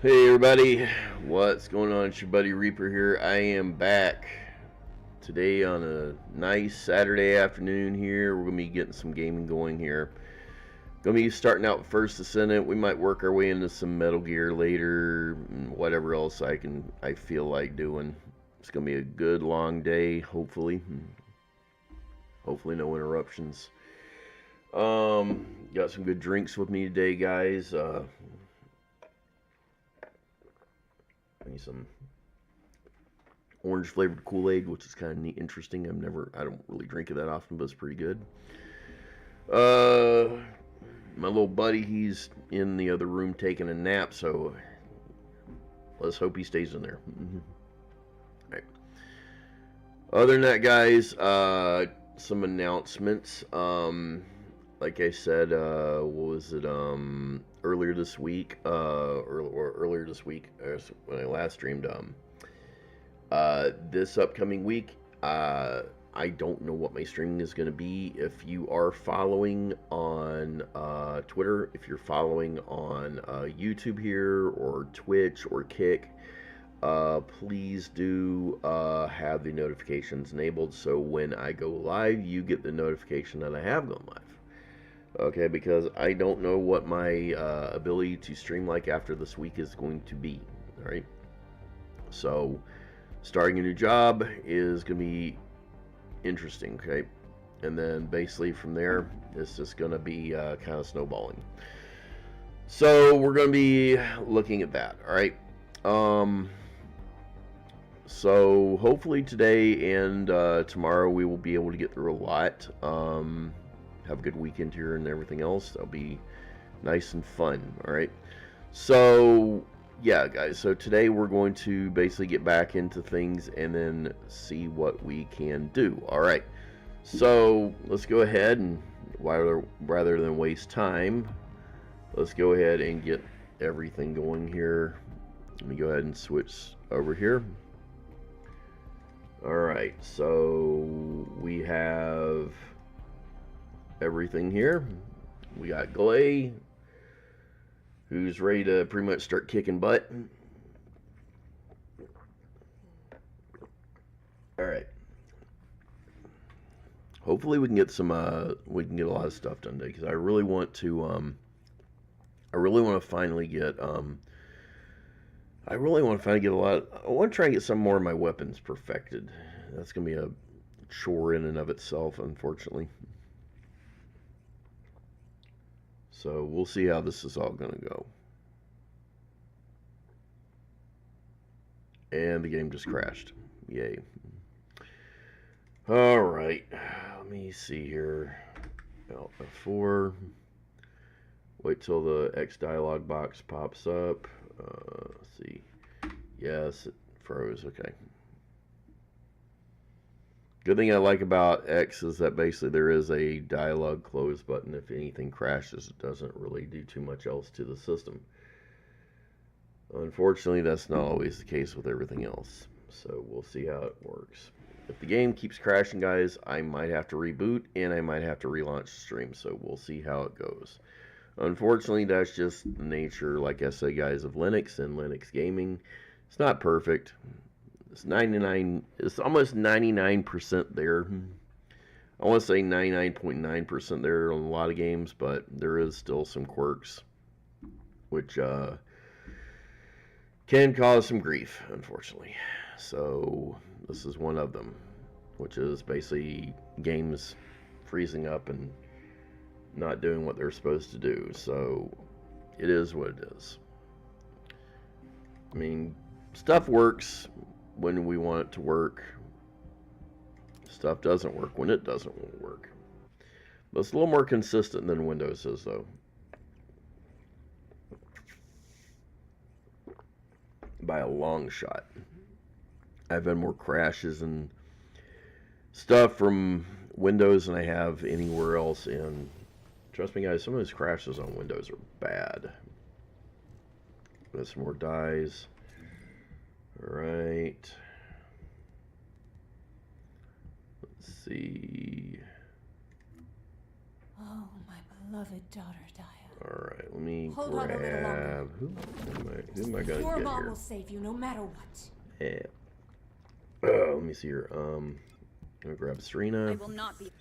Hey everybody, what's going on? It's your buddy Reaper here. I am back today on a nice Saturday afternoon here. We're going to be getting some gaming going here. Going to be starting out with First Ascendant. We might work our way into some Metal Gear later, and whatever else I feel like doing. It's going to be a good long day, hopefully. Hopefully no interruptions. Got some good drinks with me today, guys. Some orange flavored Kool-Aid, which is kind of neat, interesting. I don't really drink it that often, but it's pretty good. My little buddy, he's in the other room taking a nap, so let's hope he stays in there. All right. Other than that, guys, some announcements. Like I said, what was it? Earlier this week, earlier this week, when I last streamed, this upcoming week, I don't know what my streaming is going to be. If you are following on Twitter, if you're following on YouTube here, or Twitch, or Kick, please do have the notifications enabled, so when I go live, you get the notification that I have gone live. Okay, because I don't know what my ability to stream like after this week is going to be. Alright, so starting a new job is going to be interesting, okay? And then basically from there, it's just going to be kind of snowballing. So we're going to be looking at that, alright? So hopefully today and tomorrow we will be able to get through a lot. Have a good weekend here and everything else. That'll be nice and fun. All right. So yeah, guys. So today we're going to basically get back into things and then see what we can do. All right. So let's go ahead and rather than waste time, let's go ahead and get everything going here. Let me go ahead and switch over here. All right. So we have everything here. We got Glay, who's ready to pretty much start kicking butt. All right. Hopefully we can get some. We can get a lot of stuff done today because I really want to. I really want to finally get. I really want to finally get a lot. I want to try and get some more of my weapons perfected. That's gonna be a chore in and of itself, unfortunately. So we'll see how this is all going to go. And the game just crashed. Yay. All right. Let me see here. Alt F4. Wait till the X dialog box pops up. Let's see. Yes, it froze. Okay. Good thing I like about X is that basically there is a dialog close button. If anything crashes, it doesn't really do too much else to the system. Unfortunately, that's not always the case with everything else. So we'll see how it works. If the game keeps crashing, guys, I might have to reboot and I might have to relaunch the stream. So we'll see how it goes. Unfortunately, that's just the nature, like I say, guys, of Linux and Linux gaming. It's not perfect. It's 99. It's almost 99% there. I want to say 99.9% there on a lot of games, but there is still some quirks, which can cause some grief, unfortunately. So this is one of them, which is basically games freezing up and not doing what they're supposed to do. So it is what it is. I mean, stuff works when we want it to work. Stuff doesn't work when it doesn't work. But it's a little more consistent than Windows is, though. By a long shot. I've had more crashes and stuff from Windows than I have anywhere else, and trust me, guys, some of those crashes on Windows are bad. Got some more dies. Alright. Let's see. Oh, my beloved daughter Daya. Alright, let me Hold on a little grab... longer. Who am I gonna Your get mom here? will save you no matter what. Yeah. Let me see here. I'm gonna grab Serena. I will not be.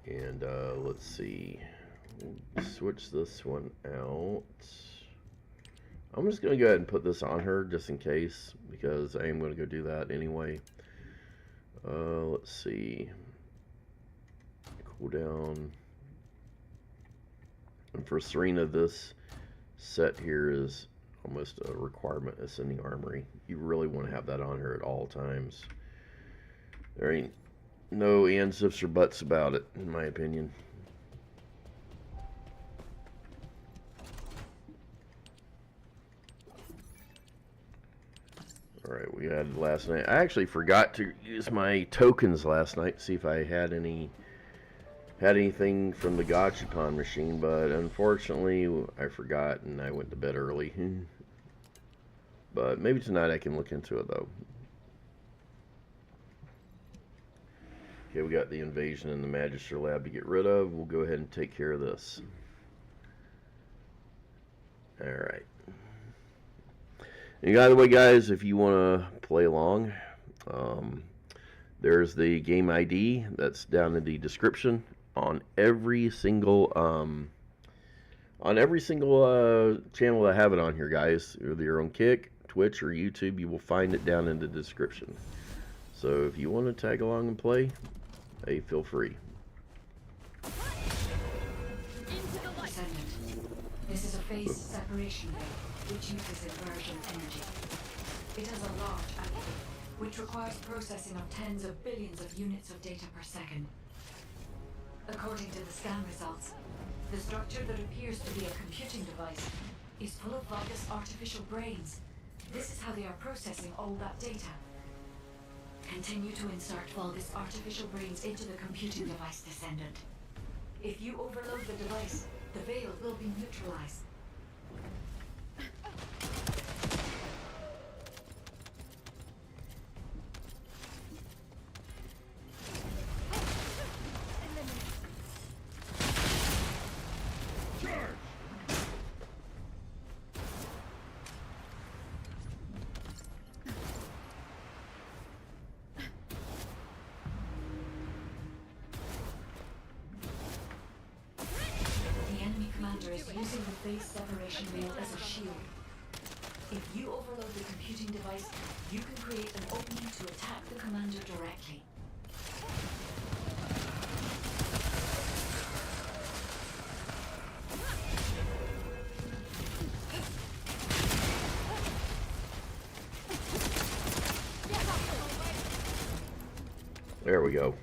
And let's see. We'll switch this one out. I'm just gonna go ahead and put this on her just in case, because I am gonna go do that anyway. Let's see. Cool down. And for Serena, this set here is almost a requirement, Ascending Armory. You really want to have that on her at all times. There ain't no ands, ifs, or buts about it, in my opinion. Alright, we had last night. I actually forgot to use my tokens last night to see if I had anything from the Gachapon machine, but unfortunately I forgot and I went to bed early. But maybe tonight I can look into it though. Okay, we got the invasion in the Magister Lab to get rid of. We'll go ahead and take care of this. Alright. And by the way, guys, if you want to play along, there's the game ID that's down in the description on every single channel that have it on here, guys. Whether you're on Kick, Twitch, or YouTube, you will find it down in the description. So if you want to tag along and play, hey, feel free. This is a phase separation ray, which uses inversion energy. It has a large output, which requires processing of tens of billions of units of data per second. According to the scan results, the structure that appears to be a computing device is full of Vulgus artificial brains. This is how they are processing all that data. Continue to insert Vulgus artificial brains into the computing device, Descendant. If you overload the device, the veil will be neutralized. Is using the phase separation rail as a shield. If you overload the computing device, you can create an opening to attack the commander directly. There we go.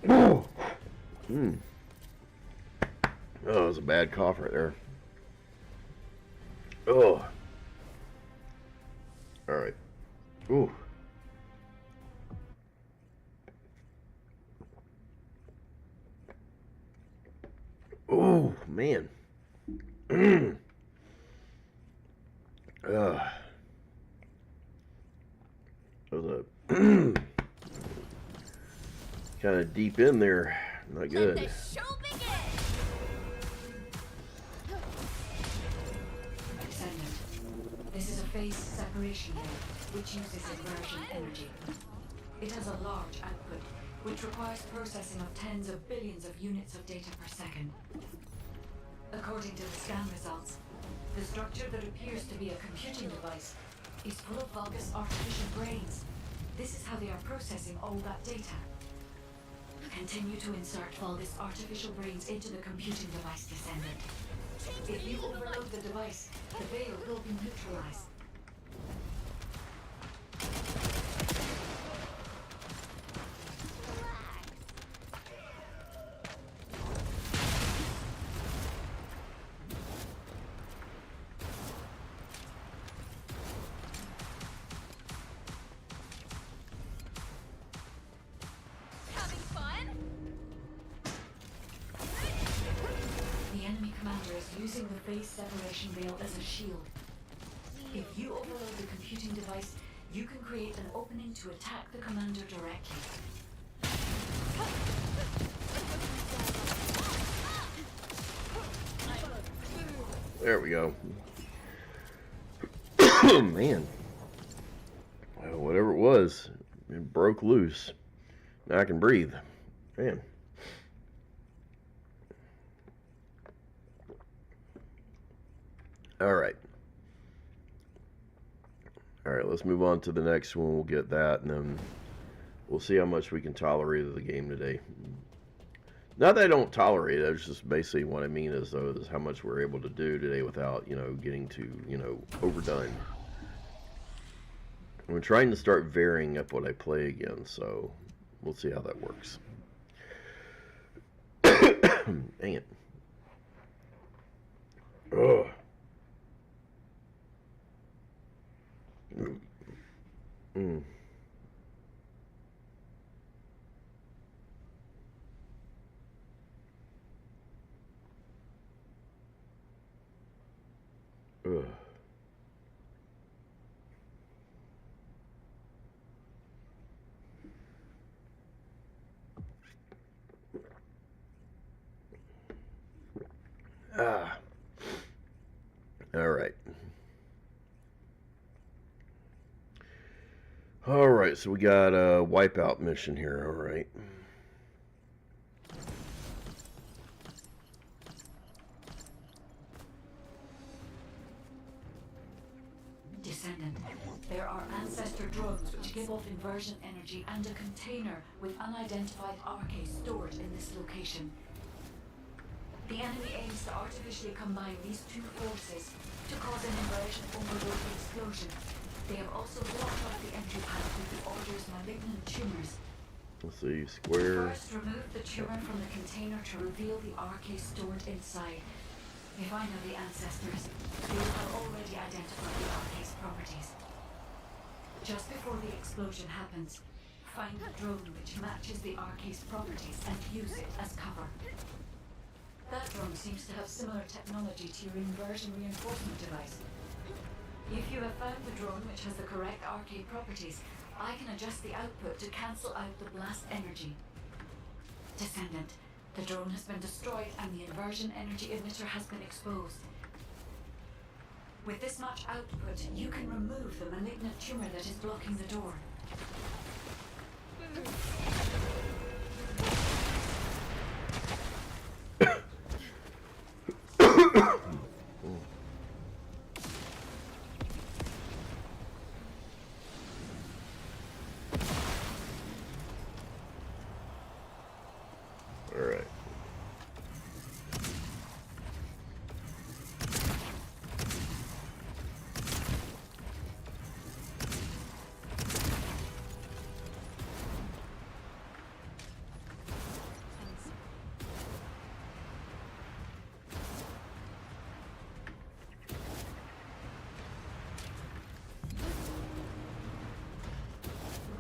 Oh, that was a bad cough right there. Oh. Alright. Ooh. Oh, man. That was a kind of deep in there. Not good. Let the show begin. This is a phase separation ray, which uses inversion energy. It has a large output, which requires processing of tens of billions of units of data per second. According to the scan results, the structure that appears to be a computing device is full of Vulgus artificial brains. This is how they are processing all that data. Continue to insert Vulgus artificial brains into the computing device, Descendant. If you overload the device, the veil will be neutralized. Having fun? The enemy commander is using the phase separation veil as a shield. If you overload the computing device, you can create an opening to attack the commander directly. There we go. Man. Well, whatever it was, it broke loose. Now I can breathe. Man. Alright. Alright, let's move on to the next one. We'll get that, and then we'll see how much we can tolerate of the game today. Not that I don't tolerate it, it's just basically what I mean is, though, is how much we're able to do today without, getting too, overdone. I'm trying to start varying up what I play again, so we'll see how that works. Dang it. Ugh. Mm. Ugh. Ah. All right. All right, so we got a wipeout mission here. All right. Descendant, there are ancestor drones which give off inversion energy and a container with unidentified RK stored in this location. The enemy aims to artificially combine these two forces to cause an inversion overload explosion. They have also blocked off the entry path with the Order's malignant tumors. Let's see, square. First, remove the tumor from the container to reveal the RK stored inside. If I know the ancestors, they will have already identified the RK's properties. Just before the explosion happens, find the drone which matches the RK's properties and use it as cover. That drone seems to have similar technology to your inversion reinforcement device. If you have found the drone which has the correct RK properties, I can adjust the output to cancel out the blast energy. Descendant, the drone has been destroyed and the inversion energy emitter has been exposed. With this much output, you can remove the malignant tumor that is blocking the door. All right.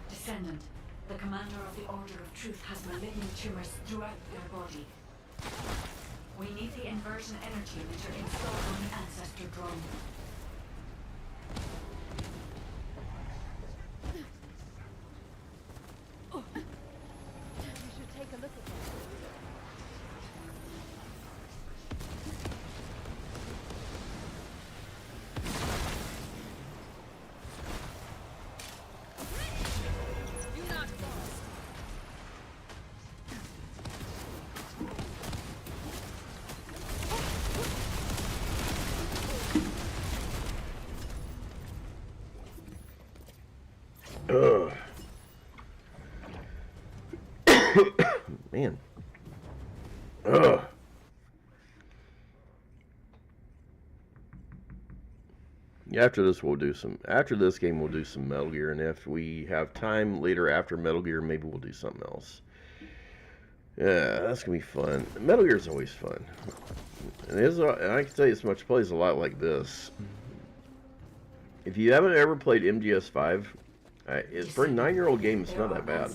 Descendant, the commander of the Order of Truth has malignant tumors throughout their body. We need the inversion energy emitter installed on the ancestor drone. You should take a look at that. You're not lost. Ugh. Man. Ugh. Yeah, after this game we'll do some Metal Gear, and if we have time later after Metal Gear, maybe we'll do something else. Yeah, that's gonna be fun. Metal Gear is always fun. And I can tell you this much, it plays a lot like this. If you haven't ever played MGS5, it's for a 9-year-old game, it's not that bad.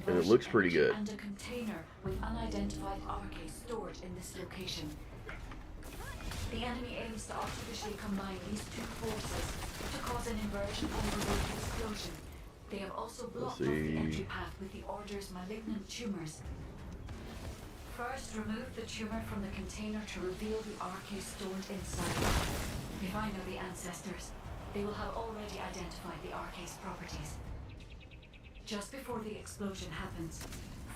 And it looks pretty good. And a container with unidentified RK stored in this location. The enemy aims to artificially combine these two forces to cause an inversion overload explosion. They have also blocked off the entry path with the Order's malignant tumors. First, remove the tumor from the container to reveal the RK stored inside. If I know the ancestors, they will have already identified the RK's properties. Just before the explosion happens,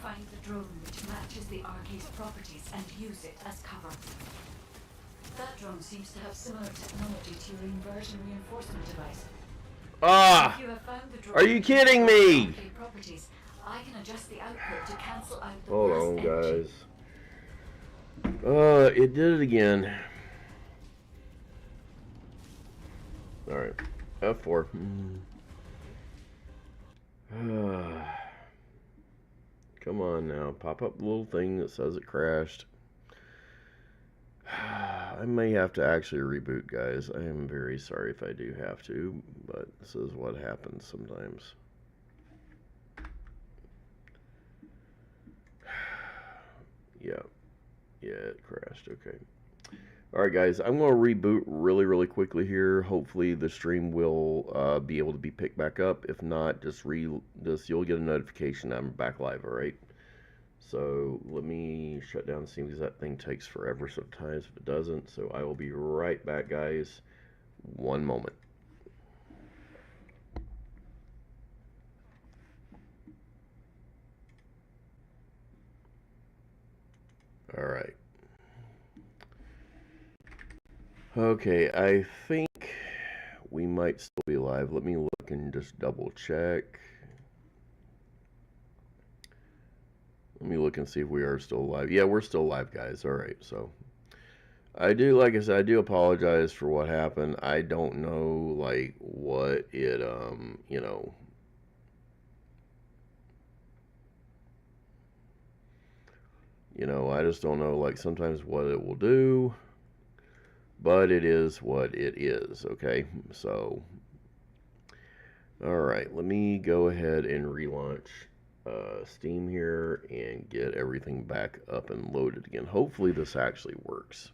find the drone which matches the RK's properties and use it as cover. That drone seems to have similar technology to your inversion reinforcement device. Ah! If you have found the drone Are you kidding me? RK properties, I can adjust the output to cancel out the Hold burst on, energy. guys. It did it again. Alright. F4. Come on now. Pop up the little thing that says it crashed. I may have to actually reboot, guys. I am very sorry if I do have to, but this is what happens sometimes. Yeah. Yeah, it crashed. Okay. Alright, guys. I'm going to reboot really quickly here. Hopefully the stream will be able to be picked back up. If not, you'll get a notification I'm back live, alright? So let me shut down the scene because that thing takes forever sometimes if it doesn't. So I will be right back, guys. One moment. Alright. Okay, I think we might still be live. Let me look and just double check. Let me look and see if we are still live. Yeah, we're still live, guys. Alright, so like I said, I do apologize for what happened. I don't know, like, what it, I just don't know, like, sometimes what it will do. But it is what it is, okay? So, alright, let me go ahead and relaunch Steam here and get everything back up and loaded again. Hopefully this actually works.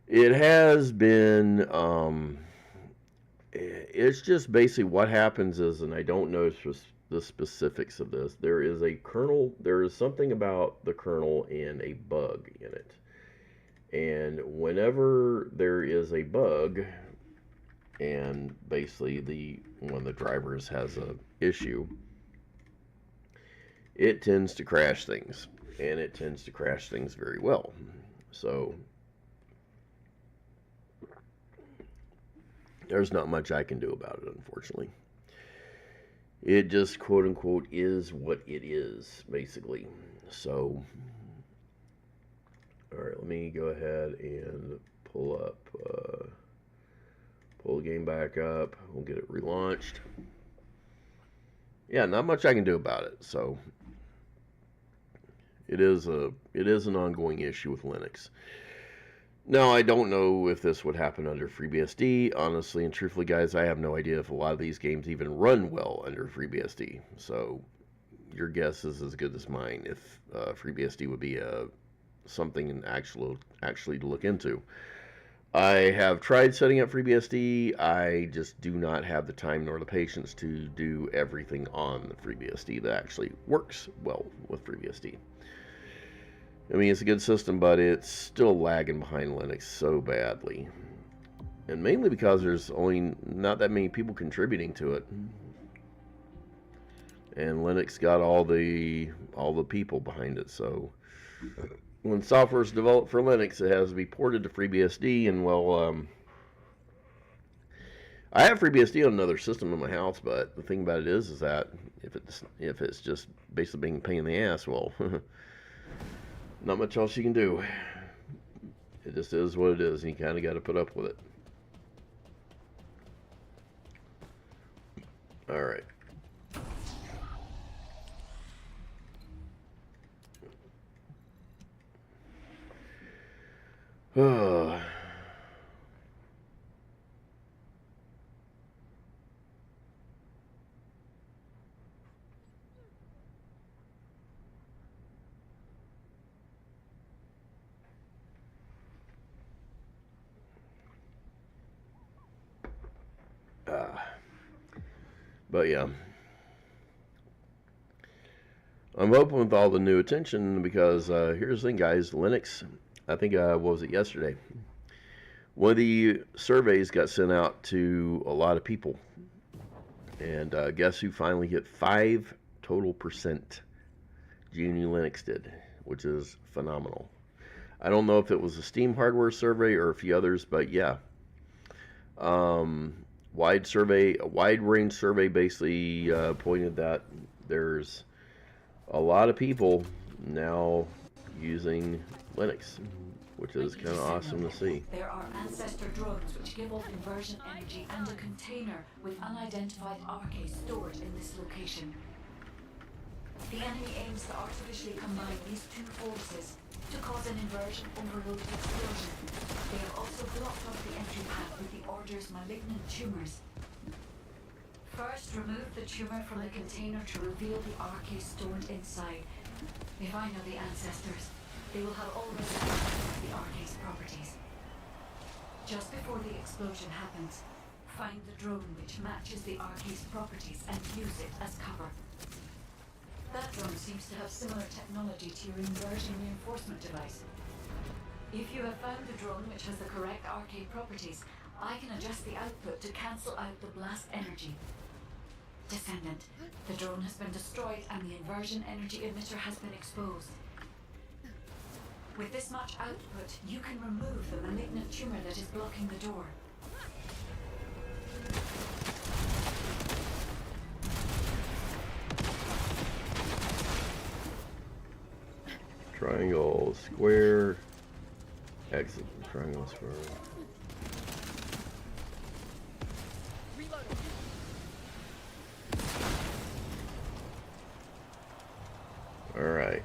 It has been, it's just basically what happens is, and I don't know the specifics of this, there is something about the kernel and a bug in it. And whenever there is a bug, and basically one of the drivers has a issue, it tends to crash things, and it tends to crash things very well. So there's not much I can do about it, unfortunately. It just, quote unquote, is what it is, basically. So, alright, let me go ahead and pull the game back up. We'll get it relaunched. Yeah, not much I can do about it. So it is an ongoing issue with Linux. Now, I don't know if this would happen under FreeBSD. Honestly and truthfully, guys, I have no idea if a lot of these games even run well under FreeBSD. So your guess is as good as mine if FreeBSD would be something actually to look into. I have tried setting up FreeBSD. I just do not have the time nor the patience to do everything on the FreeBSD that actually works well with FreeBSD. I mean, it's a good system, but it's still lagging behind Linux so badly. And mainly because there's only not that many people contributing to it. And Linux got all the people behind it, so when software is developed for Linux, it has to be ported to FreeBSD, and well, I have FreeBSD on another system in my house, but the thing about it is that if it's just basically being a pain in the ass, well, not much else you can do. It just is what it is, and you kind of got to put up with it. All right. But yeah, I'm hoping with all the new attention because here's the thing, guys. Linux, I think what was it yesterday? One of the surveys got sent out to a lot of people, and guess who finally hit 5 total percent? GNU Linux did, which is phenomenal. I don't know if it was a Steam hardware survey or a few others, but yeah. A wide range survey basically pointed that there's a lot of people now using Linux, which is kind of awesome to see. There are ancestor drones which give off inversion energy and a container with unidentified RK stored in this location. The enemy aims to artificially combine these two forces to cause an inversion overload explosion. They have also blocked off the entry path with the Order's malignant tumors. First, remove the tumor from the container to reveal the RK stored inside. If I know the ancestors, they will have already identified the RK's properties. Just before the explosion happens, find the drone which matches the RK's properties and use it as cover. That drone seems to have similar technology to your inversion reinforcement device. If you have found the drone which has the correct RK properties, I can adjust the output to cancel out the blast energy. Descendant, the drone has been destroyed and the inversion energy emitter has been exposed. With this much output, you can remove the malignant tumor that is blocking the door. Triangle, square, exit, triangle, square. All right.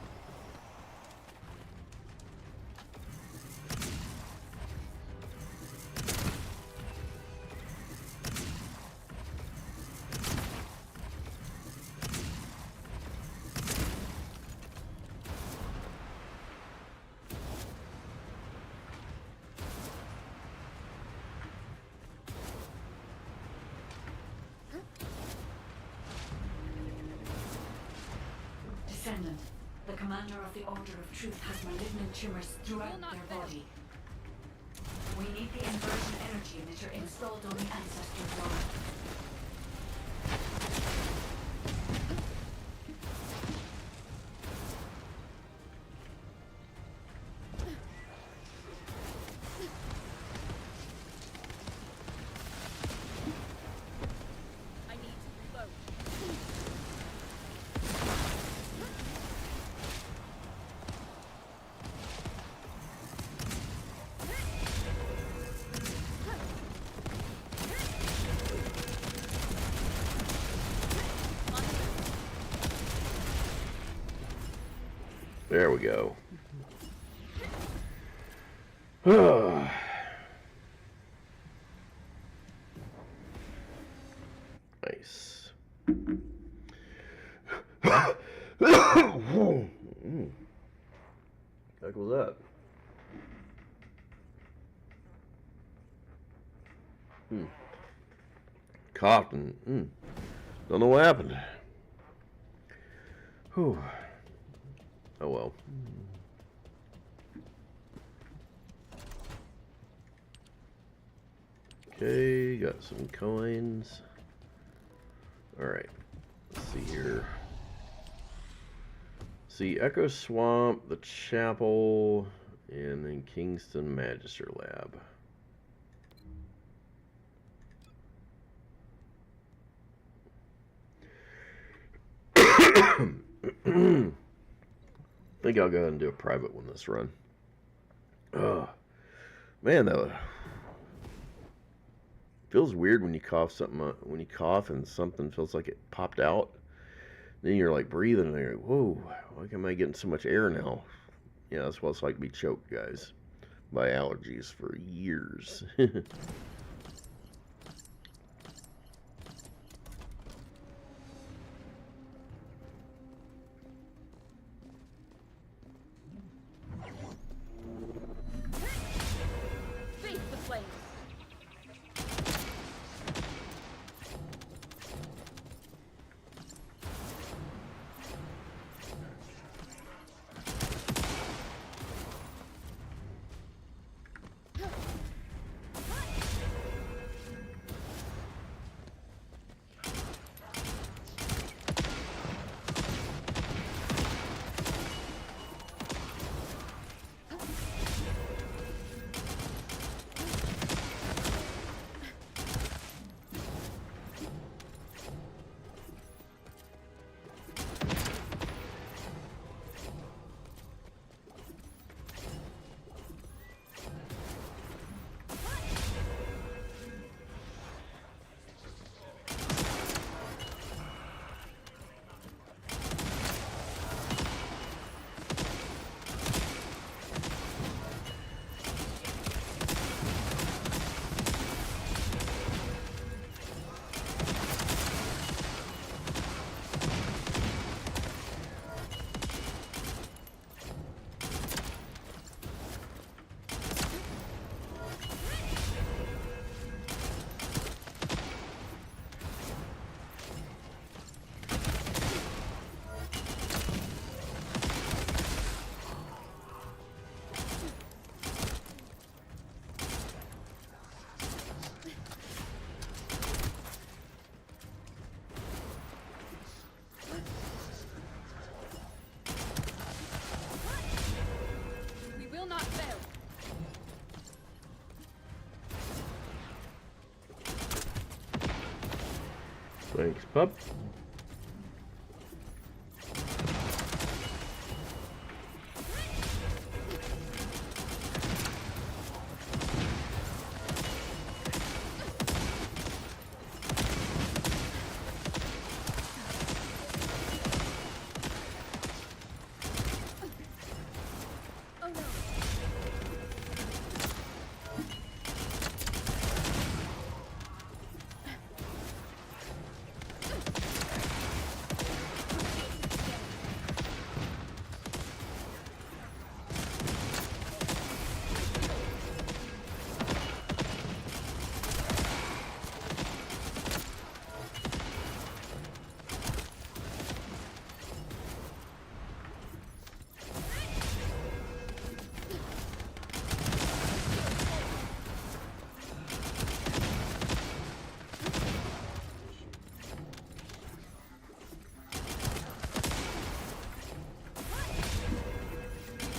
Descendant, the commander of the Order of Truth has malignant tumors throughout their body. We need the inversion energy emitter installed on the ancestor drone. I need to reload. There we go. Nice. Heck was that? Coughed and don't know what happened. Whew. Oh well. Okay, got some coins. Alright, let's see here. See Echo Swamp, the Chapel, and then Kingston Magister Lab. I think I'll go ahead and do a private one this run. Oh, man, though, feels weird when you cough when you cough and something feels like it popped out. Then you're like breathing and you're like, whoa, why am I getting so much air now? Yeah, that's what it's like to be choked, guys, by allergies for years. Face the flames. Thanks, pup.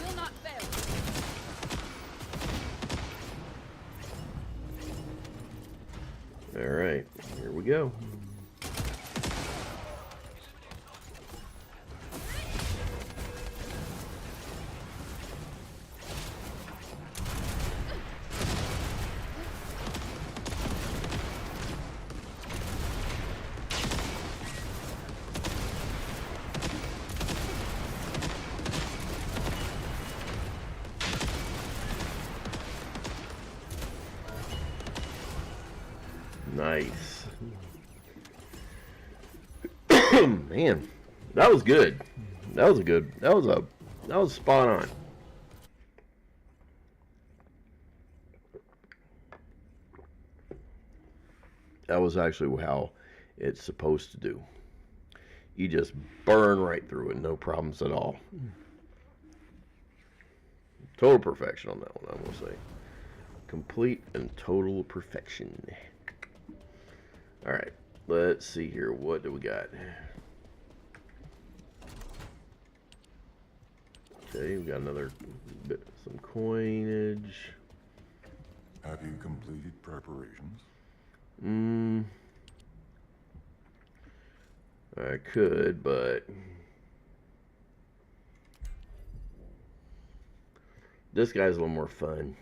Will not fail. All right, here we go. Nice. Man, that was good. That was spot on. That was actually how it's supposed to do. You just burn right through it, no problems at all. Total perfection on that one, I will say. Complete and total perfection. Alright, let's see here. What do we got? Okay, we got another bit, some coinage. Have you completed preparations? I could, but this guy's a little more fun.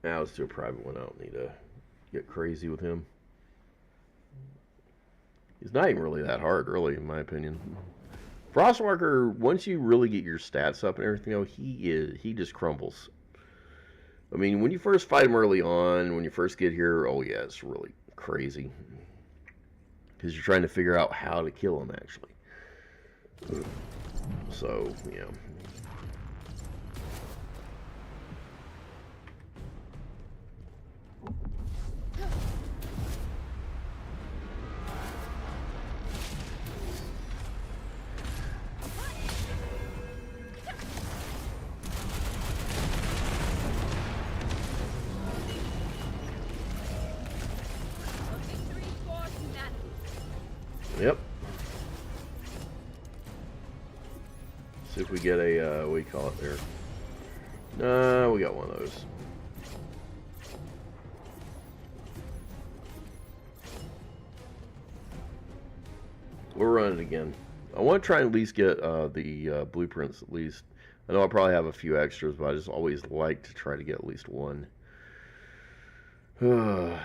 Now let's do a private one. I don't need to get crazy with him. He's not even really that hard, really, in my opinion. Frostwalker, once you really get your stats up and everything, though, he just crumbles. I mean, when you first fight him early on, when you first get here, oh yeah, it's really crazy. Because you're trying to figure out how to kill him, actually. So, yeah. Yep. See if we get a, what do you call it there? No, we got one of those. We'll run it again. I want to try and at least get the blueprints at least. I know I probably have a few extras, but I just always like to try to get at least one. Yeah.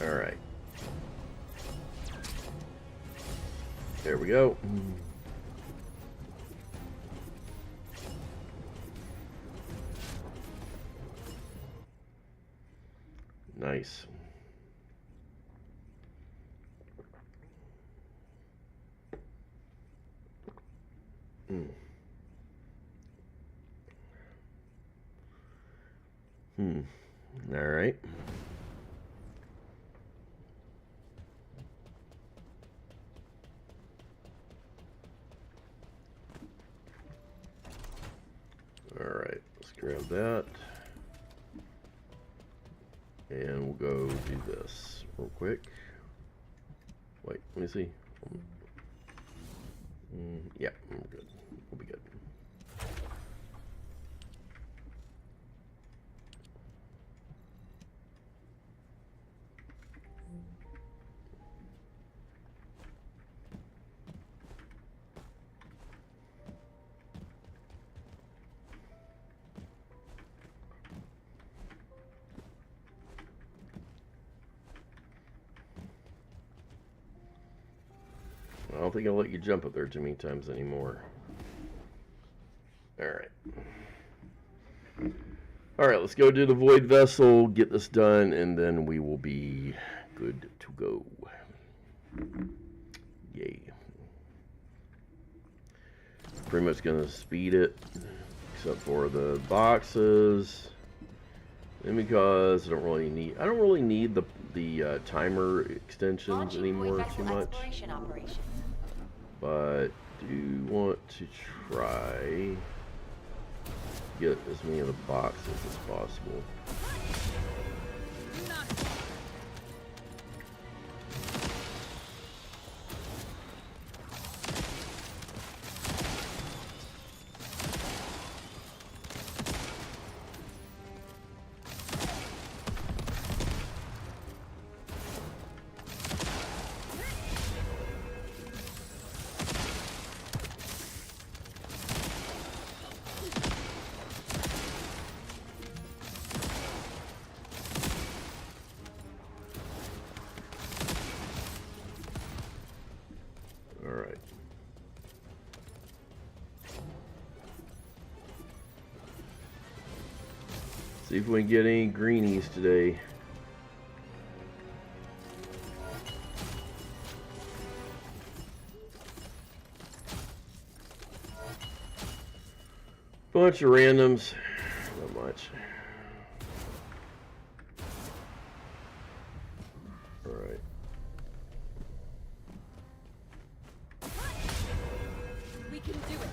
All right. There we go. Nice. All right. All right, let's grab that. And we'll go do this real quick. Wait, let me see. Yeah, we're good. We'll be good. I don't think I'll let you jump up there too many times anymore. Alright. Alright, let's go do the Void Vessel, get this done, and then we will be good to go. Yay. Pretty much gonna speed it, except for the boxes. And because I don't really need the timer extensions anymore too much. But do want to try get as many of the boxes as possible. Alright. See if we can get any greenies today. Bunch of randoms. Not much. Alright. We can do it.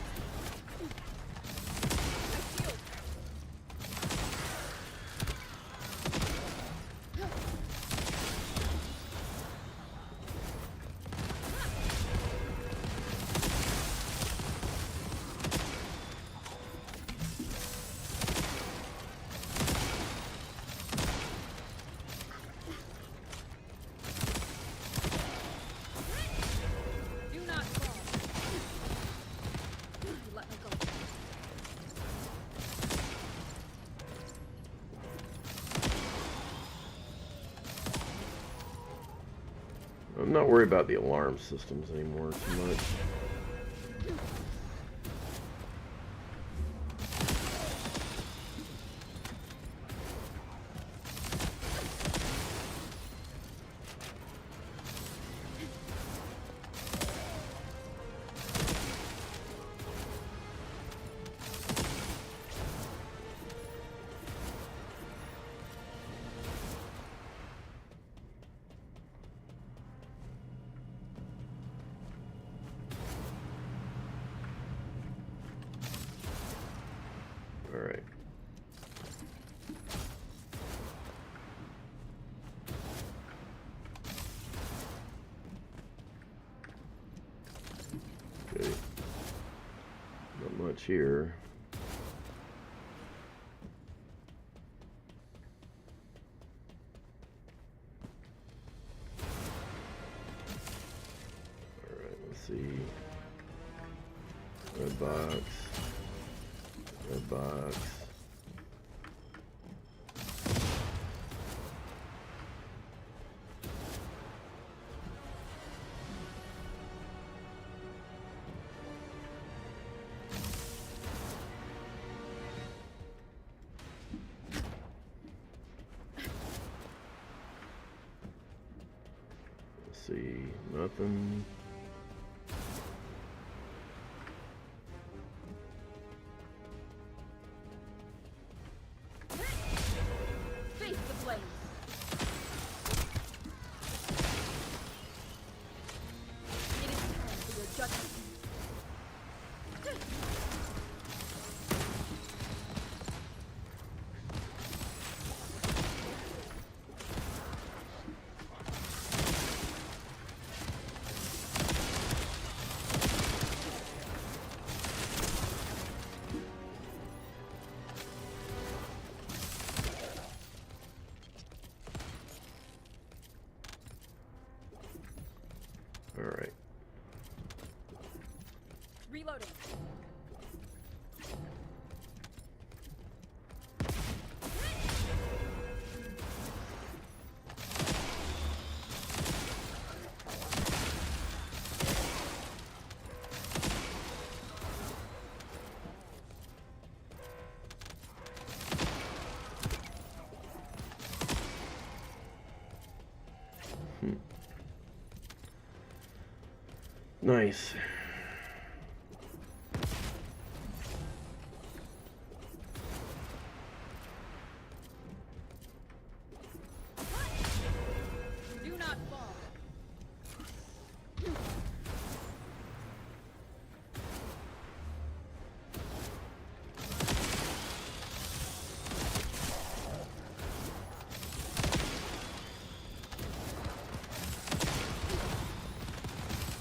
Do not fall. Let me go. I'm not worried about the alarm systems anymore too much. Alright. Okay. Not much here. Alright, let's see. Red box. Red box. Let's see, nothing. Nice. Do not fall.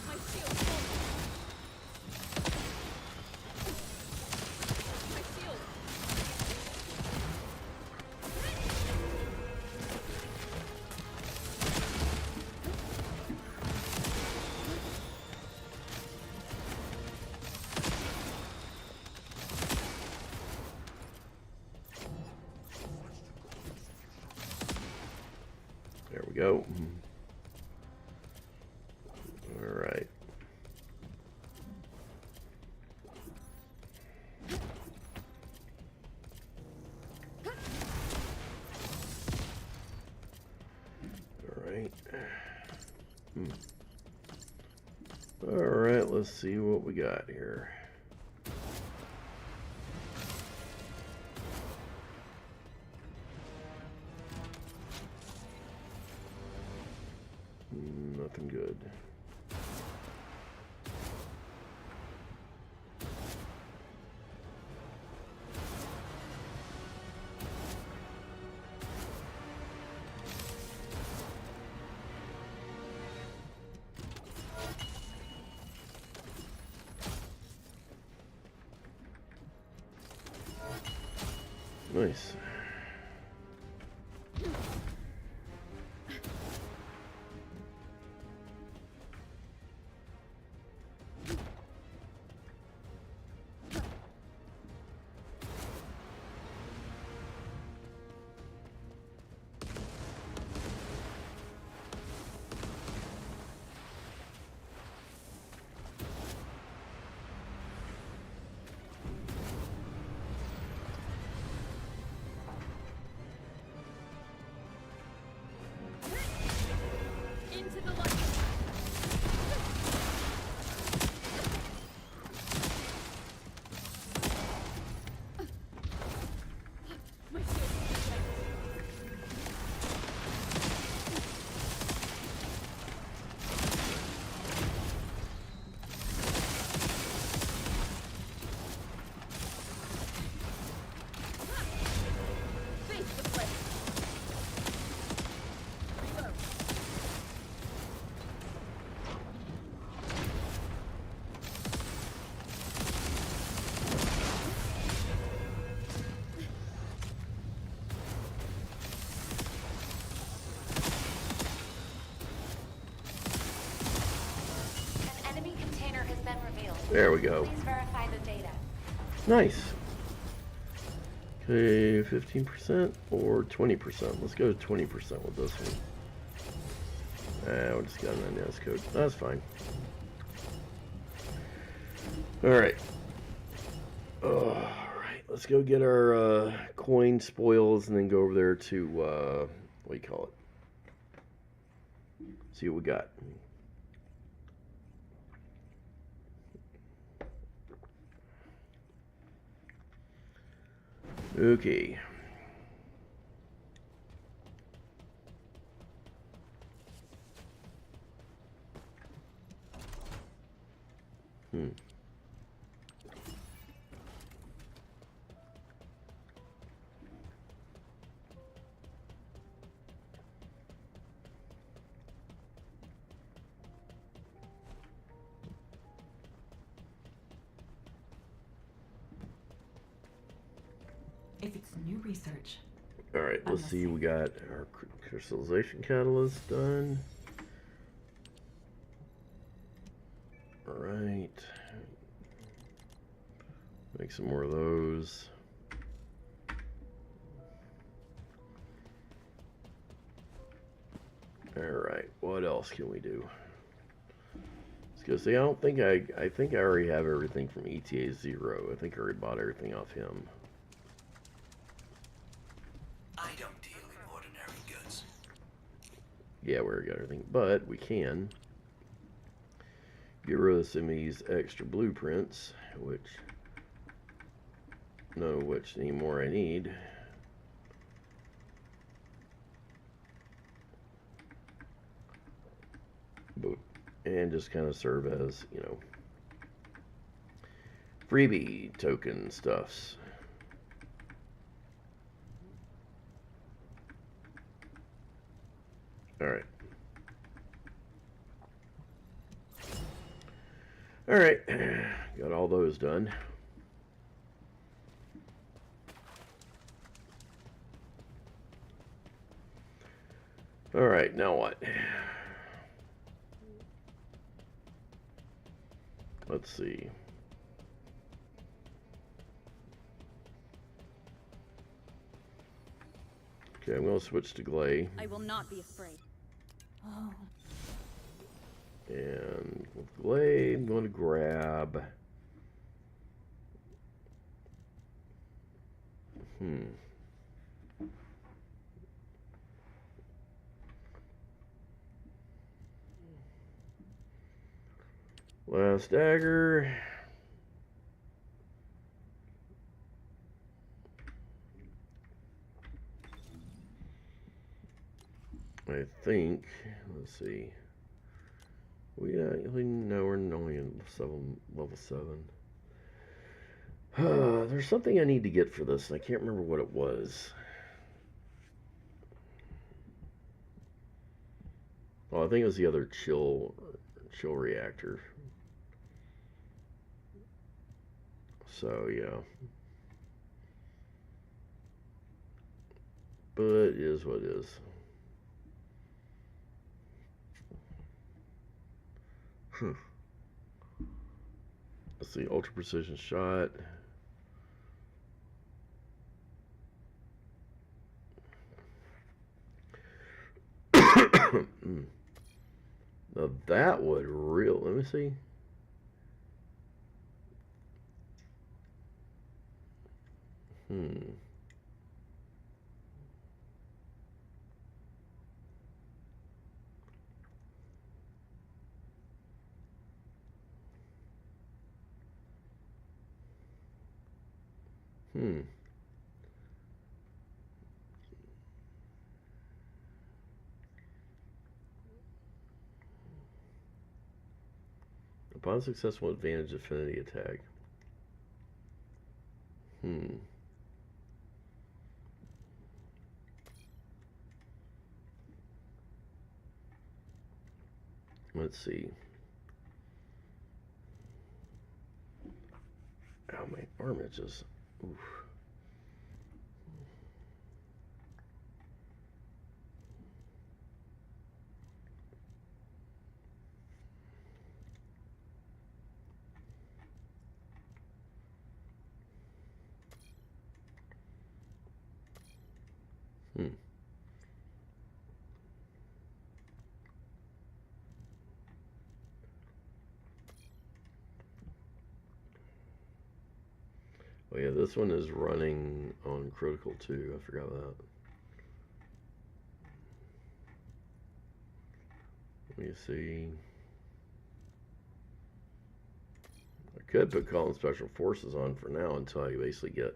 My shield falls. My shield. There we go. All right. All right. All right, let's see what we got here. Nothing good. Nice. Into the light. My shield. Face the blade. Reload. An enemy container has been revealed. There we go. Please verify the data. Nice. Okay, 15% or 20%. Let's go to 20% with this one. We just got an NS code. That's fine. Alright. Alright, let's go get our coin spoils and then go over there to, what do you call it? See what we got. Okay. If it's new research, Alright, let's see. We got our crystallization catalyst done. Alright. Make some more of those. Alright, what else can we do? Let's go see. I don't think I think I already have everything from ETA 0. I think I already bought everything off him. I don't deal in ordinary goods. Yeah, we already got everything. But we can get rid of some of these extra blueprints, which none of which anymore I need. And just kind of serve as, you know, freebie token stuffs. Alright. Alright. Got all those done. Alright, now what? Let's see. Okay, I'm going to switch to Glay. I will not be afraid. Oh, And with Glay, I'm going to grab... Last dagger. I think, let's see. No, we're only in level 7. There's something I need to get for this, and I can't remember what it was. Oh, I think it was the other chill reactor. So, yeah. But it is what it is. Let's see, ultra precision shot. Now that would let me see. Upon successful advantage affinity attack. Let's see. Ow, my arm itches. Oof. Oh yeah, this one is running on critical too. I forgot that. Let me see. I could put Calling Special Forces on for now until I basically get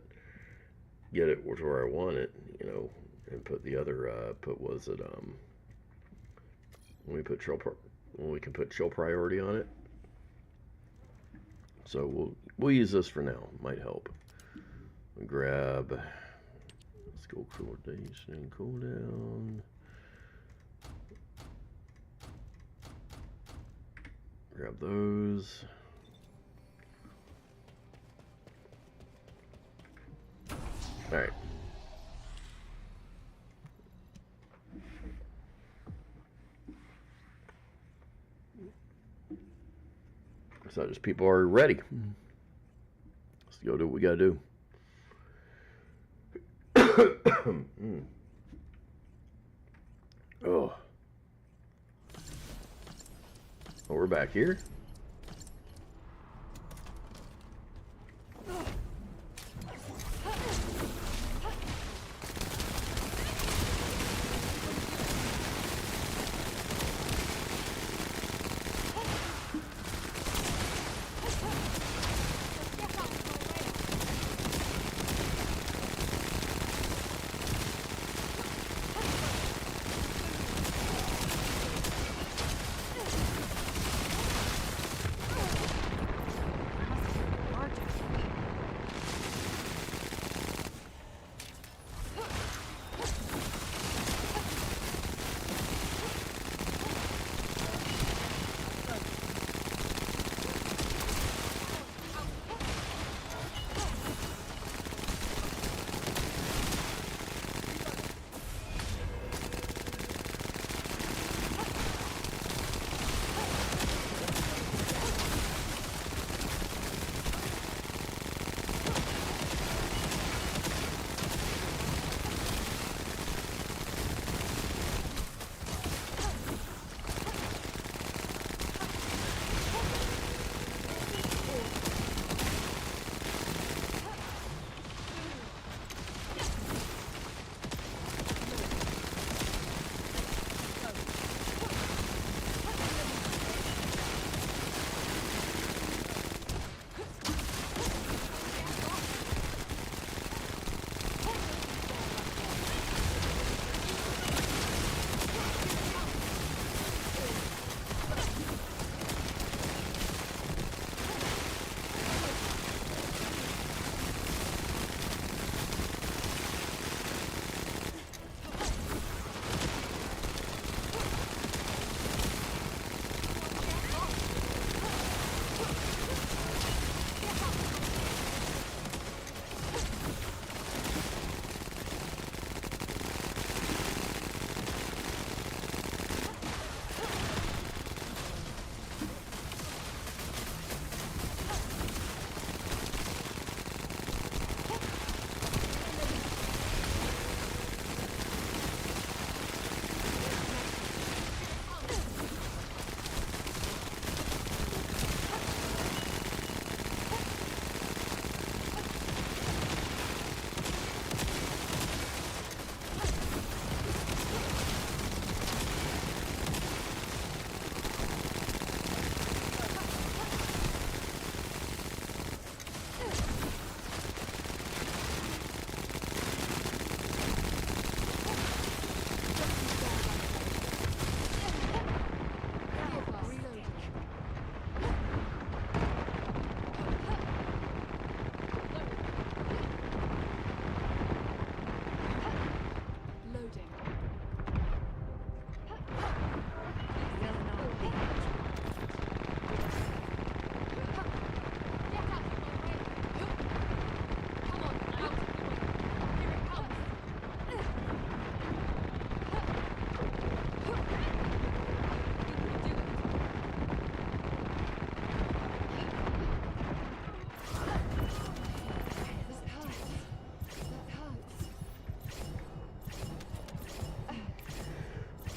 it to where I want it, you know, and put the other we can put chill priority on it. So we'll use this for now. Might help. Grab. Let's go coordination and cooldown. Grab those. All right. So just people are ready. Let's go do what we gotta do. Oh, we're back here.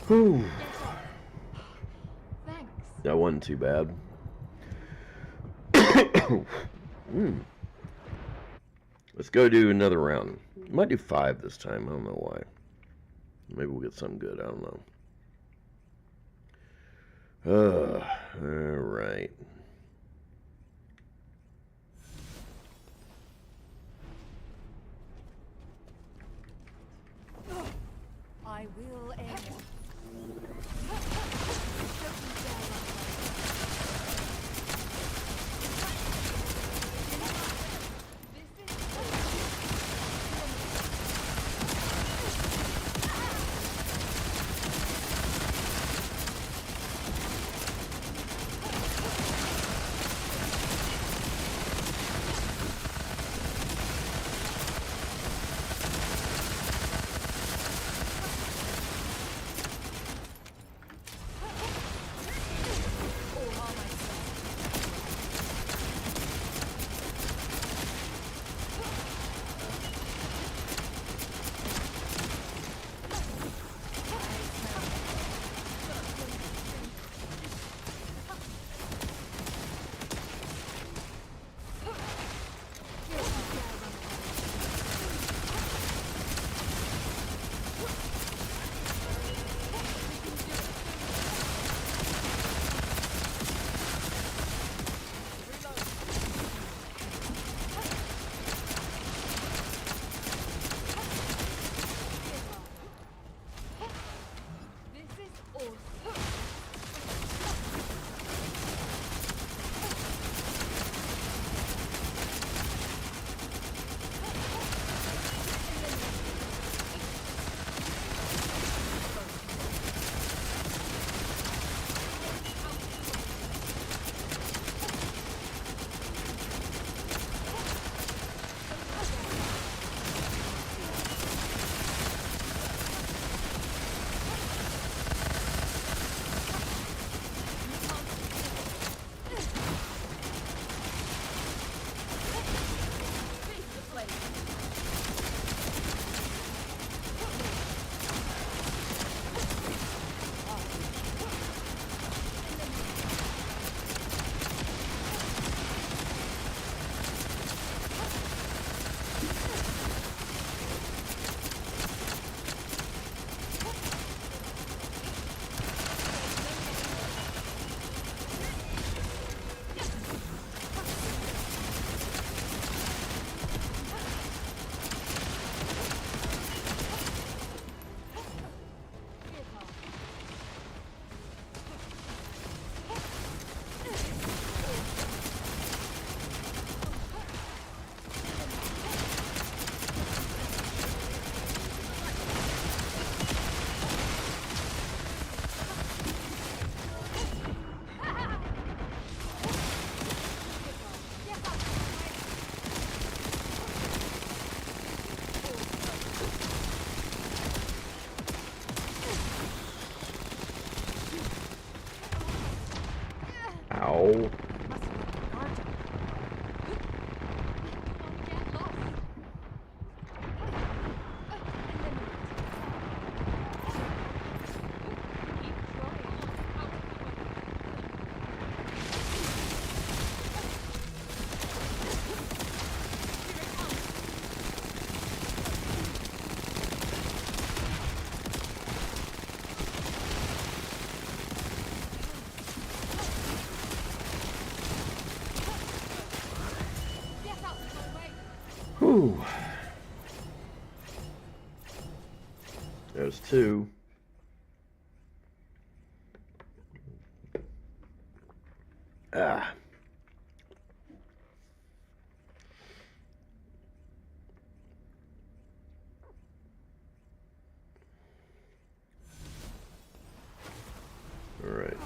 Whew. Thanks. That wasn't too bad. Let's go do another round. Might do 5 this time. I don't know why. Maybe we'll get something good. I don't know. Alright. I will end. Ow. Whew. There's 2. Ah. All right.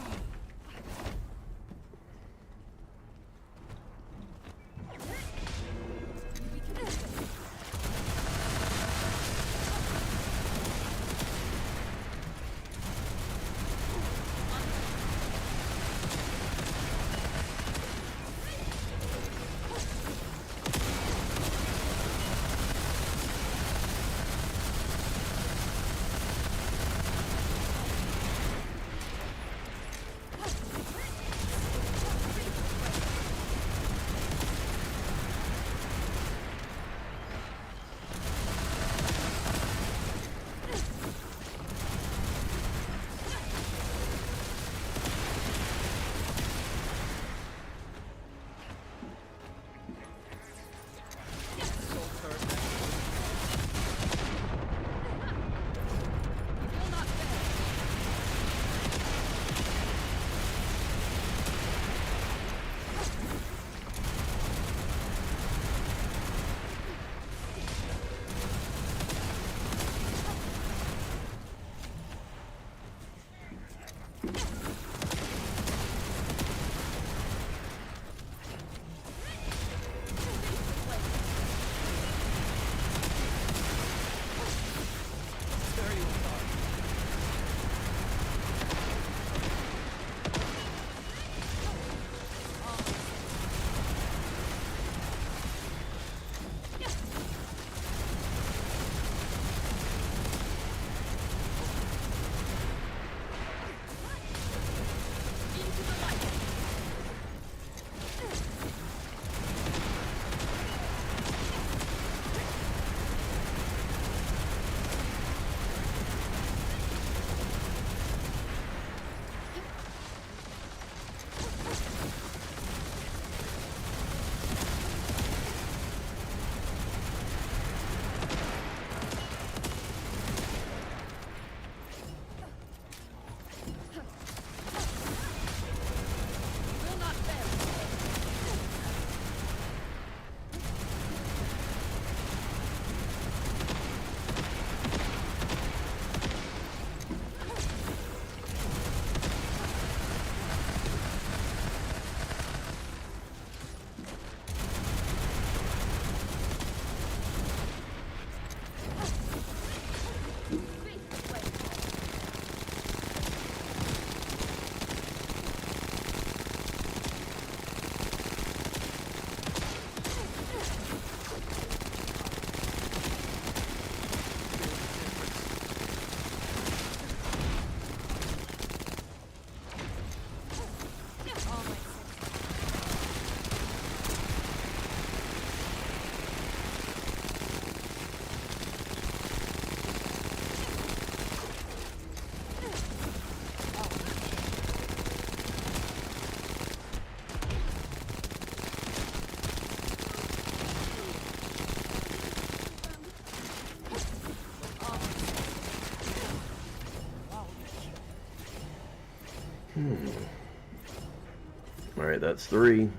Alright, that's 3.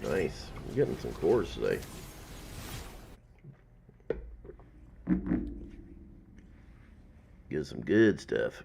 Nice. I'm getting some cores today. Get some good stuff.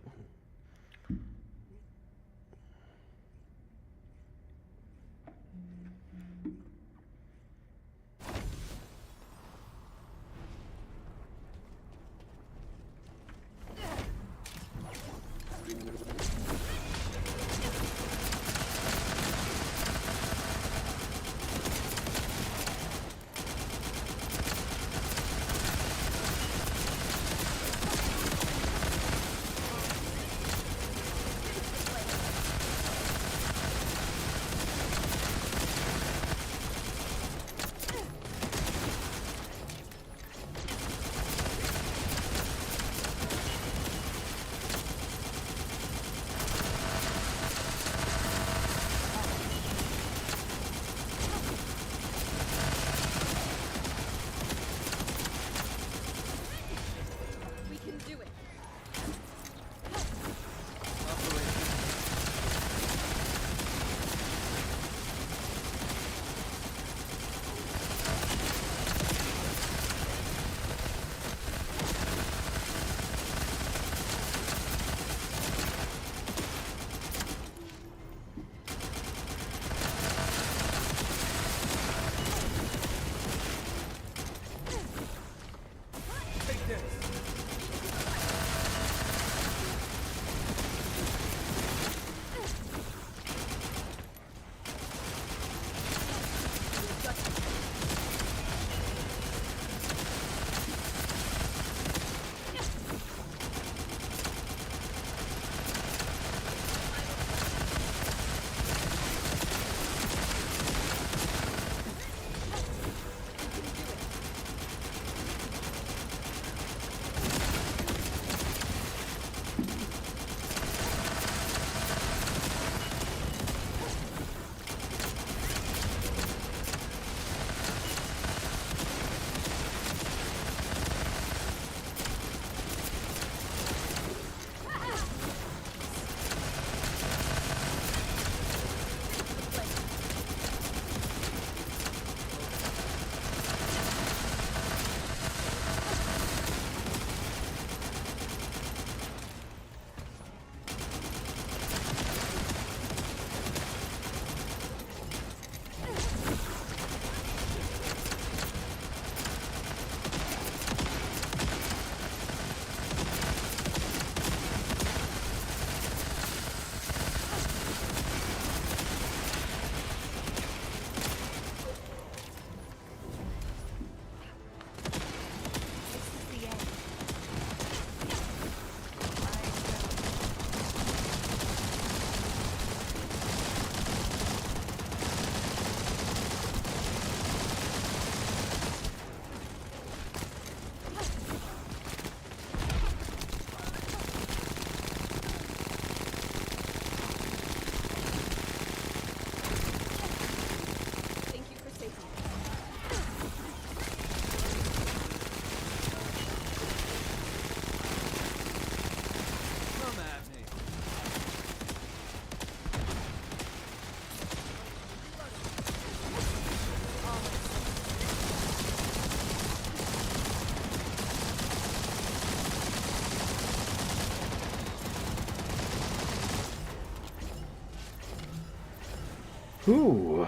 Ooh,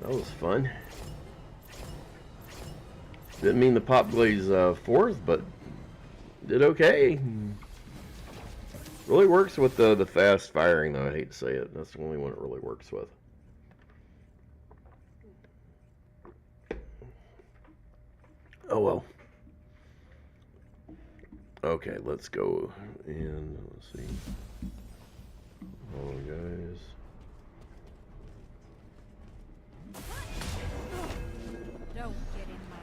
that was fun. Didn't mean to pop Glaze fourth, but did okay. Really works with the fast firing, though. I hate to say it. That's the only one it really works with. Oh well. Okay, let's go and let's see. Hold on, guys. Don't get in my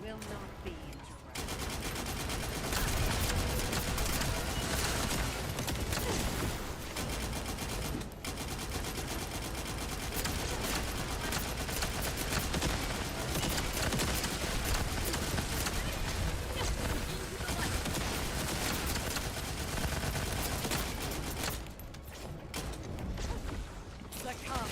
will not be interrupted. Succumb.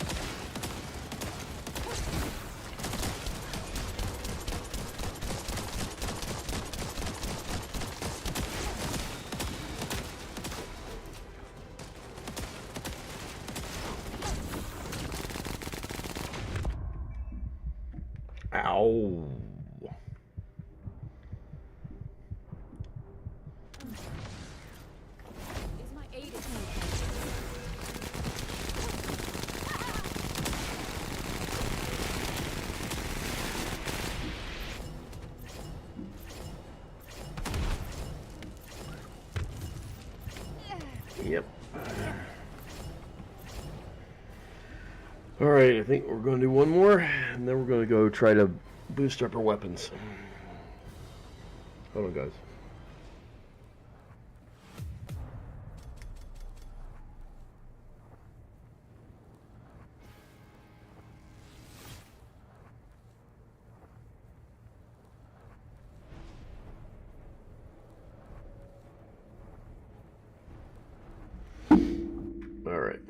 Ow. Is my aid Yep. Alright, I think we're going to do one more, and then we're going to go try to boost up our weapons. Hold on, guys. Alright.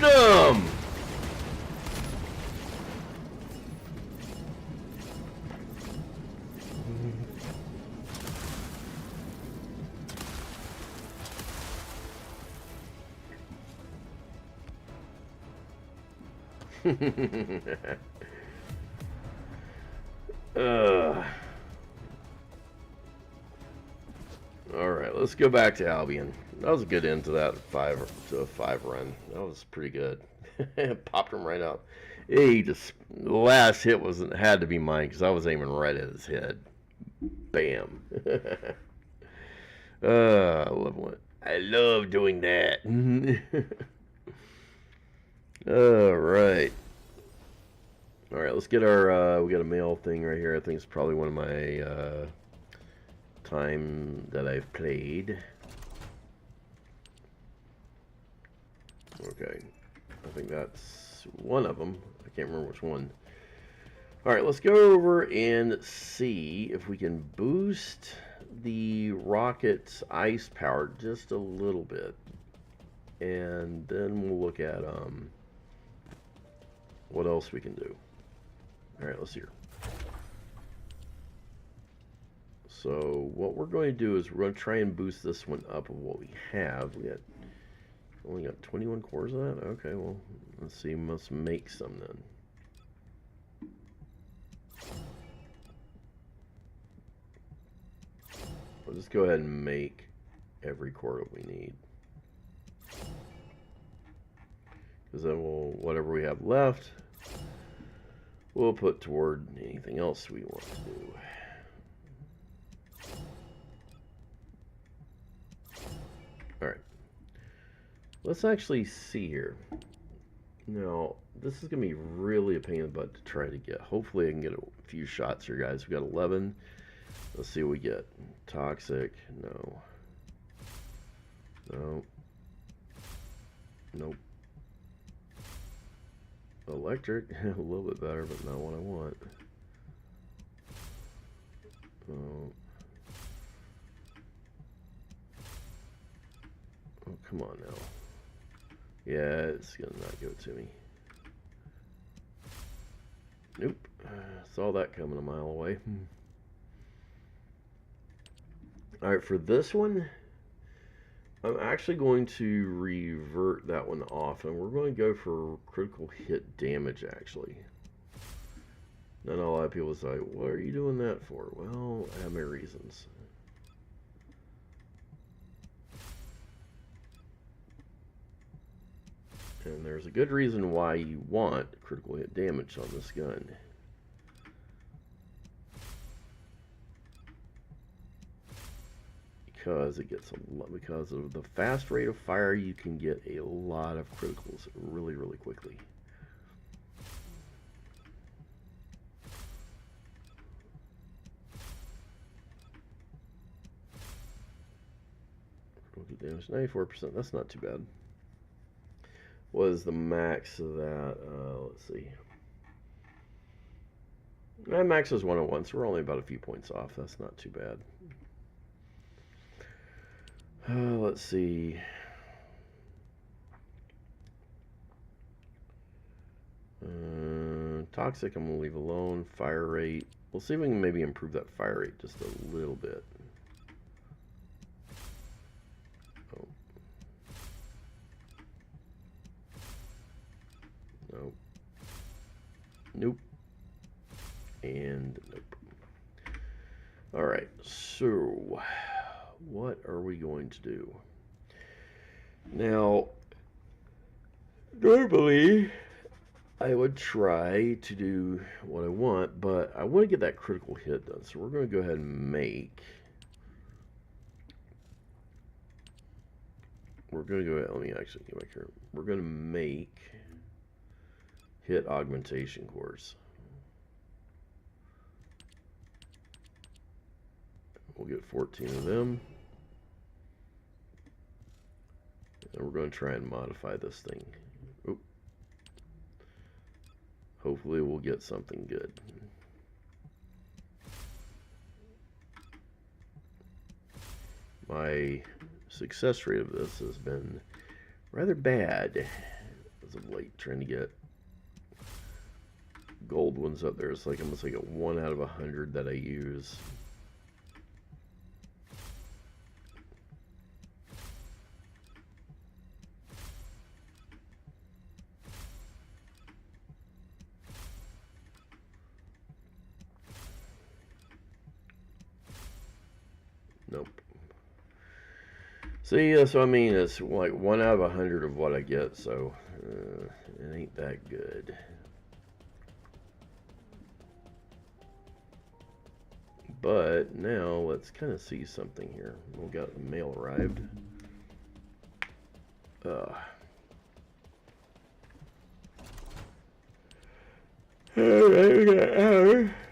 them! Alright, let's go back to Albion. That was a good end to that 5 run. That was pretty good. Popped him right out. He just, the last hit had to be mine because I was aiming right at his head. Bam. I love doing that. Alright. Alright, let's get our, we got a mail thing right here. I think it's probably one of my, time that I've played. Okay. I think that's one of them. I can't remember which one. Alright, let's go over and see if we can boost the rocket's ice power just a little bit. And then we'll look at, what else we can do. Alright, let's hear. So what we're going to do is we're going to try and boost this one up of what we have. We only got 21 cores of that? Okay, well, let's see. Must make some then. We'll just go ahead and make every core that we need. Because then whatever we have left, we'll put toward anything else we want to do. Alright. Let's actually see here. Now, this is going to be really a pain in the butt to try to get. Hopefully I can get a few shots here, guys. We got 11. Let's see what we get. Toxic. No. No. Nope. Electric. A little bit better, but not what I want. Oh, come on now. Yeah, it's gonna not give it to me. Nope. Saw that coming a mile away. Alright, for this one, I'm actually going to revert that one off, and we're going to go for critical hit damage, actually. Not a lot of people say, what are you doing that for? Well, I have my reasons. And there's a good reason why you want critical hit damage on this gun. Because it gets a lot, because of the fast rate of fire, you can get a lot of criticals really, really quickly. Critical damage, 94%. That's not too bad. What is the max of that? Let's see. My max is 101, so we're only about a few points off. That's not too bad. Let's see. Toxic, I'm going to leave alone. Fire rate. We'll see if we can maybe improve that fire rate just a little bit. Oh. Nope. Nope. And nope. Alright, so what are we going to do? Now, normally I would try to do what I want, but I want to get that critical hit done. So we're going to go ahead and make. We're going to go ahead. Let me actually get back here. We're going to make hit augmentation cores. We'll get 14 of them. And we're going to try and modify this thing. Oop. Hopefully we'll get something good. My success rate of this has been rather bad. as of late, trying to get gold ones up there. It's like almost like a 1 out of 100 that I use. Nope. See, so I mean, it's like 1 out of 100 of what I get, so it ain't that good. But now let's kind of see something here. We got the mail arrived. Alright,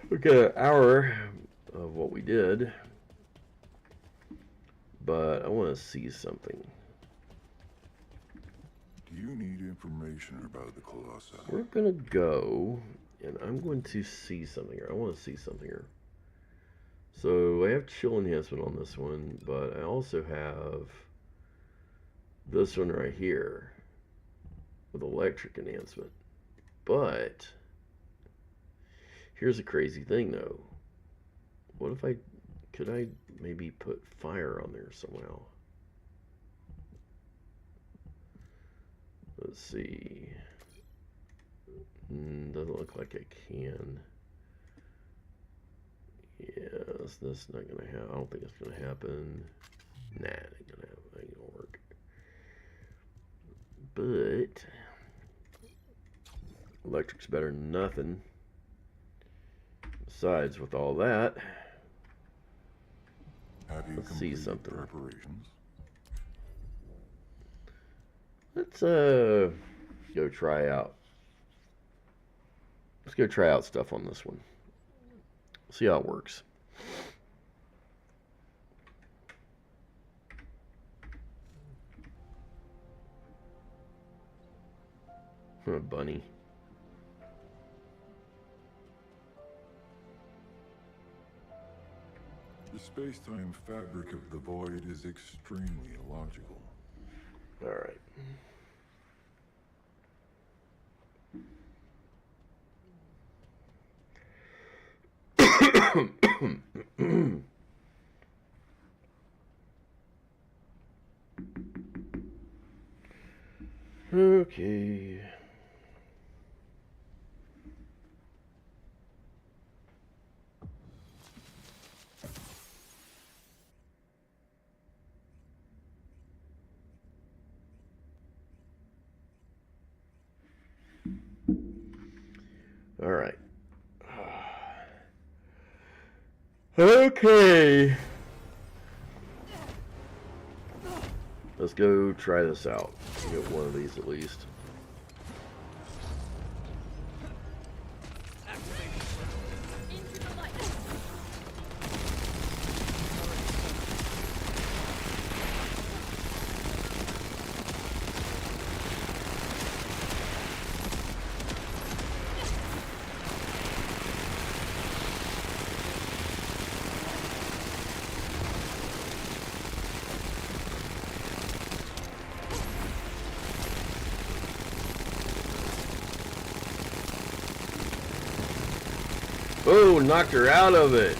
we got an hour of what we did. But I want to see something. Do you need information about the Colossi? We're gonna go, and I'm going to see something here. I want to see something here. So I have chill enhancement on this one, but I also have this one right here with electric enhancement. But here's a crazy thing though. What if could I maybe put fire on there somehow? Let's see. Doesn't look like I can. Yeah, that's not gonna happen. I don't think it's gonna happen. Nah, it ain't gonna happen. It ain't gonna work. But electric's better than nothing. Besides, with all that, Have you let's see completed something. preparations? Let's go try out. Let's go try out stuff on this one. See how it works. Bunny. The space-time fabric of the void is extremely illogical. All right. Okay. All right. Okay. Let's go try this out. Get one of these at least. Oh, knocked her out of it.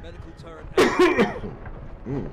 Medical turret out. Mm.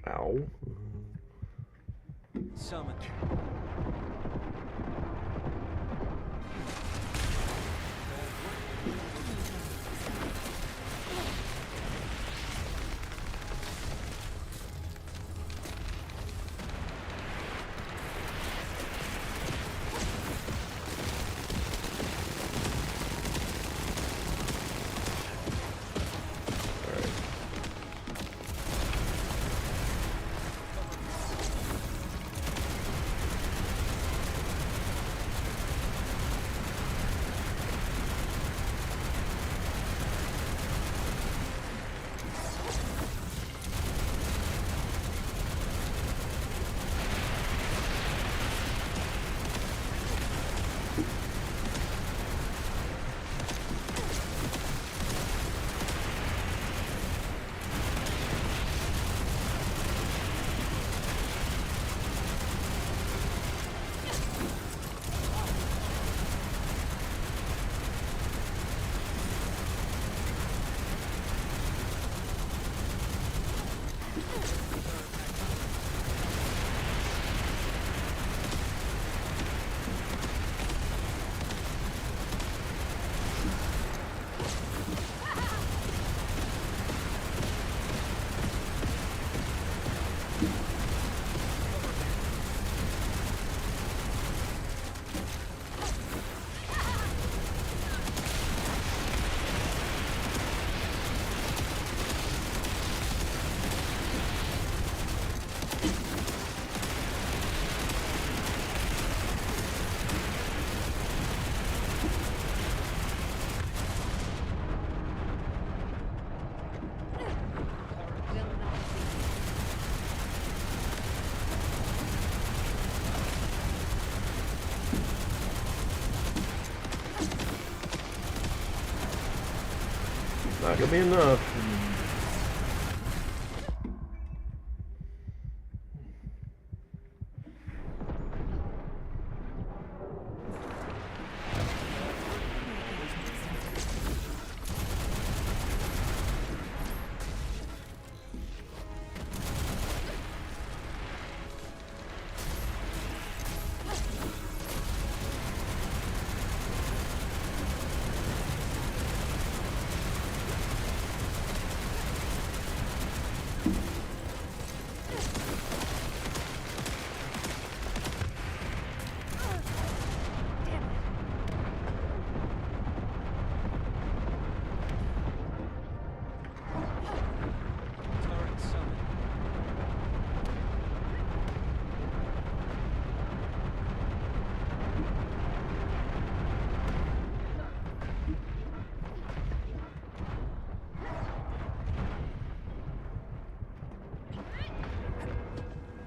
Ow. Summon. Not gonna be enough.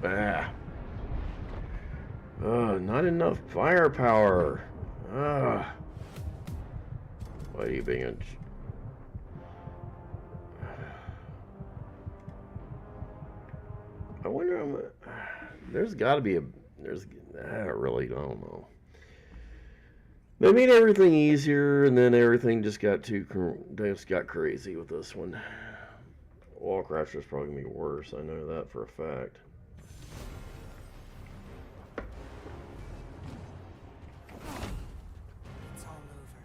Ah. Not enough firepower. Ah. Why are you being a... I wonder how much... There's got to be a... There's... I really don't know. They made everything easier, and then everything just got crazy with this one. Wall Crasher's probably gonna be worse. I know that for a fact. It's all over.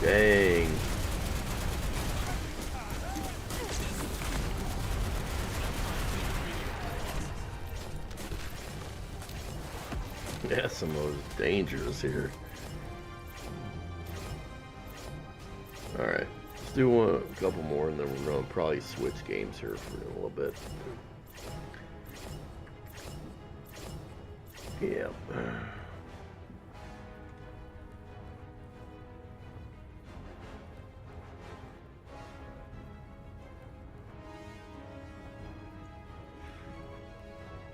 Dang. Yeah, some of those dangerous here. Alright, let's do a couple more and then we're going to probably switch games here for a little bit. Yeah.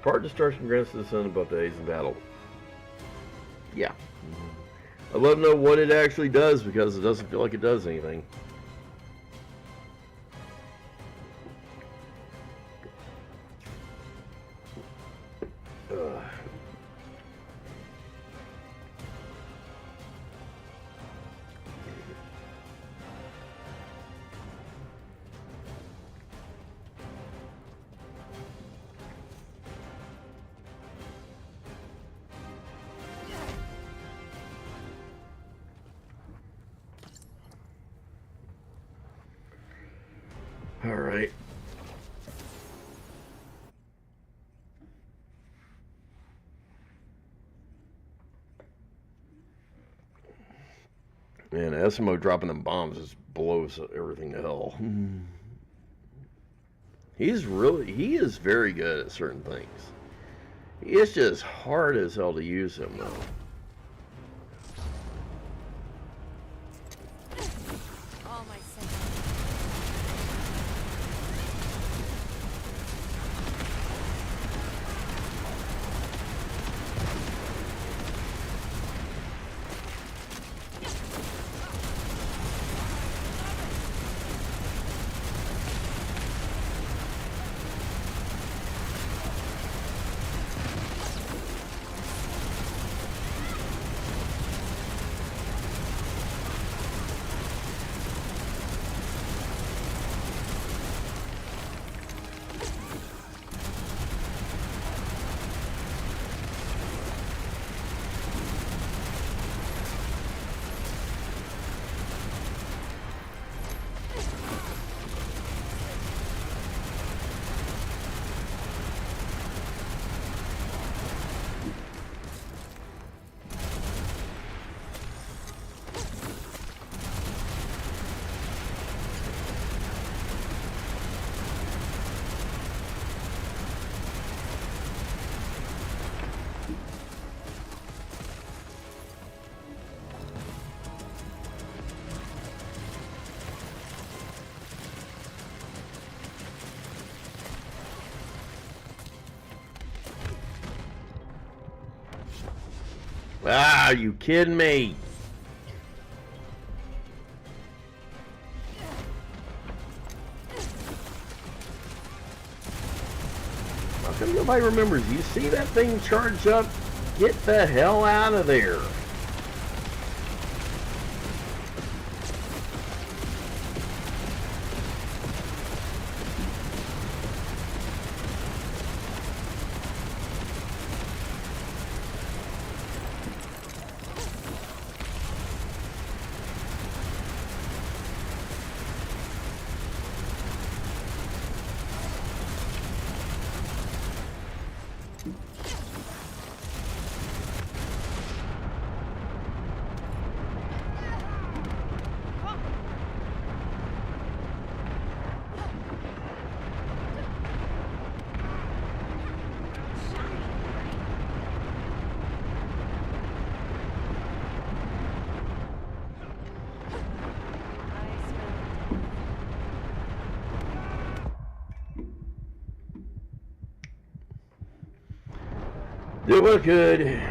Part destruction grants to the sun above days in battle. Yeah. I'd love to know what it actually does because it doesn't feel like it does anything. Ugh. All right. Man, SMO dropping them bombs just blows everything to hell. He is very good at certain things. It's just hard as hell to use him though. All my senses. Ah, you kidding me? How come nobody remembers? You see that thing charge up? Get the hell out of there. Do what good.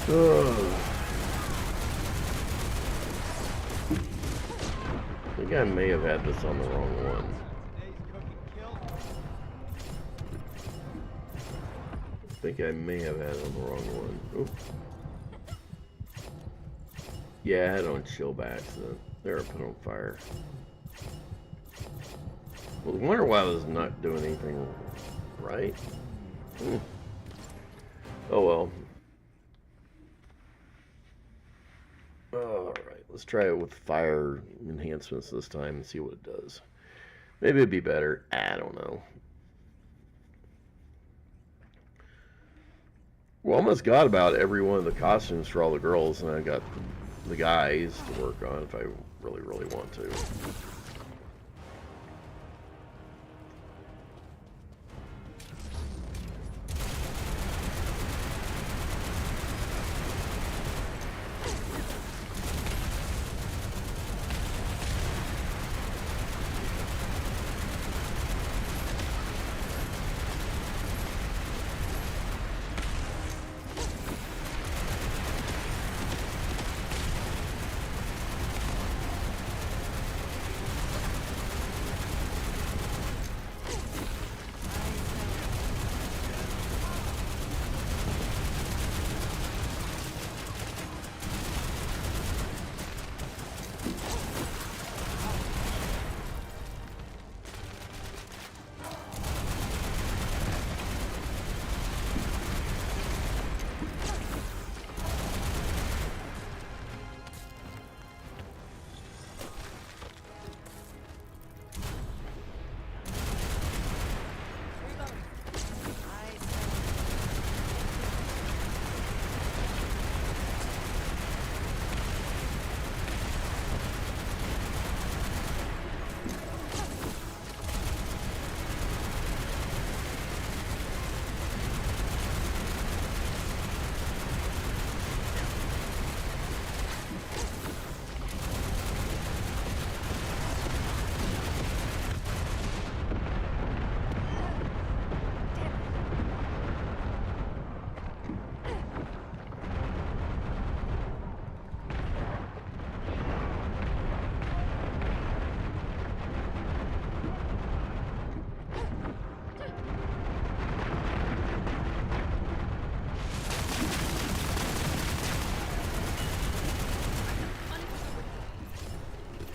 I think I may have had this on the wrong one. I think I may have had it on the wrong one. Oop. Yeah, I had it on chill by accident. There, I put it on fire. Well, I wonder why I was not doing anything right. Oh well. Alright, let's try it with fire enhancements this time and see what it does. Maybe it'd be better. I don't know. Well, almost got about every one of the costumes for all the girls, and I got the guys to work on if I really, really want to.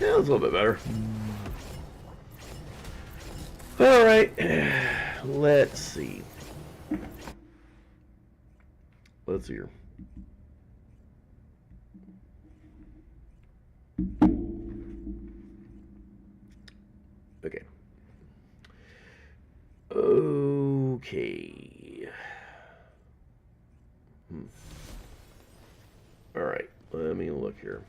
Yeah, it was a little bit better. Alright, let's see. Let's see here. Okay. Okay. Alright, let me look here.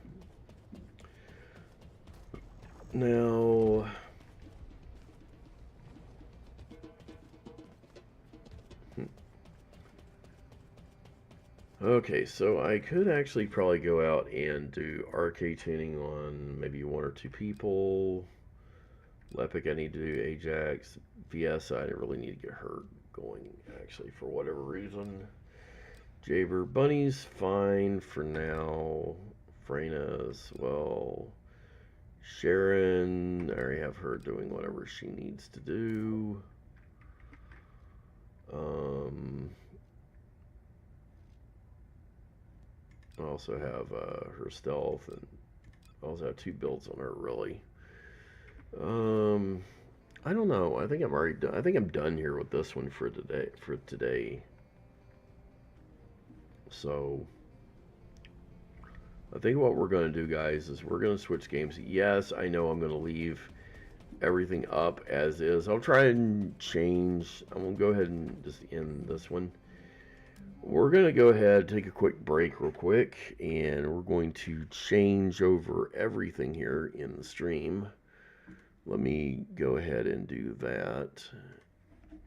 Now... Okay, so I could actually probably go out and do arcade tuning on maybe one or two people. Lepic, I need to do Ajax. VS, I really need to get her going, actually, for whatever reason. Jaber, Bunny's fine for now. Frena's, well. Sharon, I already have her doing whatever she needs to do. I also have her stealth, and I also have two builds on her, really. I don't know. I think I'm already done. I think I'm done here with this one for today. So I think what we're going to do, guys, is we're going to switch games. Yes, I know I'm going to leave everything up as is. I'll try and change. I'm going to go ahead and just end this one. We're going to go ahead, take a quick break real quick, and we're going to change over everything here in the stream. Let me go ahead and do that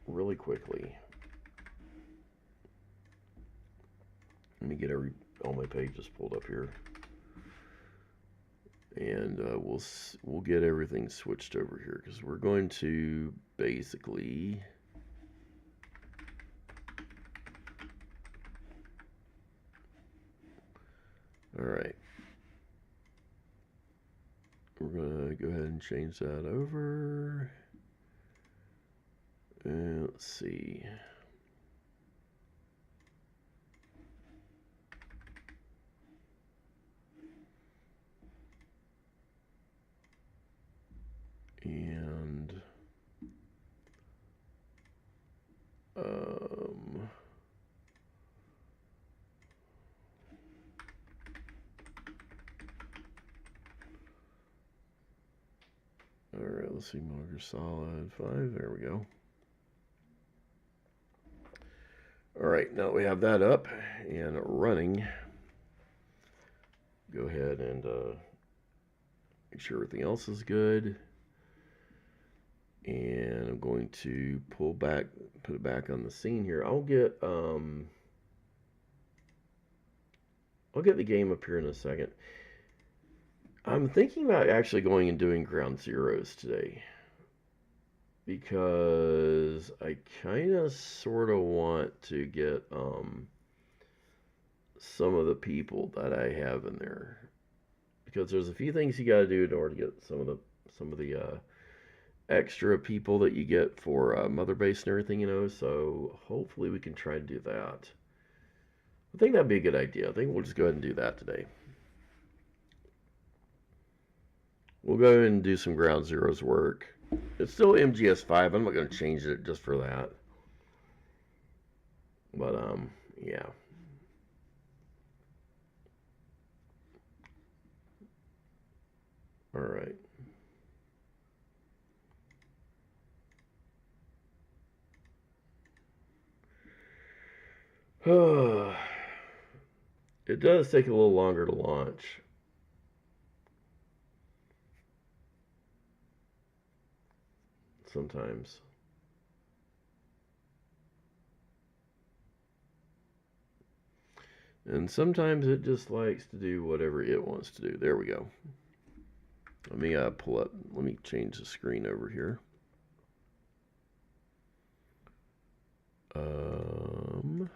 really quickly. Let me get all my pages pulled up here, and we'll get everything switched over here, because we're going to basically all right. We're going to go ahead and change that over. And let's see. And all right, let's see, marker solid 5. There we go. All right, now that we have that up and running, go ahead and make sure everything else is good. And I'm going to put it back on the scene here. I'll get the game up here in a second. I'm thinking about actually going and doing ground zeros today, because I kind of sort of want to get some of the people that I have in there, because there's a few things you got to do in order to get some of the extra people that you get for Mother Base and everything, you know. So hopefully we can try to do that. I think that'd be a good idea. I think we'll just go ahead and do that today. We'll go ahead and do some ground zeros work. It's still MGS5. I'm not going to change it just for that. But, yeah. All right. It does take a little longer to launch. Sometimes. And sometimes it just likes to do whatever it wants to do. There we go. Let me let me change the screen over here. Hold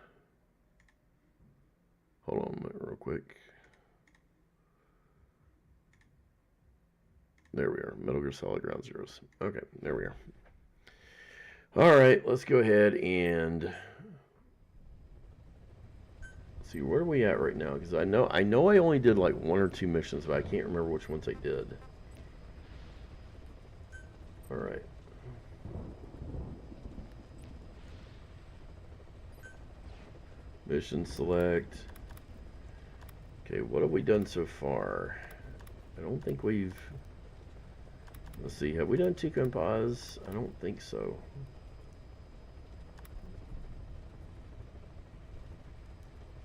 on a minute real quick. There we are. Metal Gear Solid Ground Zeroes. Okay, there we are. All right, let's go ahead and see, where are we at right now? Because I know I only did like 1 or 2 missions, but I can't remember which ones I did. All right. Mission select. Okay, what have we done so far? I don't think we've... Let's see, have we done Chico and Paz? I don't think so.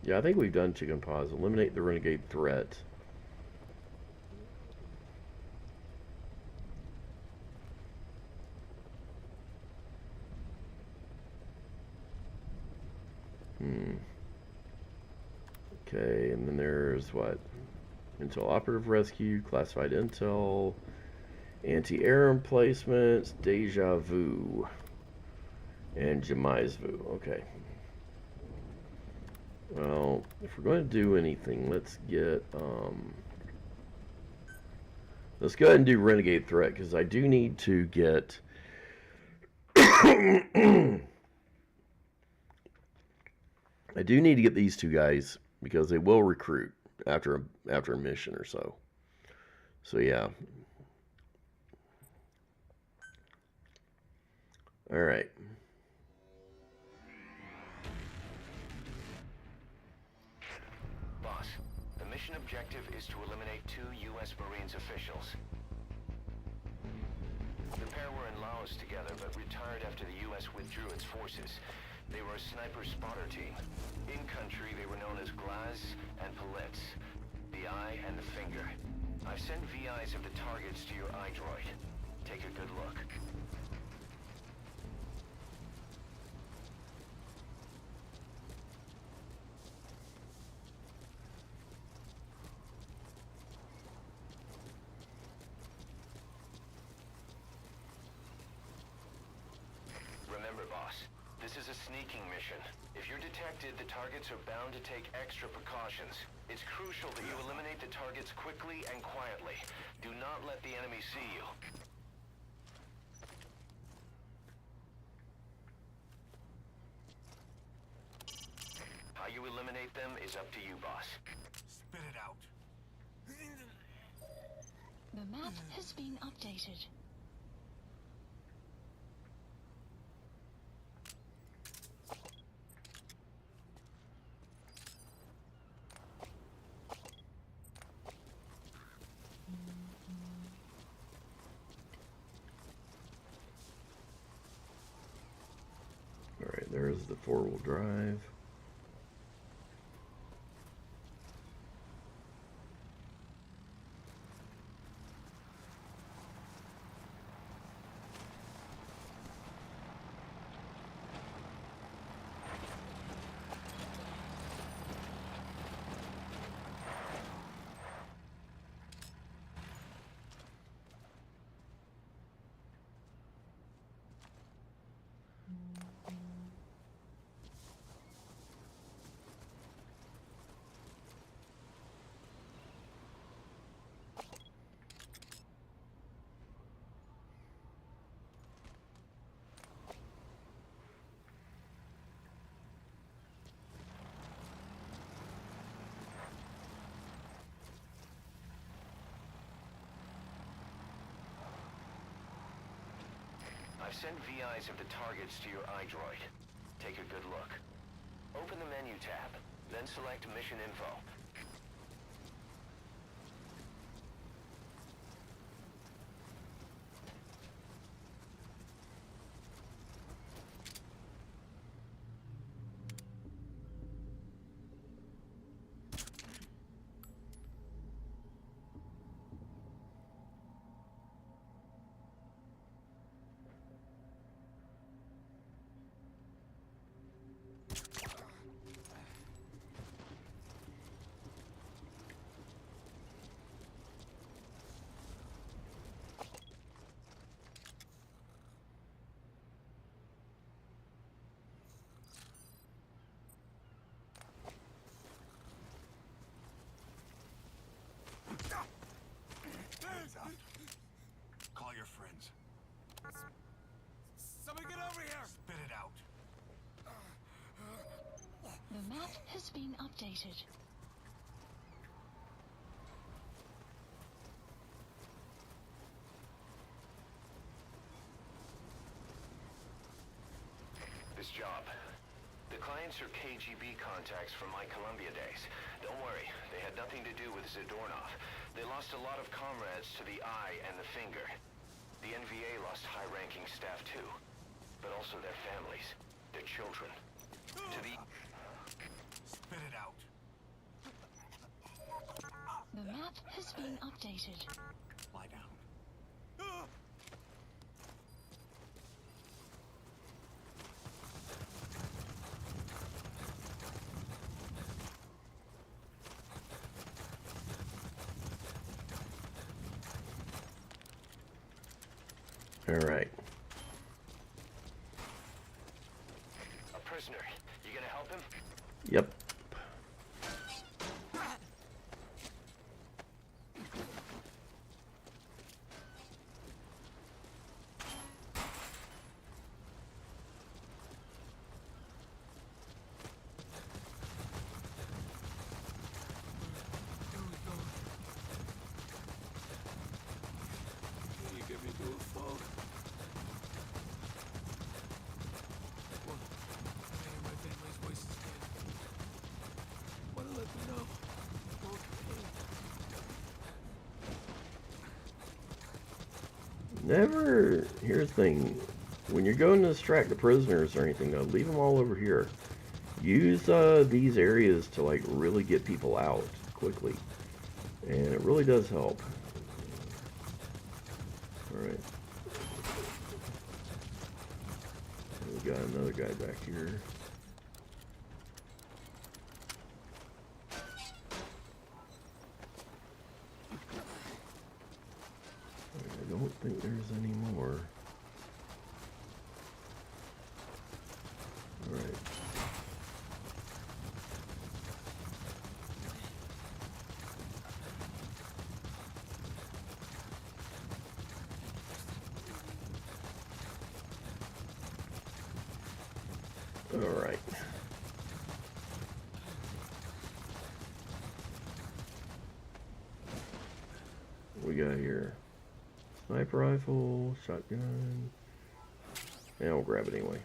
Yeah, I think we've done Chico and Paz. Eliminate the renegade threat. Okay, and then there's what? Intel Operative Rescue, Classified Intel, Anti-Air Emplacements, Deja Vu, and Jamais Vu. Okay. Well, if we're going to do anything, let's get, let's go ahead and do Renegade Threat, because I do need to get... I do need to get these two guys, because they will recruit after a mission or so. So yeah. All right. Boss, the mission objective is to eliminate 2 U.S. Marines officials. The pair were in Laos together, but retired after the U.S. withdrew its forces. They were a sniper spotter team. In country, they were known as Glaz and Palitz, the eye and the finger. I've sent VIs of the targets to your iDroid. Take a good look. Remember, boss, this is a sneaking mission. If you're detected, the targets are bound to take extra precautions. It's crucial that you eliminate the targets quickly and quietly. Do not let the enemy see you. How you eliminate them is up to you, boss. Spit it out. The map has been updated. Alright, there's the 4-wheel drive. I've sent VIs of the targets to your iDroid. Take a good look. Open the menu tab, then select Mission Info. Call your friends. Somebody get over here! Spit it out. The map has been updated. This job. The clients are KGB contacts from my Columbia days. Don't worry, they had nothing to do with Zadornov. They lost a lot of comrades to the eye and the finger. The NVA lost high-ranking staff too, but also their families, their children. To the... Spit it out. The map has been updated. Lie down. All right. A prisoner. You gonna help him? Yep. Can you get me to a phone? Well, I hear my family's voices again. Want to let them know. Okay. Never. Here's the thing. When you're going to distract the prisoners or anything, though, leave them all over here. Use these areas to like really get people out quickly, and it really does help. All right. We got another guy back here. I don't think there's any more. All right. All right. What we got here? Sniper rifle, shotgun. Yeah, I'll grab it anyway.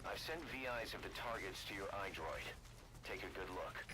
I've sent VIs of the targets to your iDroid. Take a good look.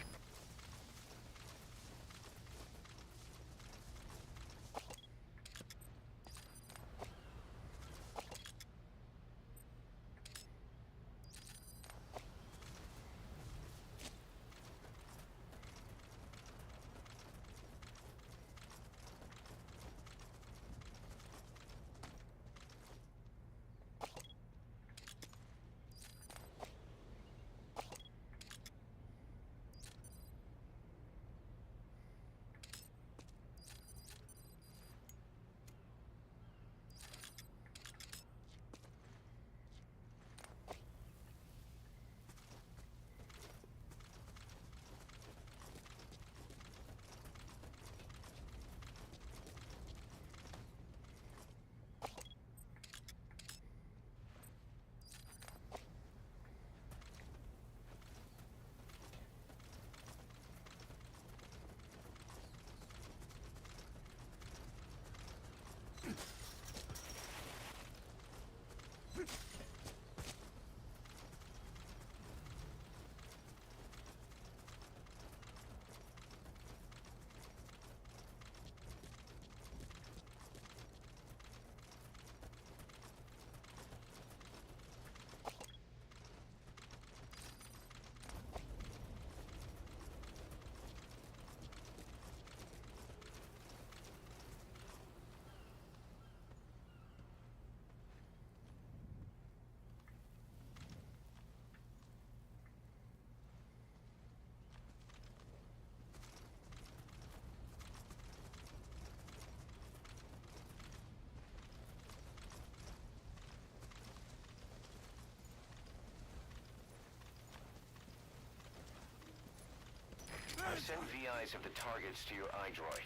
I've sent VIs of the targets to your iDroid.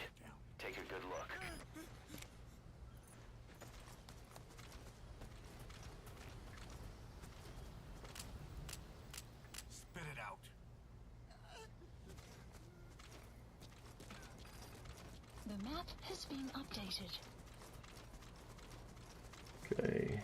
Take a good look. Spit it out. The map has been updated. Okay.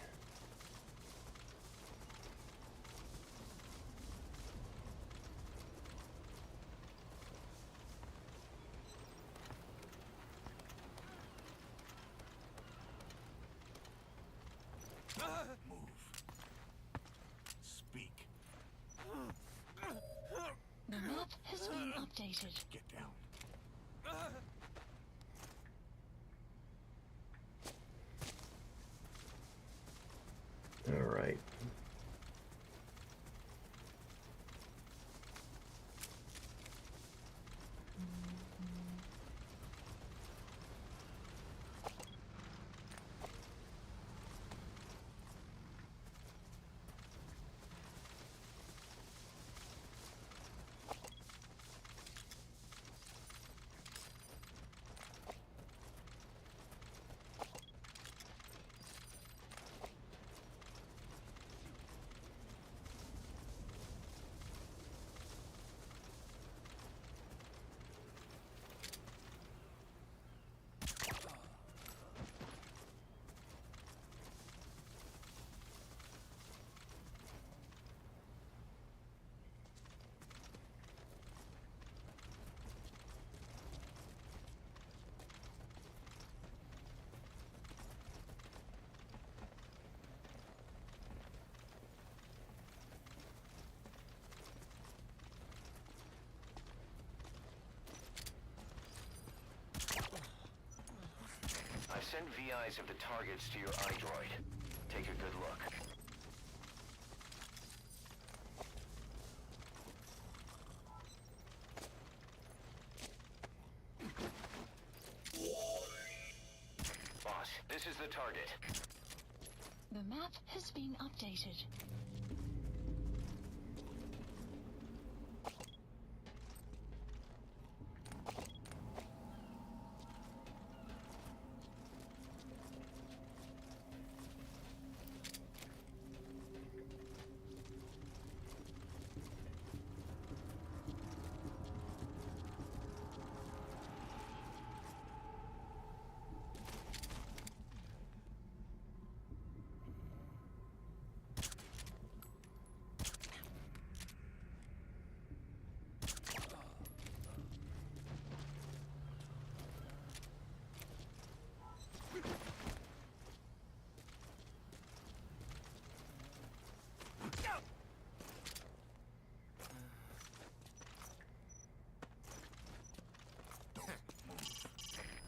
Move. Speak. The map has been updated. Get down. All right. I've sent VIs of the targets to your iDroid. Take a good look. Boss, this is the target. The map has been updated.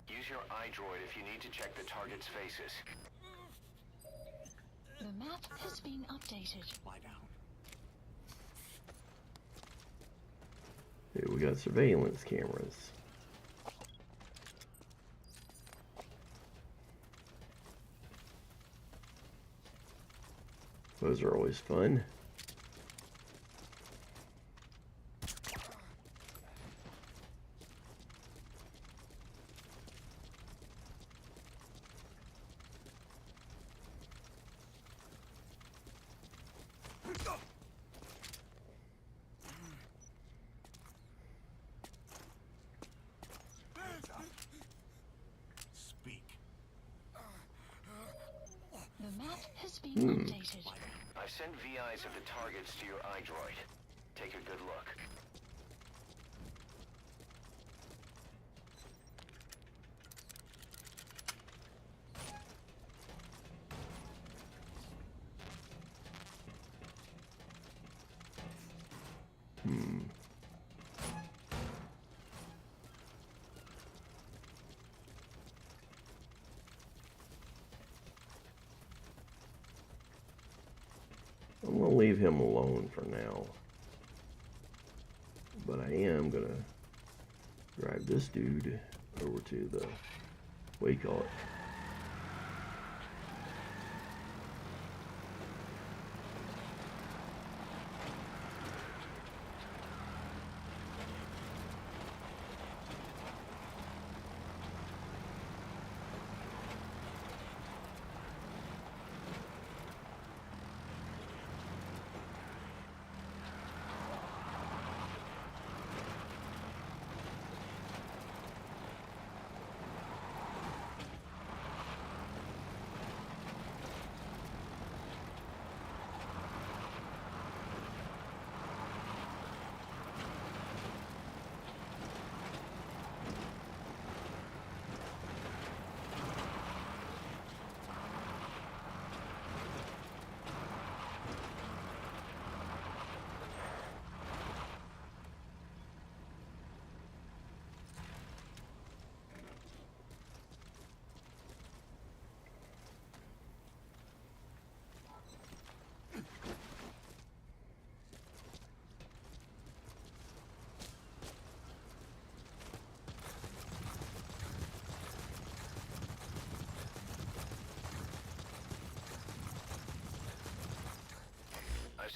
Use your iDroid if you need to check the target's faces. The map has been updated. Lie down. Here we got surveillance cameras. Those are always fun. Speak. The map has been updated. I've sent VIs of the targets to your iDroid. Take a good look. I'm gonna leave him alone for now. But I am gonna drive this dude over to the, what do you call it?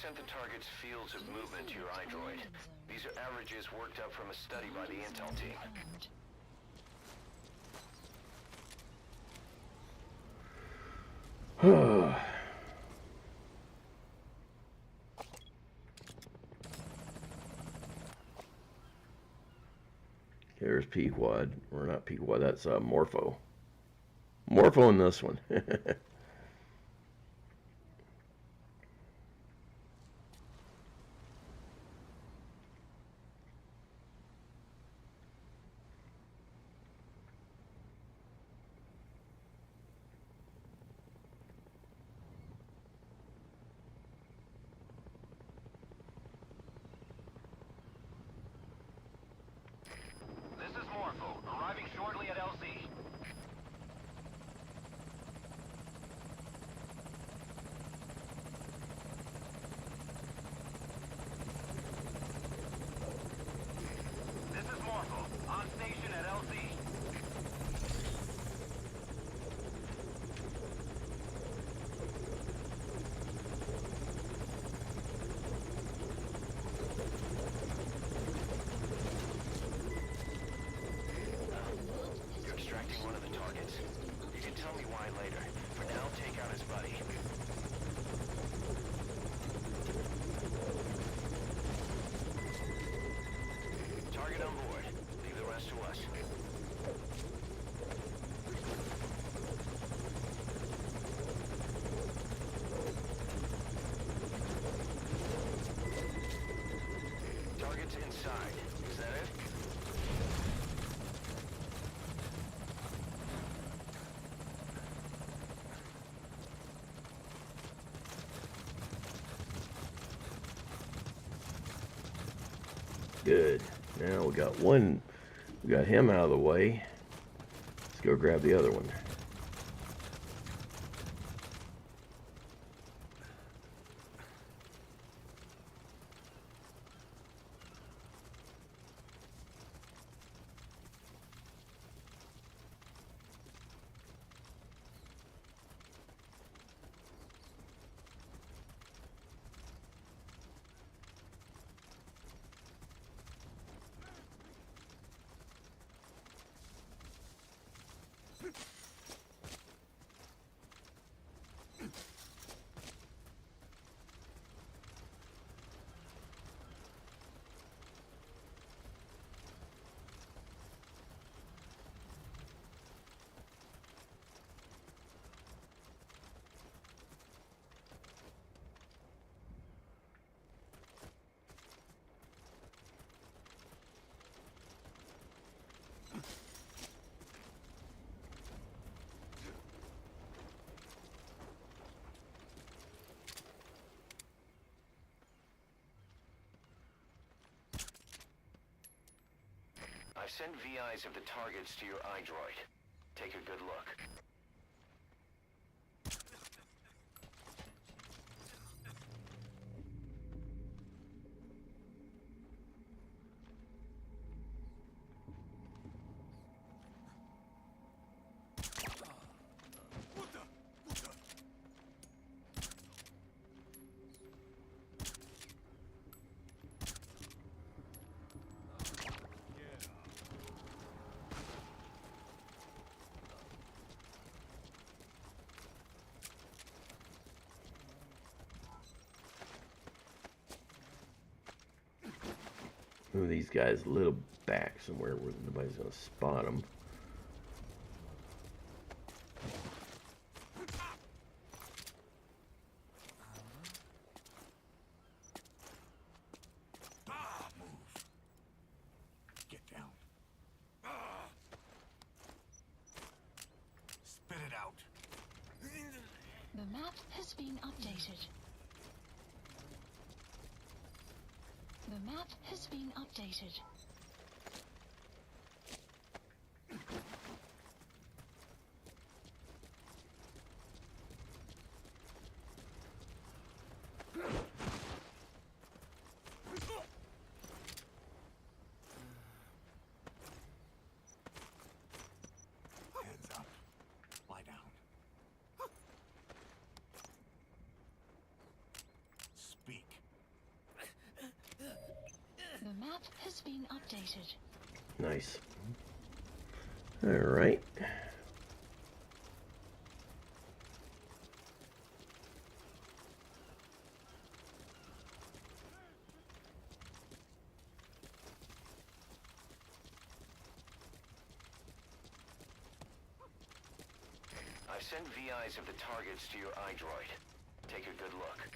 sent the target's fields of movement to your iDroid. These are averages worked up from a study by the intel team. Here's Pequod. Or not Pequod, that's Morpho. Morpho in this one. This is Morpho, arriving shortly at LZ. This is Morpho, on station at LZ. You're extracting one of the targets. You can tell me why later. For now, take out his buddy. Target on board. Leave the rest to us. Target's inside. Is that it? Good. Now we got one. We got him out of the way. Let's go grab the other one. I've sent VIs of the targets to your iDroid. Take a good look. Move these guys a little back somewhere where nobody's gonna spot them. Move. Get down. Spit it out. The map has been updated. The map has been updated. Hands up. Lie down. Speak. map has been updated. Nice. All right. I've sent VIs of the targets to your iDroid. Take a good look.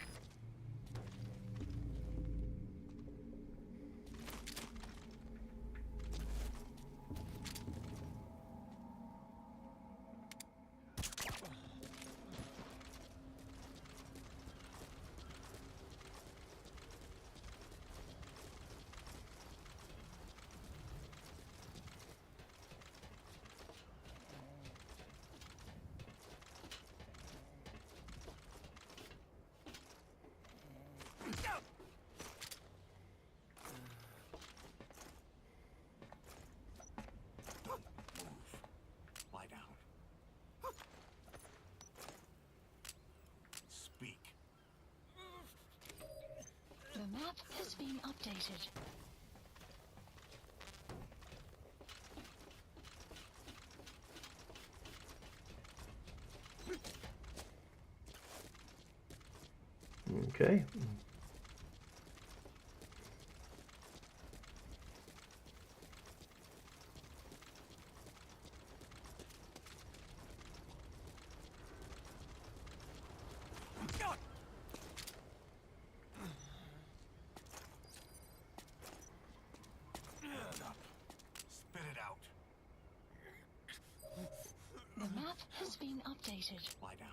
Lie down. Speak. The map has been updated. Okay. Spit it out. The map has been updated. Lie down.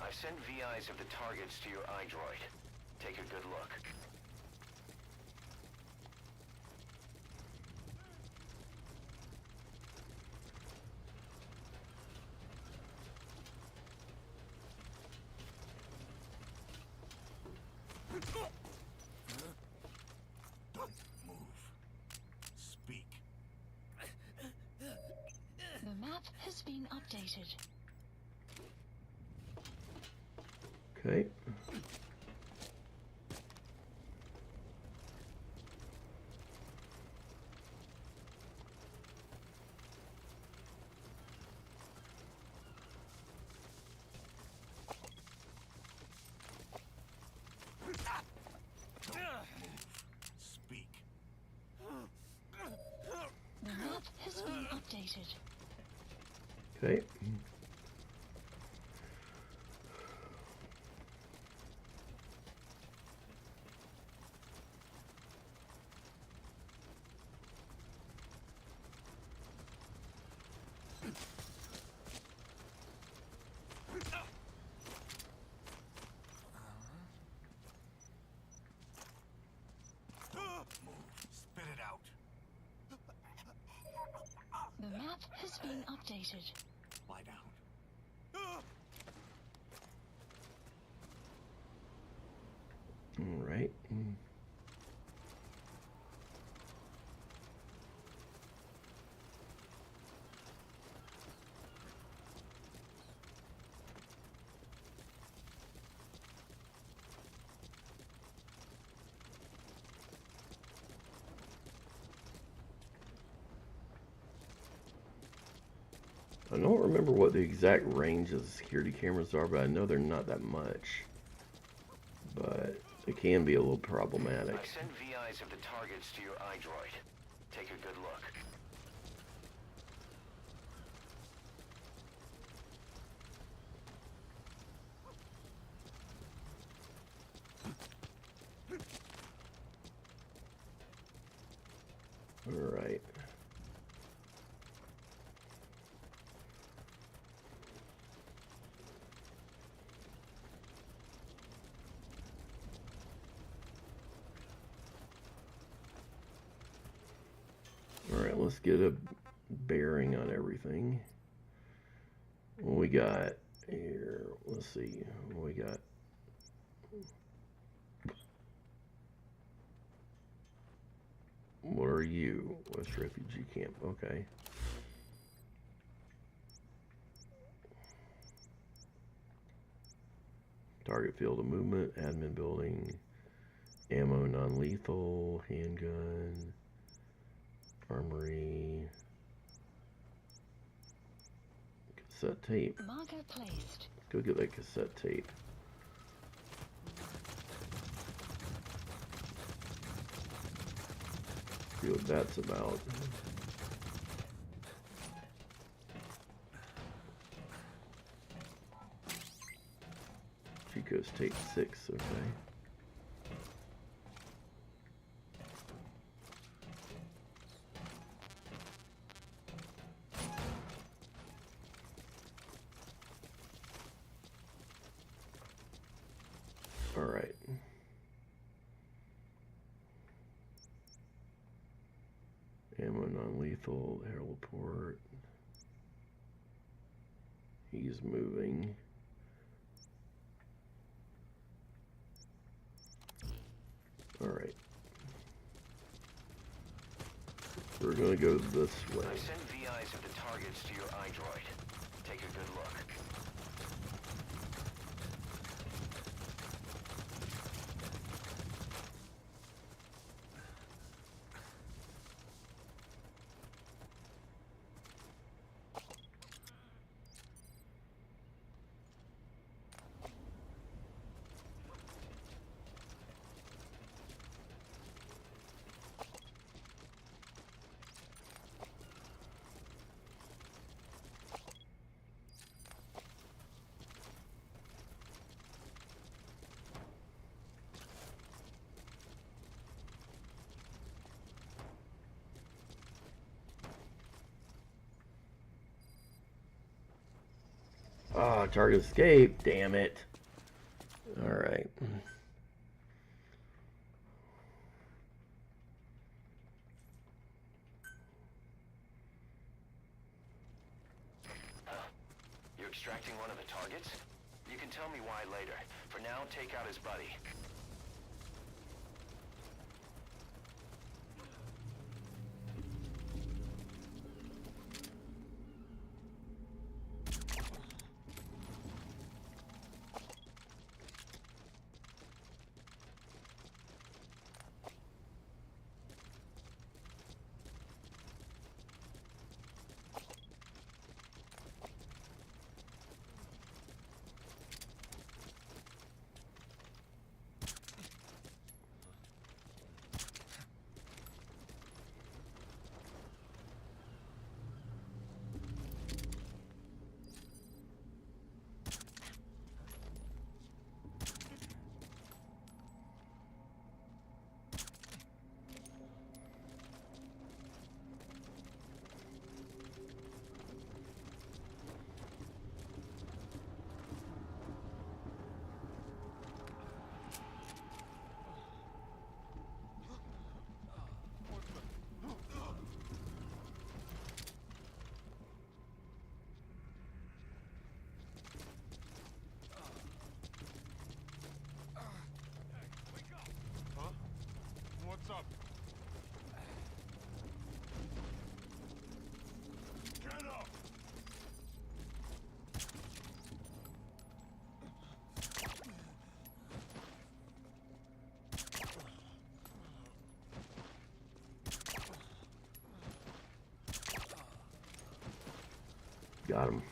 I've sent VIs of the targets to your iDroid. Take a good look. Don't move. Speak. The map has been updated. Okay. Speak. The map has been updated. Okay. Spit it out. The map has been updated. Lie down. All right. I don't remember what the exact range of the security cameras are, but I know they're not that much. But it can be a little problematic. I've sent VIs of the targets to your iDroid. Take a good look. All right. let's get a bearing on everything. What we got here? Let's see. What we got? What are you? West Refugee Camp. Okay. Target field of movement, admin building, ammo non-lethal, handgun, armory, cassette tape. Marker placed. Go get that cassette tape. See what that's about. Chico's tape 6, okay. All right. Ammo non-lethal, Herald Port. He's moving. All right. We're gonna go this way. I've sent VIs of the targets to your iDroid. Take a good look. Ah, target escape. Damn it. All right. You're extracting one of the targets? You can tell me why later. For now, take out his buddy. What's up? Get up! Got him.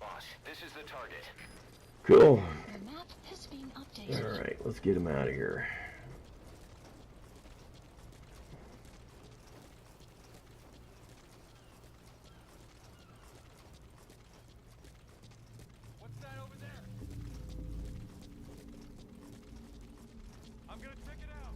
Boss, this is the target. Cool. The map has been updated. All right, let's get him out of here. What's that over there? I'm gonna check it out.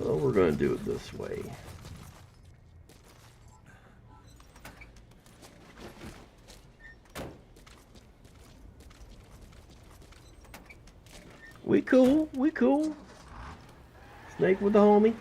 So we're going to do it this way. We cool, we cool. Snake with the homie.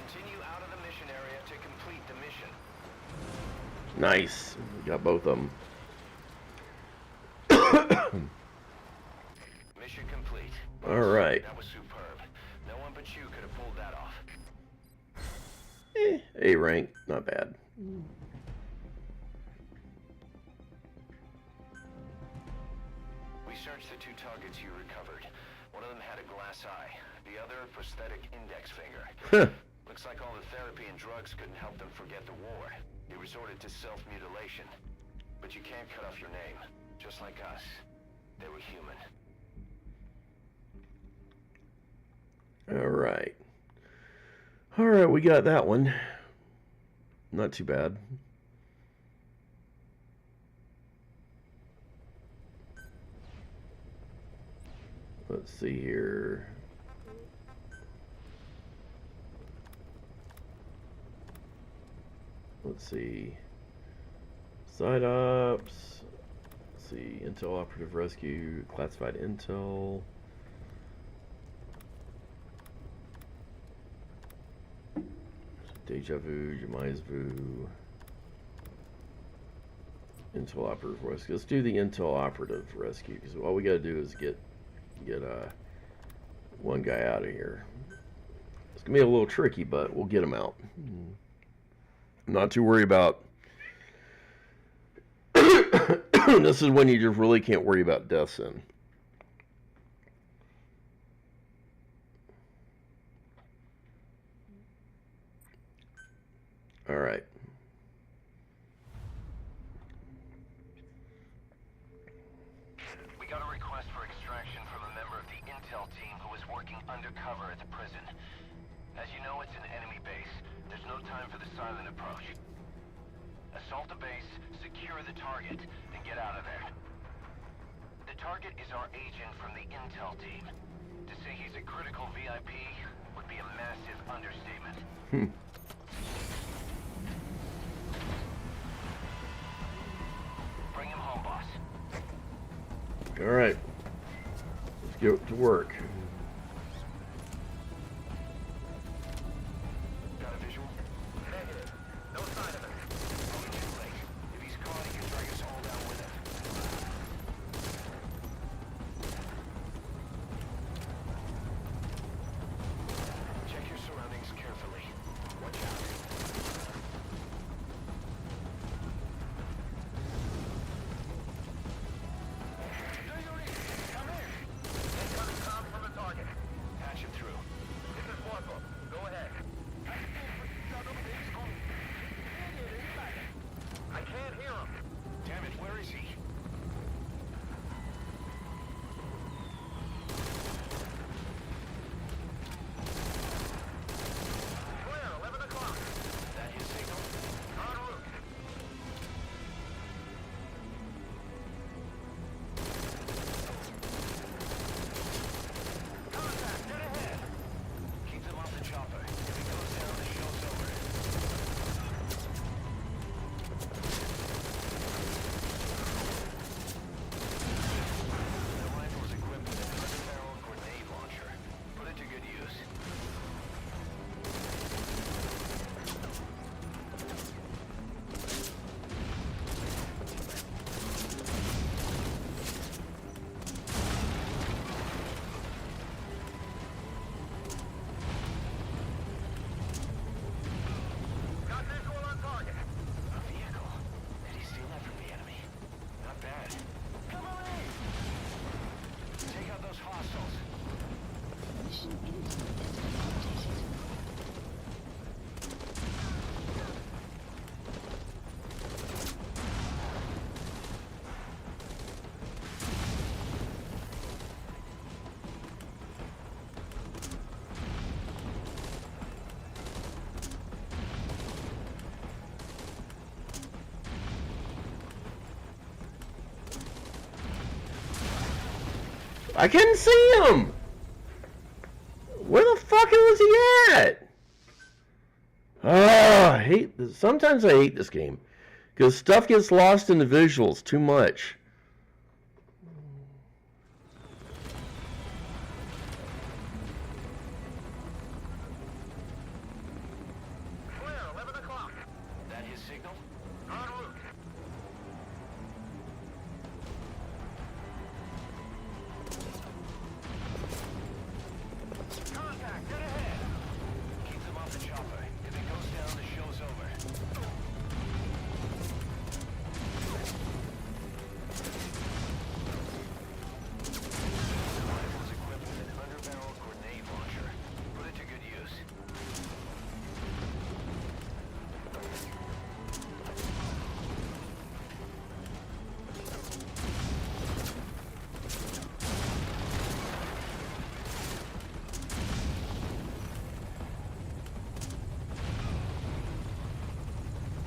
Continue out of the mission area to complete the mission. Nice. We got both of them. Mission complete. All right. That was superb. No one but you could have pulled that off. A rank, not bad. We searched the two targets you recovered. One of them had a glass eye. The other, prosthetic index finger. Looks like all the therapy and drugs couldn't help them forget the war. They resorted to self-mutilation. But you can't cut off your name. Just like us. They were human. Alright. Alright, we got that one. Not too bad. Let's see here. Let's see. Side ops. Let's see. Intel operative rescue. Classified intel. Deja vu. Demise vu. Intel operative rescue. Let's do the intel operative rescue because all we gotta do is get one guy out of here. It's gonna be a little tricky, but we'll get him out. Not too worried about. This is when you just really can't worry about deaths in. All right. We got a request for extraction from a member of the intel team who was working undercover at the prison. As you know, it's an enemy base. There's no time for the silent approach. Assault the base, secure the target, and get out of there. The target is our agent from the intel team. To say he's a critical VIP would be a massive understatement. Bring him home, boss. All right. Let's get to work. Got a visual? Negative. No sign of him. Only too late. If he's caught, he can drag us all down with him. Check your surroundings carefully. Watch out. Come here. Incoming com from a I couldn't see him. Where the fuck was he at? Oh, I hate this. Sometimes I hate this game because stuff gets lost in the visuals too much. Clear, 11 o'clock. That his signal? En route. Contact, dead ahead. Keep them off the chopper. If it goes down, the show's over. The rifle is equipped with an underbarrel grenade launcher. Put it to good use.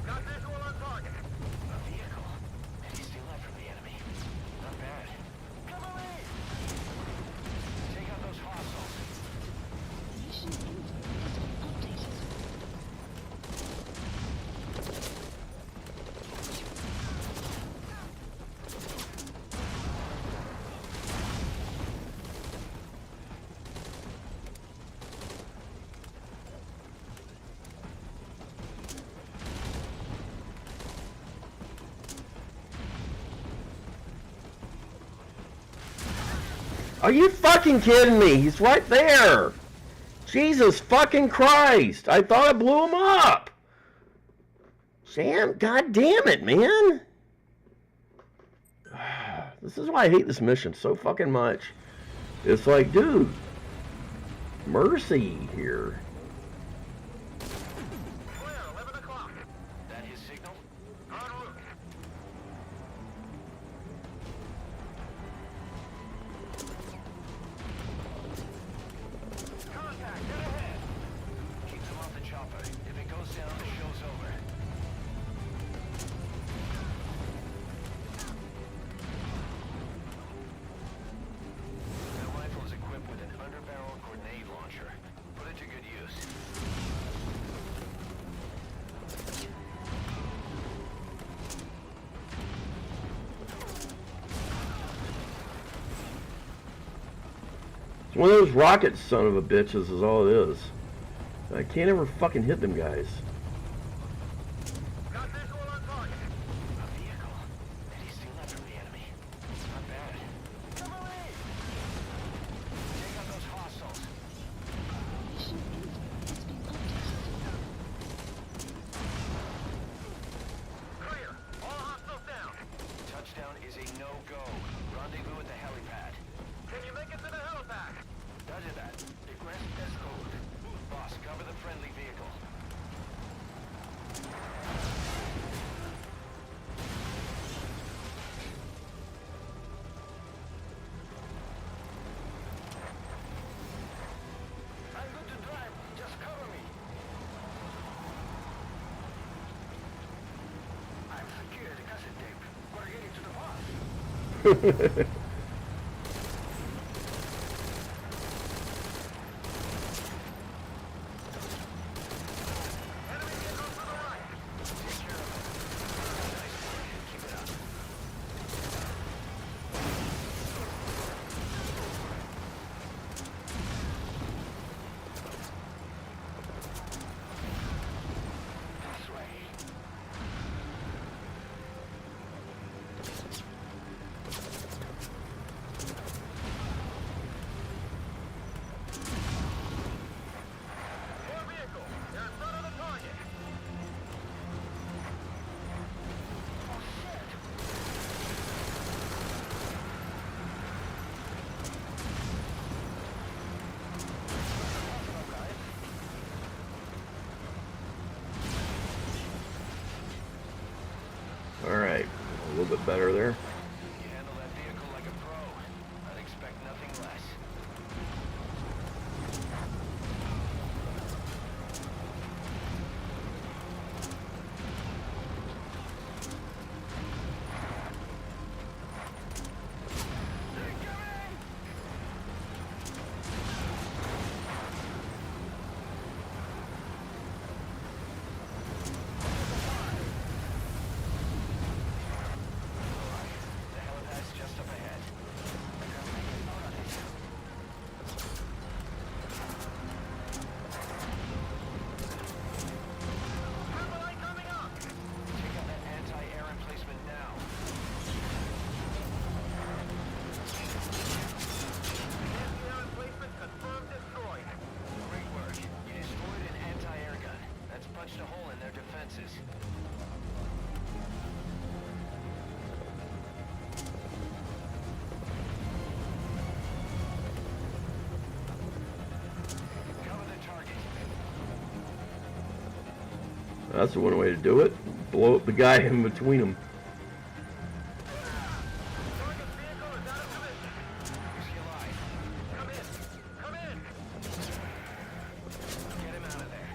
Got visual on target. A vehicle. Did he steal that from the enemy? Not bad. Cavalry! Take out those hostiles. Mission info has been updated. Are you fucking kidding me? He's right there. Jesus fucking Christ. I thought I blew him up. Sam, god damn it, man. This is why I hate this mission so fucking much. It's like, dude, mercy here. Clear, 11 o'clock. That his signal? En route. Contact, dead ahead. Keep them off the chopper. If it goes down, the show's over. That rifle is equipped with an underbarrel grenade launcher. Put it to good use. It's one of those rocket son of a bitches is all it is. I can't ever fucking hit them guys. Got visual on target. A vehicle. Did he steal that from the enemy? Not bad. Cavalry! Take out those hostiles. Mission info has been updated. Clear. All hostiles down. Touchdown is a no-go. Rendezvous at the helipad. Can you make it to the helipad? Roger that. Request escort. Boss, cover the friendly vehicle. I'm good to drive. Just cover me. I've secured the cassette tape. We're getting to the boss. Enemy vehicle to the right. Take care of it. Nice work. Keep it up. This way. More vehicle. They're in front of the target. Oh shit. Alright, a little bit better there. You handle that vehicle like a pro. I'd expect nothing less. Incoming! forces. Cover the target. That's the one way to do it. Blow up the guy in between them. Target vehicle is out of position. Is he alive? Come in. Come in. Get him out of there.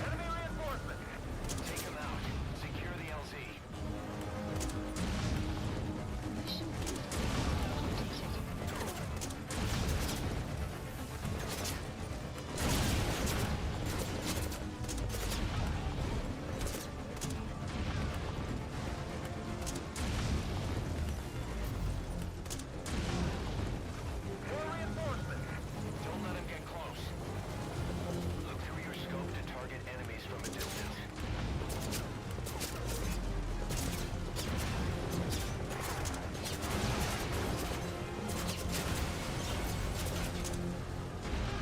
Enemy reinforcement. Take him out. Secure the LZ. Mission updated. More reinforcement. Don't let him get close. Look through your scope to target enemies from a distance.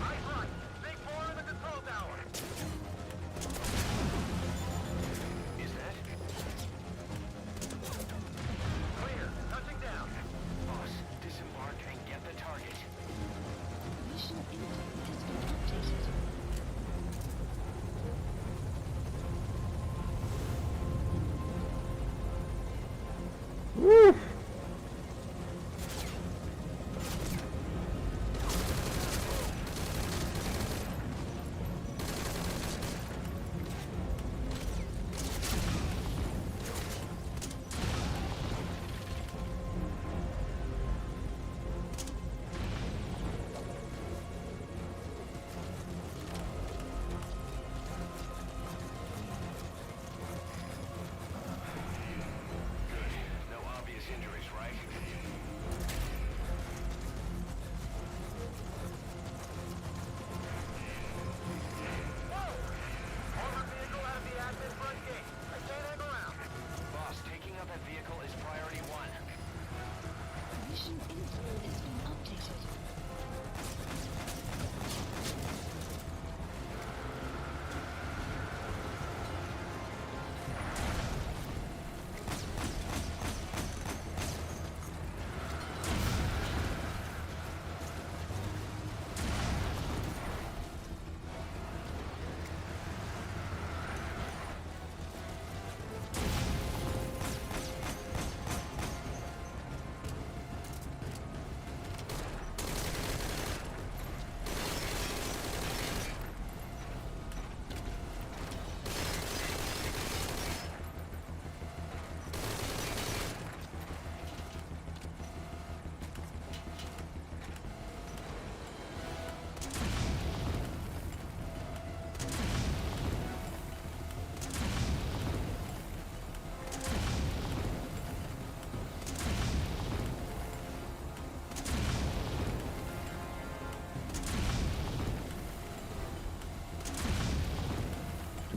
Nice run. Big 4 in the control tower. Is that? Clear. Touching down. Boss, disembark and get the target. Mission info has been updated. Woo! Good. No obvious injuries, right? Armored vehicle out of the admin front gate. I can't hang around. Boss, taking out that vehicle is priority 1. Mission info has been updated.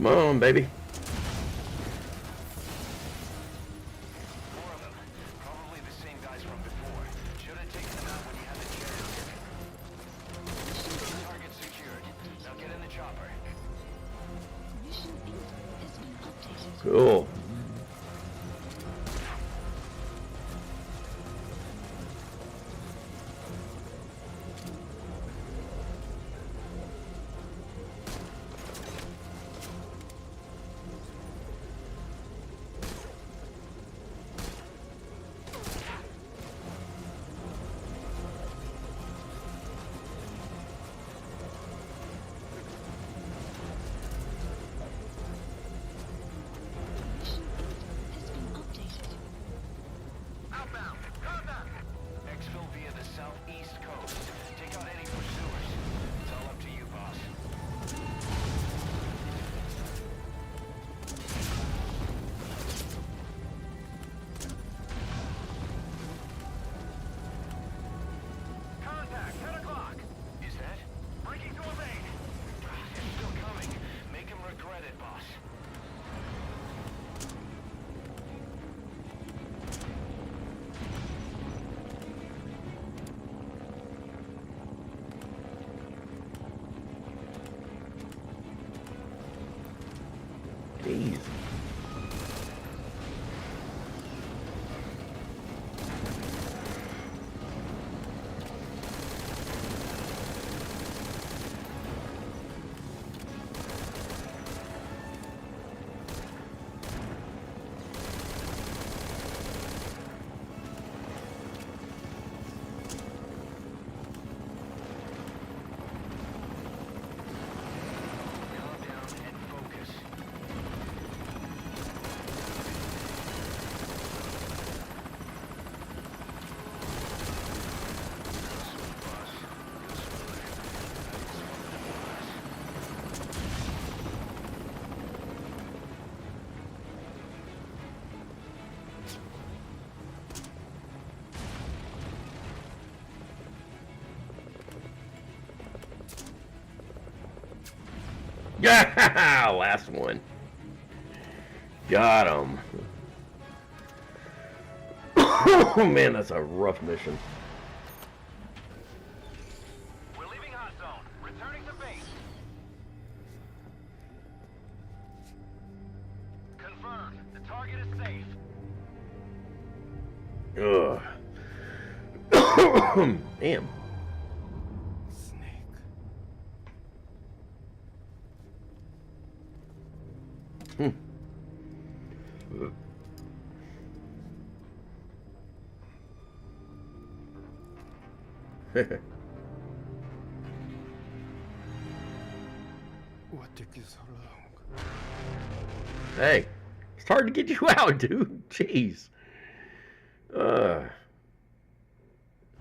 Come on, baby. More of them. Probably the same guys from before. Should have taken them out when you had the chance. Target secured. Now get in the chopper. Mission info has been updated. Cool. Yeah, last one. Got him. Oh man, that's a rough mission. We're leaving hot zone. Returning to base. Confirmed. The target is safe. Ugh. Damn. Snake. What took you so long? Hey, it's hard to get you out, dude. Jeez.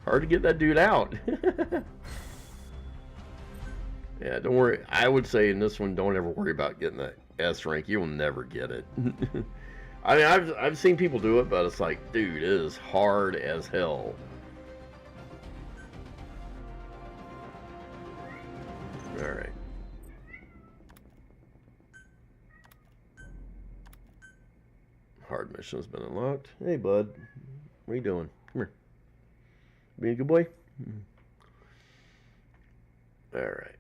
Hard to get that dude out. Yeah, don't worry. I would say in this one, don't ever worry about getting that S rank. You'll never get it. I mean, I've seen people do it, but it's like, dude, it is hard as hell. All right. Hard mission has been unlocked. Hey, bud. What are you doing? Come here. Being a good boy? All right.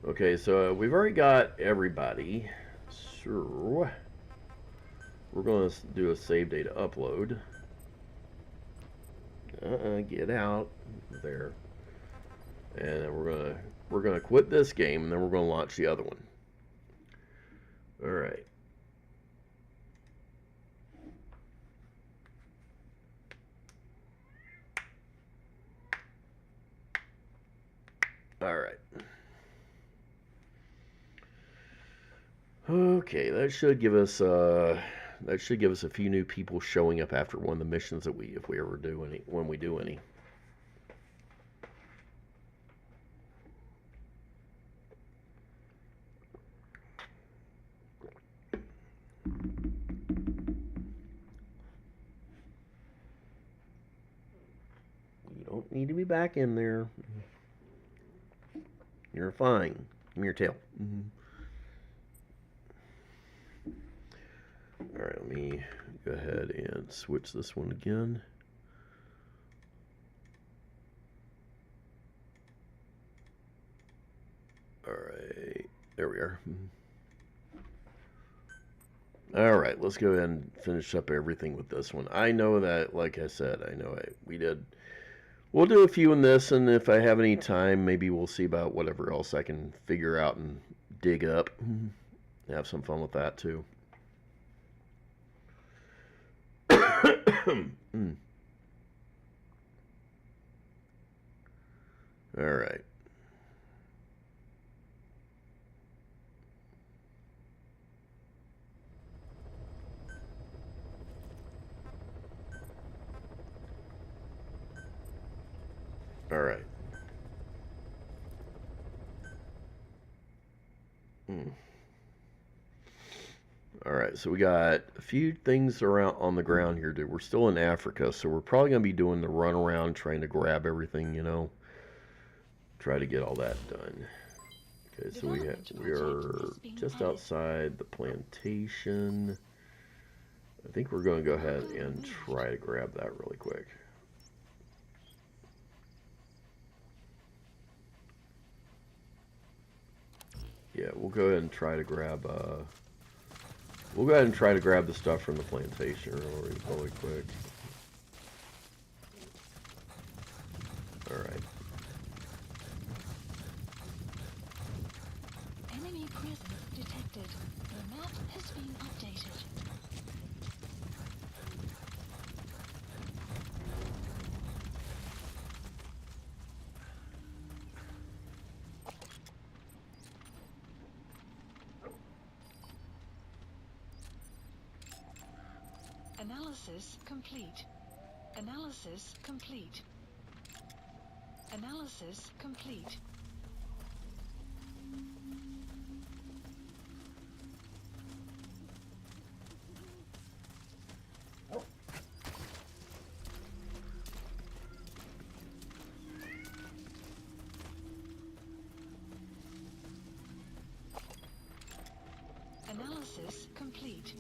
Okay, so we've already got everybody. So we're going to do a save data upload. Get out there. And then we're gonna quit this game, and then we're gonna launch the other one. All right. All right. Okay, that should give us a few new people showing up after one of the missions that if we ever do any, when we do any. You don't need to be back in there. You're fine. Give me your tail. All right, let me go ahead and switch this one again. All right, there we are. All right, let's go ahead and finish up everything with this one. I know that, like I said, we'll do a few in this, and if I have any time, maybe we'll see about whatever else I can figure out and dig up. Have some fun with that, too. All right. All right. All right, so we got a few things around on the ground here, dude. We're still in Africa, so we're probably going to be doing the run around, trying to grab everything, you know. Try to get all that done. Okay, so we are just outside the plantation. I think we're going to go ahead and try to grab that really quick. Yeah, we'll go ahead and try to grab the stuff from the plantation really quick. Alright. Enemy presence detected. The map has been updated. Analysis complete. Analysis complete. Analysis complete. complete.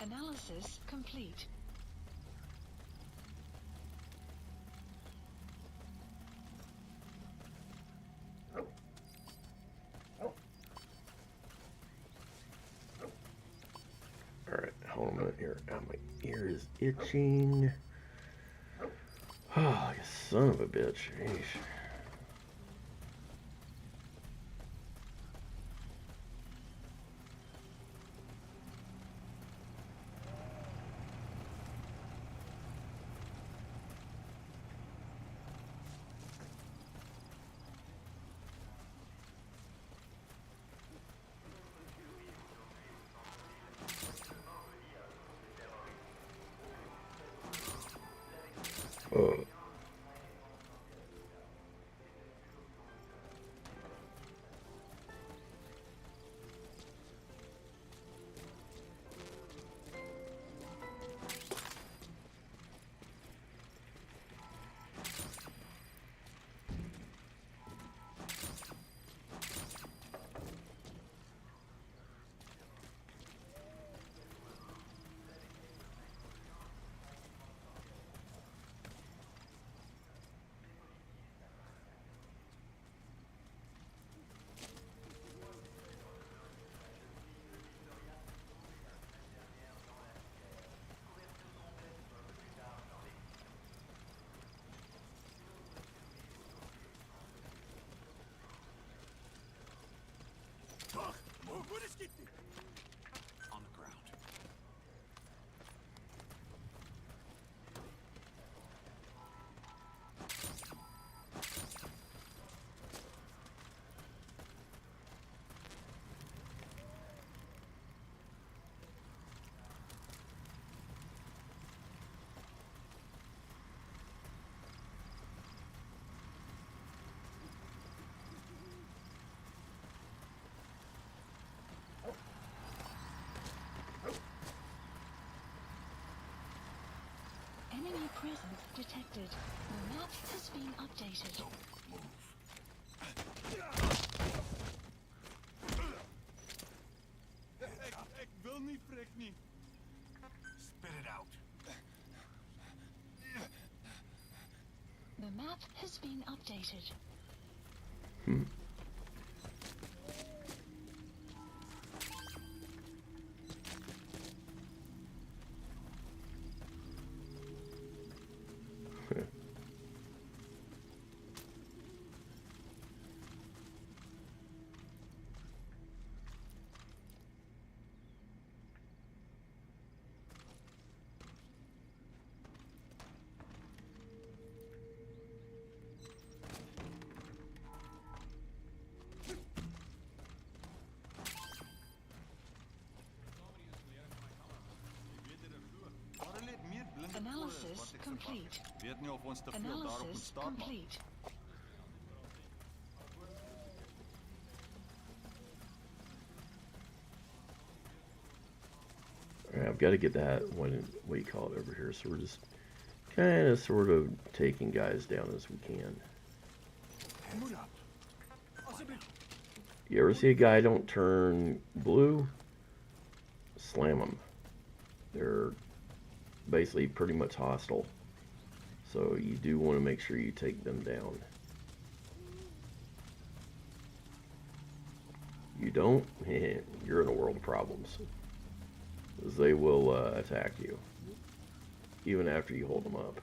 Analysis complete. Alright, hold on a minute here. Oh, my ear is itching. Oh, you son of a bitch. Yeesh. Oh. On the ground. Enemy presence detected. The map has been updated. Ik wil niet, Frik niet. Spit it out. The map has been updated. Analysis complete. Weet niet of ons te veel daarop moet Analysis staan, maar complete. Alright, I've got to get that one, what do you call it, over here. So we're just kind of sort of taking guys down as we can. You ever see a guy don't turn blue? Slam them. They're basically pretty much hostile. So you do want to make sure you take them down. You don't? You're in a world of problems. Because they will attack you. Even after you hold them up.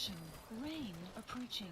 Caution, rain approaching.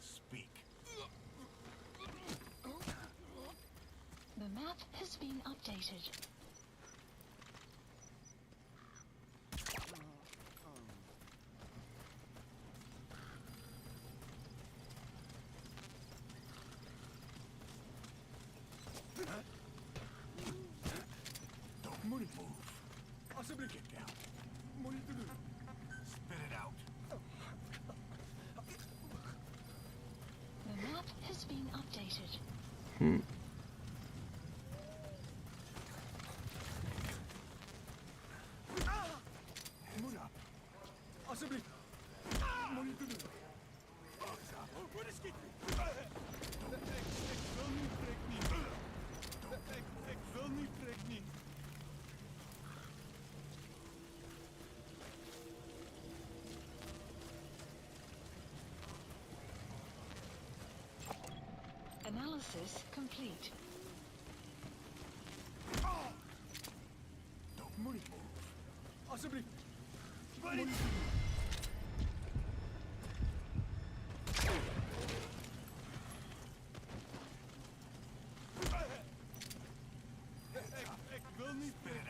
Speak. The map has been updated. Don't move. Possibly get down. Spit it out. The map has been updated. Move up. Possibly. Analysis complete. Don't move. Possibly. Spit it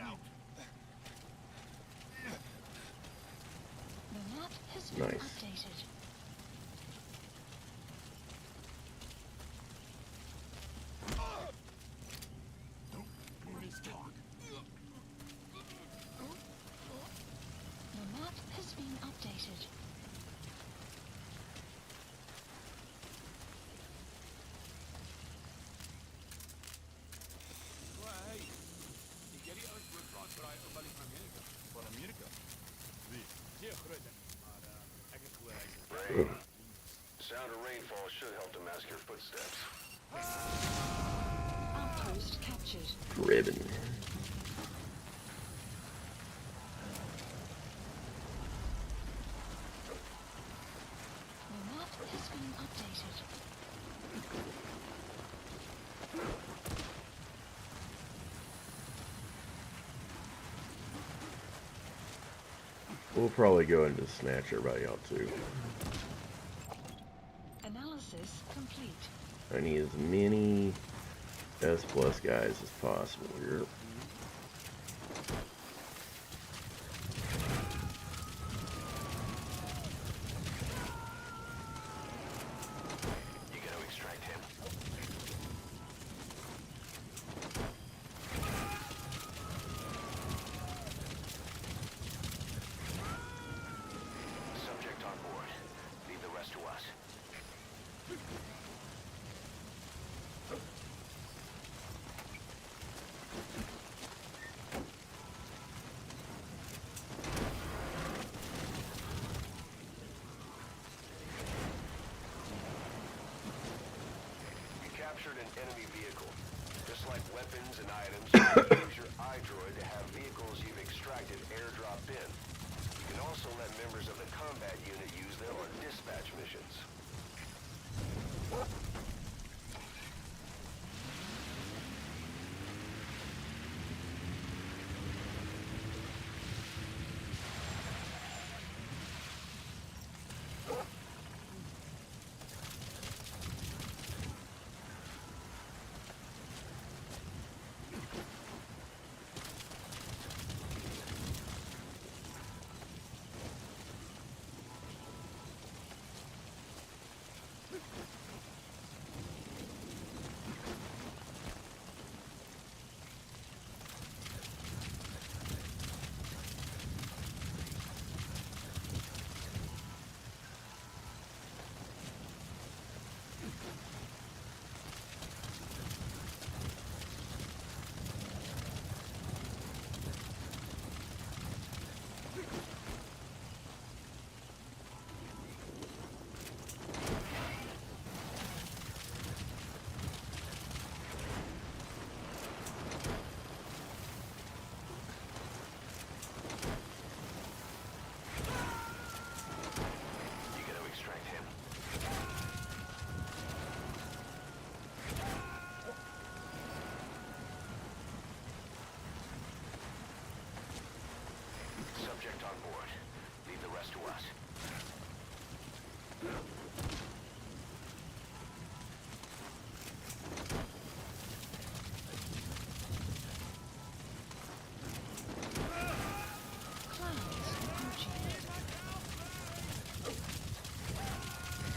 out. The map has been Nice. updated. Talk. The map has been updated. Rain. Sound of rainfall should help to mask your footsteps. Outpost captured. Driven. The map has been updated. We'll probably go into snatch everybody out too. Analysis complete. I need as many S plus guys as possible here. You gotta extract him. Subject on board. Leave the rest to us. You captured an enemy vehicle. Just like weapons and items, you can use your iDroid to have vehicles you've extracted airdropped in. You can also let members of the combat unit use them on dispatch missions.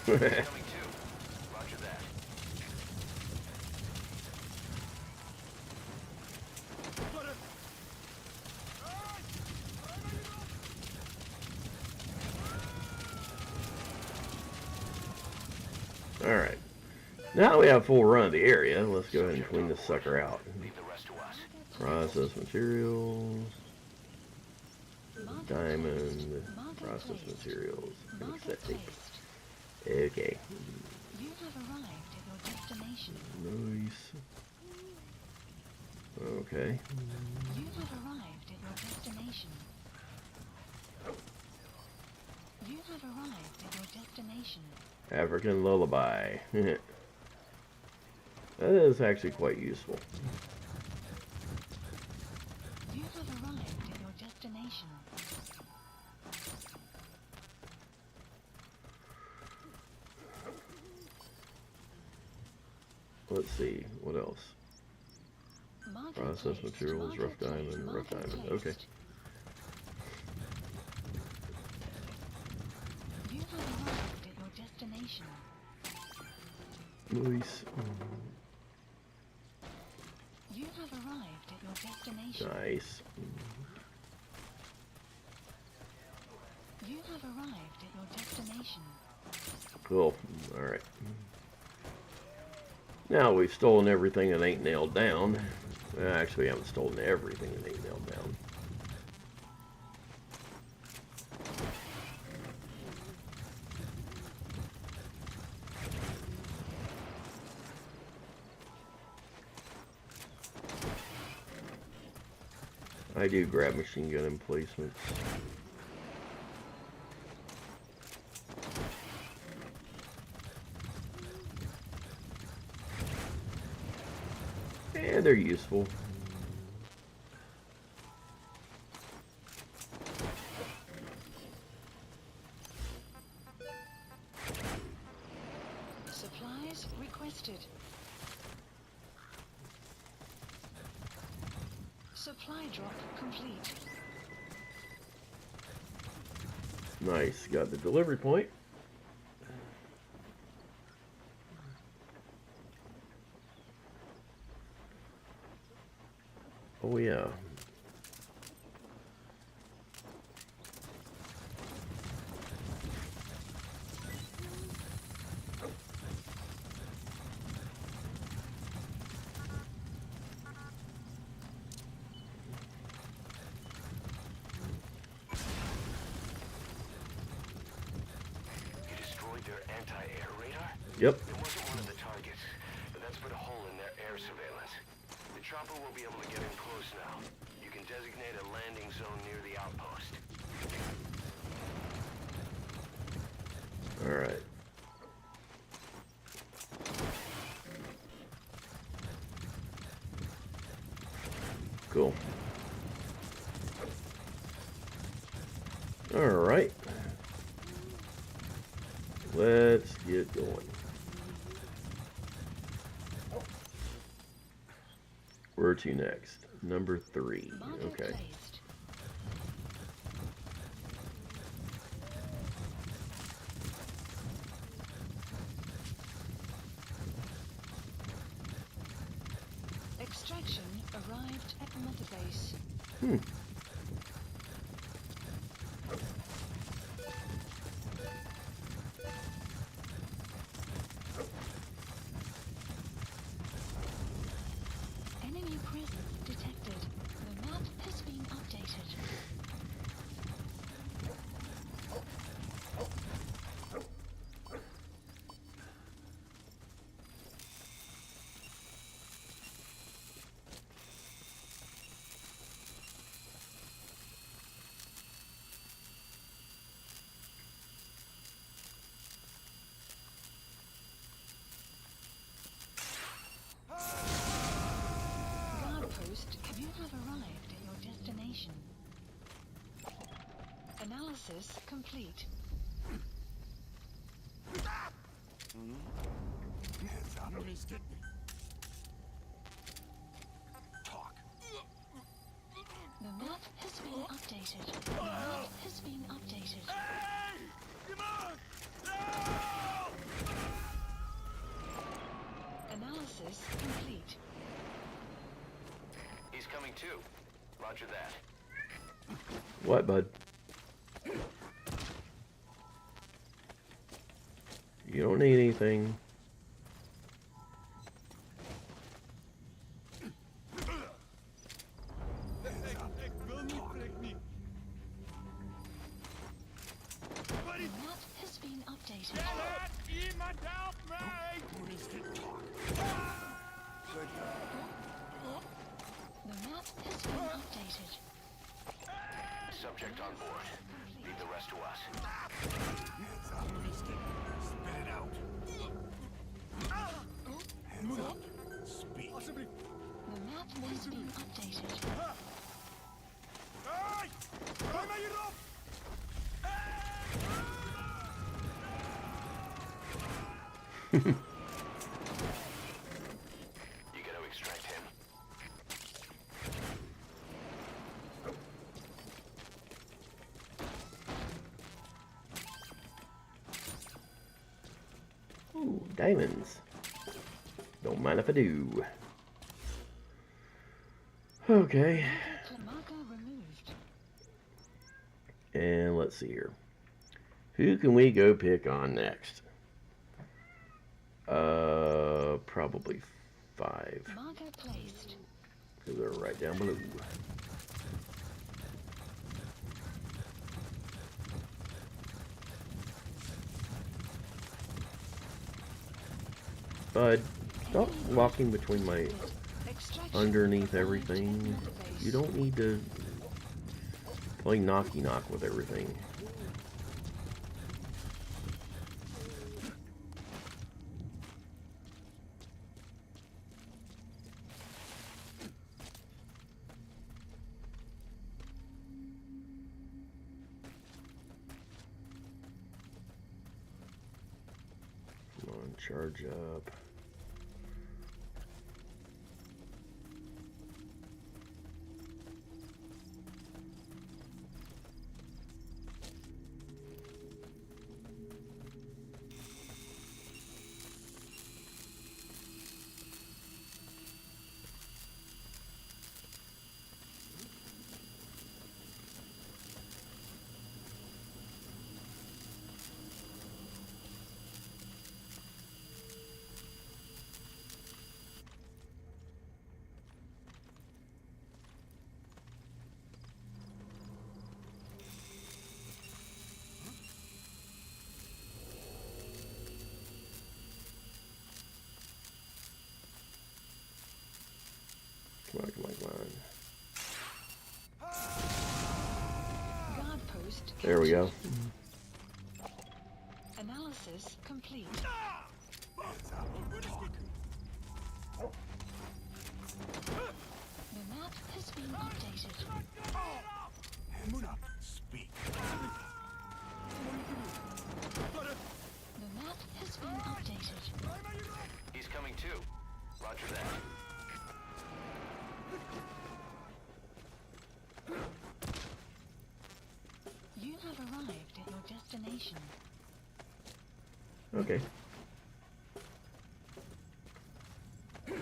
Coming too. Roger that. Alright. Now that we have full run of the area, let's go ahead and clean this sucker out. Leave the rest to us. Process materials. Diamond. Process materials. Set tape. Okay. You have arrived at your destination. Nice. Okay. You have arrived at your destination. You have arrived at your destination. African lullaby. That is actually quite useful. You have arrived at your destination. Let's see, what else? Process materials, rough diamond, rough diamond. Okay. You have arrived at your destination. Nice. You have arrived at your destination. Nice. You have arrived at your destination. Cool. Alright. Now we've stolen everything that ain't nailed down. Actually, we haven't stolen everything that ain't nailed down. I do grab machine gun emplacements. And they're useful. Supplies requested. Supply drop complete. Nice. Got the delivery point. Oh yeah. You destroyed their anti-air radar? Yep. It wasn't one of the targets, but that's put a hole in their air surveillance. The chopper will be able to get in close now. You can designate a landing zone near the outpost. Alright. Cool. Alright. Let's get going. Where to next? Number 3. Okay. Placed. Extraction arrived at mother base. Enemy presence detected. The map has been updated. Guard post, you have arrived at your destination. Analysis complete. Somebody's getting me. Talk. The map has been updated. The map has been updated. Hey! Come on! No! Roger that. What, bud? You don't need anything. The map has been updated. The map has been updated. Subject on board. Leave the rest to us. Spit it out. Hands up. Speak. The map has been updated. You gotta extract him. Ooh, diamonds. Don't mind if I do. Okay. Marker removed. And let's see here. Who can we go pick on next? Probably 5. Marker placed. Because they're right down below. Bud, stop walking between my underneath everything. You don't need to play knocky knock with everything. Come on, charge up. Come on, come on, come on. Guard post. There we go. Analysis complete. The map has been updated. Hands up. Speak. The map has been updated. He's coming too. Roger that. You have arrived at your destination. Okay. The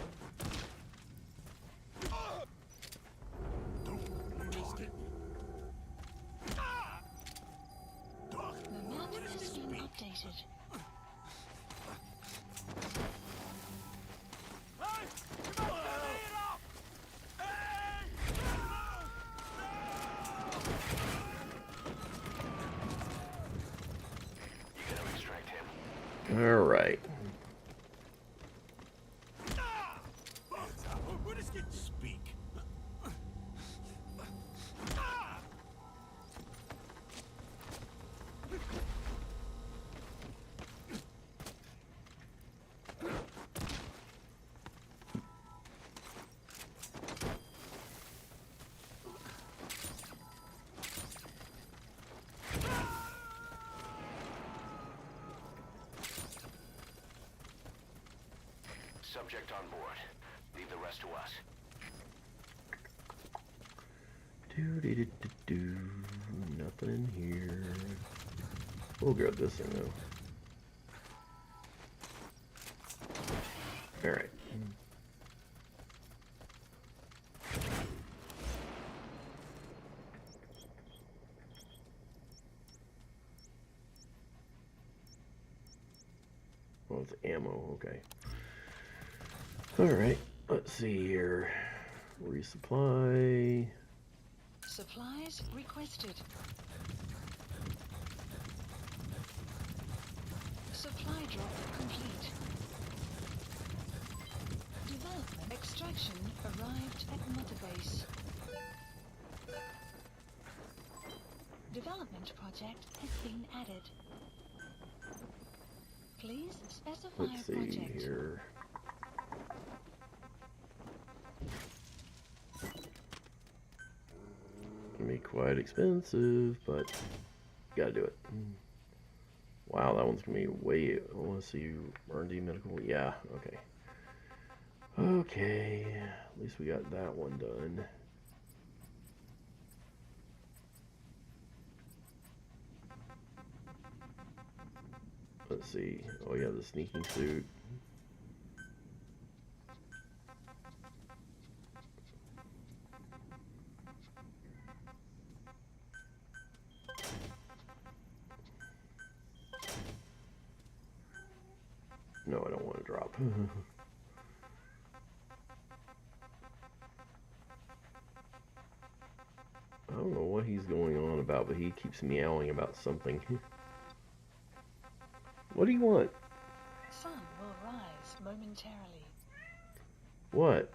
map has been updated. You gotta extract him. All right. Hands up. Speak. Subject on board. Leave the rest to us. Do. Nothing in here. We'll grab this thing though. All right. it's ammo. Okay. Alright, let's see here. Resupply. Supplies requested. Supply drop complete. Development extraction arrived at Mother Base. Development project has been added. Please specify Let's see project. here. Gonna be quite expensive, but gotta do it. Wow, that one's gonna be way. I want to see R&D medical. Yeah, okay. Okay, at least we got that one done. Let's see. Oh yeah, the sneaking suit. No, I don't want to drop. I don't know what he's going on about, but he keeps meowing about something. What do you want? Sun will rise momentarily. What?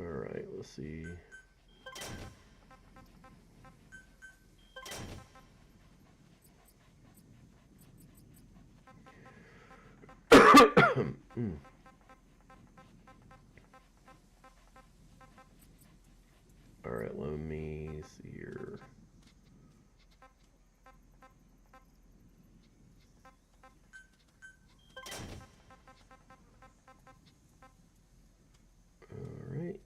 Alright, let's see. Alright, let me see here. Alright.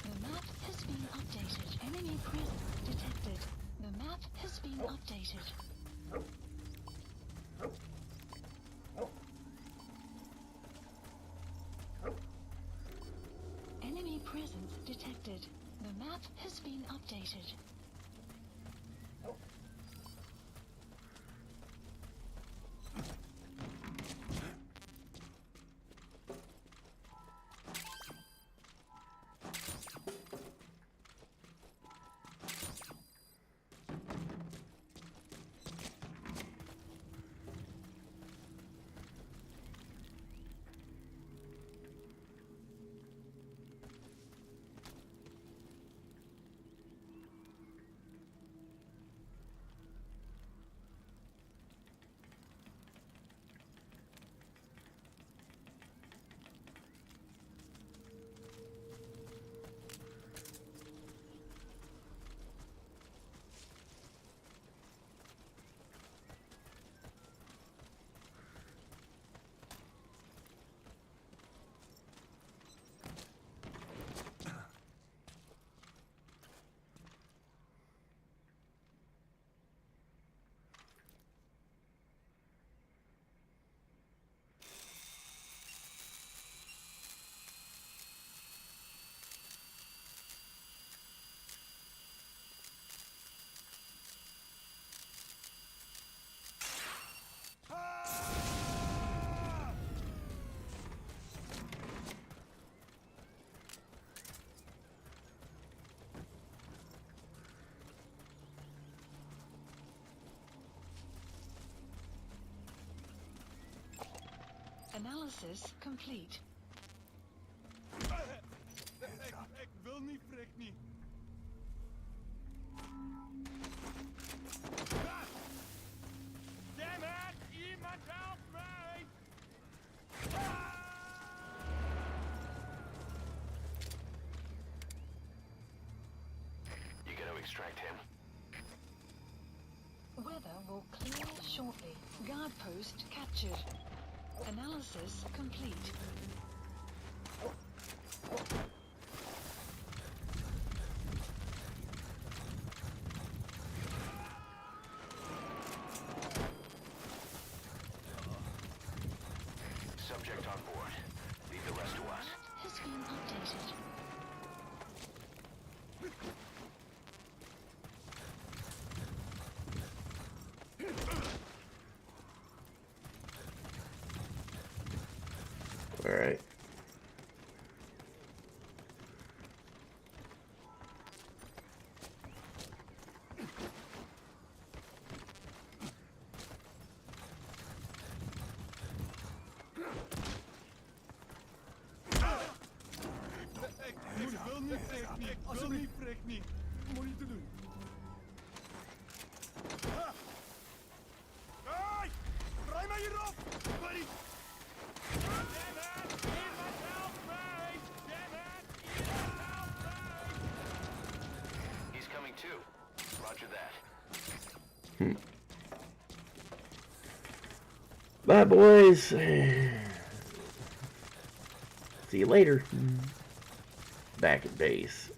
The map has been updated. Enemy presence detected. The map has been updated. Enemy presence detected. The map has been updated. Analysis complete. will clear shortly. Guard post captured. Analysis complete. Subject on board. Leave the rest to us. Has been updated. All right. Alsjeblieft, prik niet. Moet je te doen. Hey! Draai mij hierop! Buddy! He's coming too. Roger that. Bye, boys. See you later. Back at base.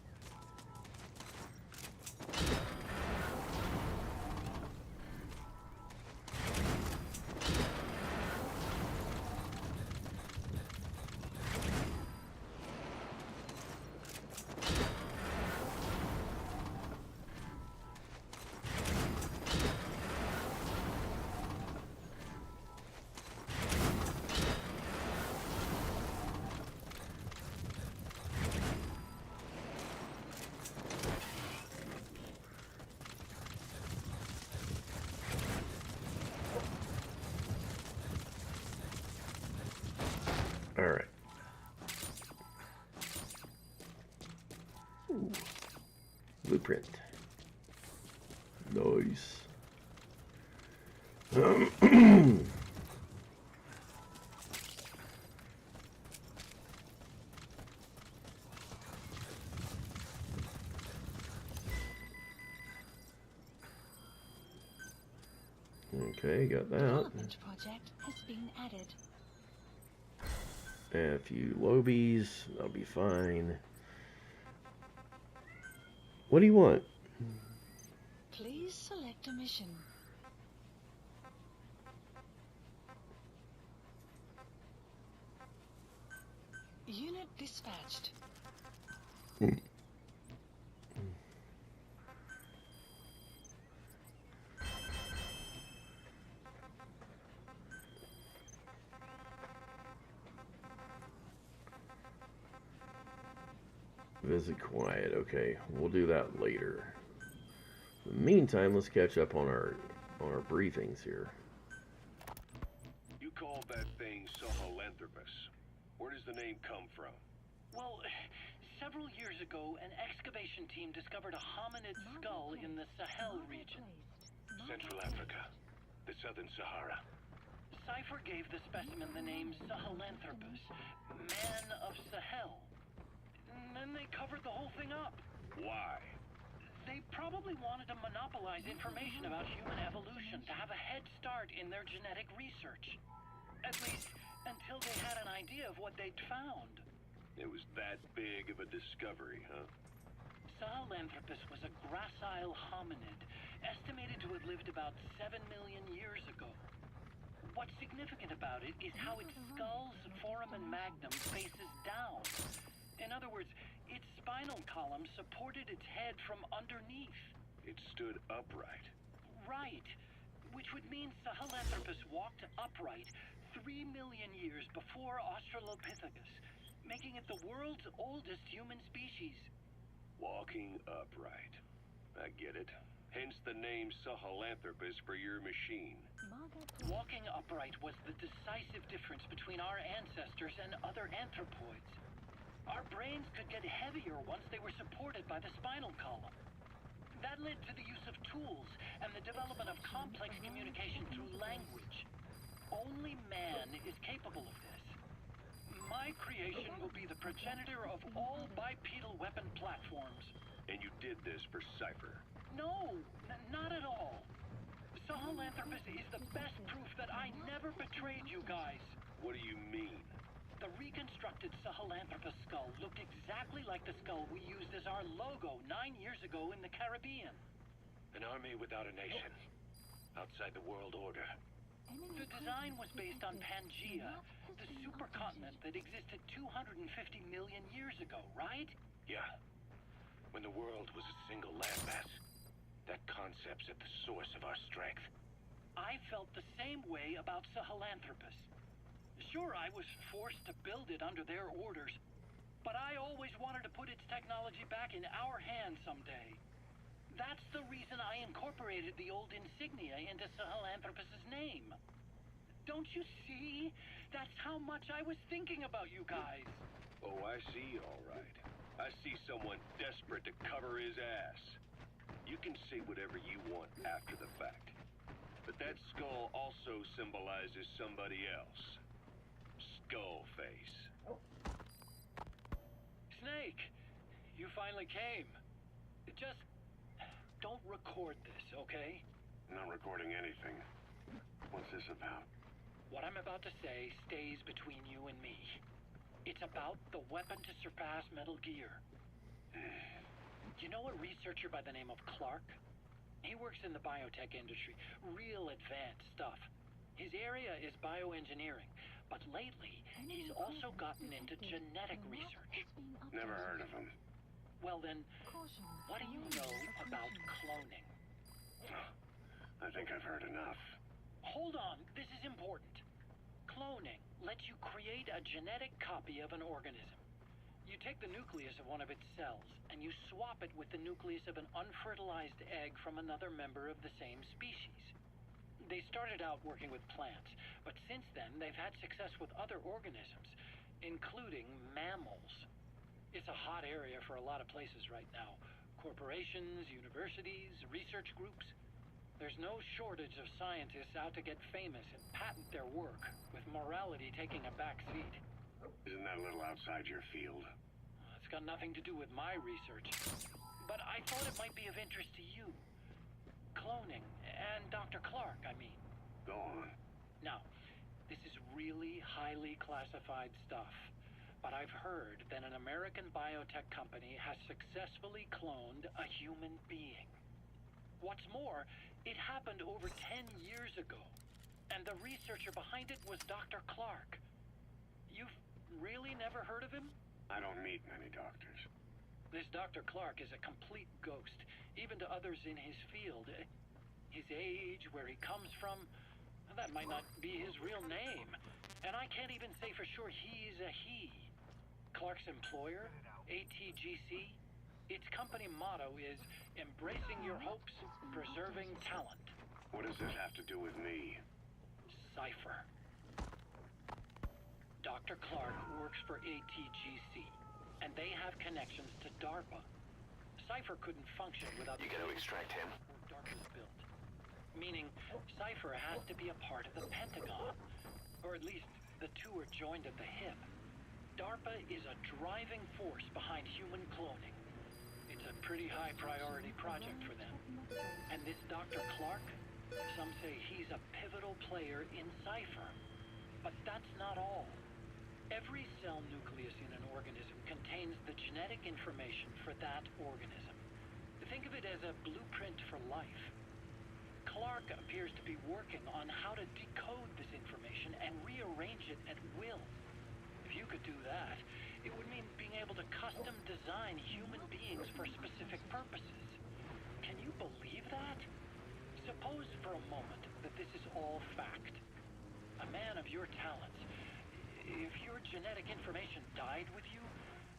All right. Ooh. Blueprint. Nice. Okay, got that. Development project has been added. And a few lobies, that'll be fine. What do you want? Please select a mission. Unit dispatched. Visit quiet. Okay, we'll do that later. In the meantime, let's catch up on our briefings here. You called that thing Sahelanthropus. Where does the name come from? Well, several years ago, an excavation team discovered a hominid skull in the Sahel region. Central Africa, the Southern Sahara. Cypher gave the specimen the name Sahelanthropus, Man of Sahel. And then they covered the whole thing up. Why? They probably wanted to monopolize information about human evolution to have a head start in their genetic research. At least, until they had an idea of what they'd found. It was that big of a discovery, huh? Sahelanthropus was a gracile hominid, estimated to have lived about 7 million years ago. What's significant about it is how its skull's foramen magnum faces down. In other words, its spinal column supported its head from underneath. It stood upright. Right. Which would mean Sahelanthropus walked upright 3 million years before Australopithecus, making it the world's oldest human species. Walking upright. I get it. Hence the name Sahelanthropus for your machine. Walking upright was the decisive difference between our ancestors and other anthropoids. Our brains could get heavier once they were supported by the spinal column. That led to the use of tools and the development of complex communication through language. Only man is capable of this. My creation will be the progenitor of all bipedal weapon platforms. And you did this for Cypher. No, not at all. Sahelanthropus is the best proof that I never betrayed you guys. What do you mean? The reconstructed Sahelanthropus skull looked exactly like the skull we used as our logo 9 years ago in the Caribbean. An army without a nation. Outside the world order. The design was based on Pangea, the supercontinent that existed 250 million years ago, right? Yeah. When the world was a single landmass. That concept's at the source of our strength. I felt the same way about Sahelanthropus. Sure, I was forced to build it under their orders, but I always wanted to put its technology back in our hands someday. That's the reason I incorporated the old insignia into Sahelanthropus's name. Don't you see? That's how much I was thinking about you guys. Oh, I see, all right. I see someone desperate to cover his ass. You can say whatever you want after the fact. But that skull also symbolizes somebody else. Skullface. Snake, you finally came. Just don't record this, okay? Not recording anything. What's this about? What I'm about to say stays between you and me. It's about the weapon to surpass Metal Gear. You know a researcher by the name of Clark? He works in the biotech industry, real advanced stuff. His area is bioengineering, but lately he's also gotten into genetic research. Never heard of him. Well then, what do you know about cloning? I think I've heard enough. Hold on, this is important. Cloning lets you create a genetic copy of an organism. You take the nucleus of one of its cells, and you swap it with the nucleus of an unfertilized egg from another member of the same species. They started out working with plants, but since then they've had success with other organisms, including mammals. It's a hot area for a lot of places right now. Corporations, universities, research groups. There's no shortage of scientists out to get famous and patent their work, with morality taking a back seat. Isn't that a little outside your field? It's got nothing to do with my research, but I thought it might be of interest to you. Cloning, and Dr. Clark, I mean. Go on. Now, this is really highly classified stuff, but I've heard that an American biotech company has successfully cloned a human being. What's more, it happened over 10 years ago, and the researcher behind it was Dr. Clark. You've really never heard of him? I don't meet many doctors. This Dr. Clark is a complete ghost, even to others in his field. His age, where he comes from, that might not be his real name. And I can't even say for sure he's a he. Clark's employer, ATGC, its company motto is embracing your hopes, preserving talent. What does this have to do with me? Cypher. Dr. Clark works for ATGC, and they have connections to DARPA. Cypher couldn't function without You gotta extract him. DARPA's built. Meaning, Cypher has to be a part of the Pentagon, or at least the two are joined at the hip. DARPA is a driving force behind human cloning. It's a pretty high priority project for them. And this Dr. Clark, some say he's a pivotal player in Cypher. But that's not all. Every cell nucleus in an organism contains the genetic information for that organism. Think of it as a blueprint for life. Clark appears to be working on how to decode this information and rearrange it at will. If you could do that, it would mean being able to custom design human beings for specific purposes. Can you believe that? Suppose for a moment that this is all fact. A man of your talents, if your genetic information died with you,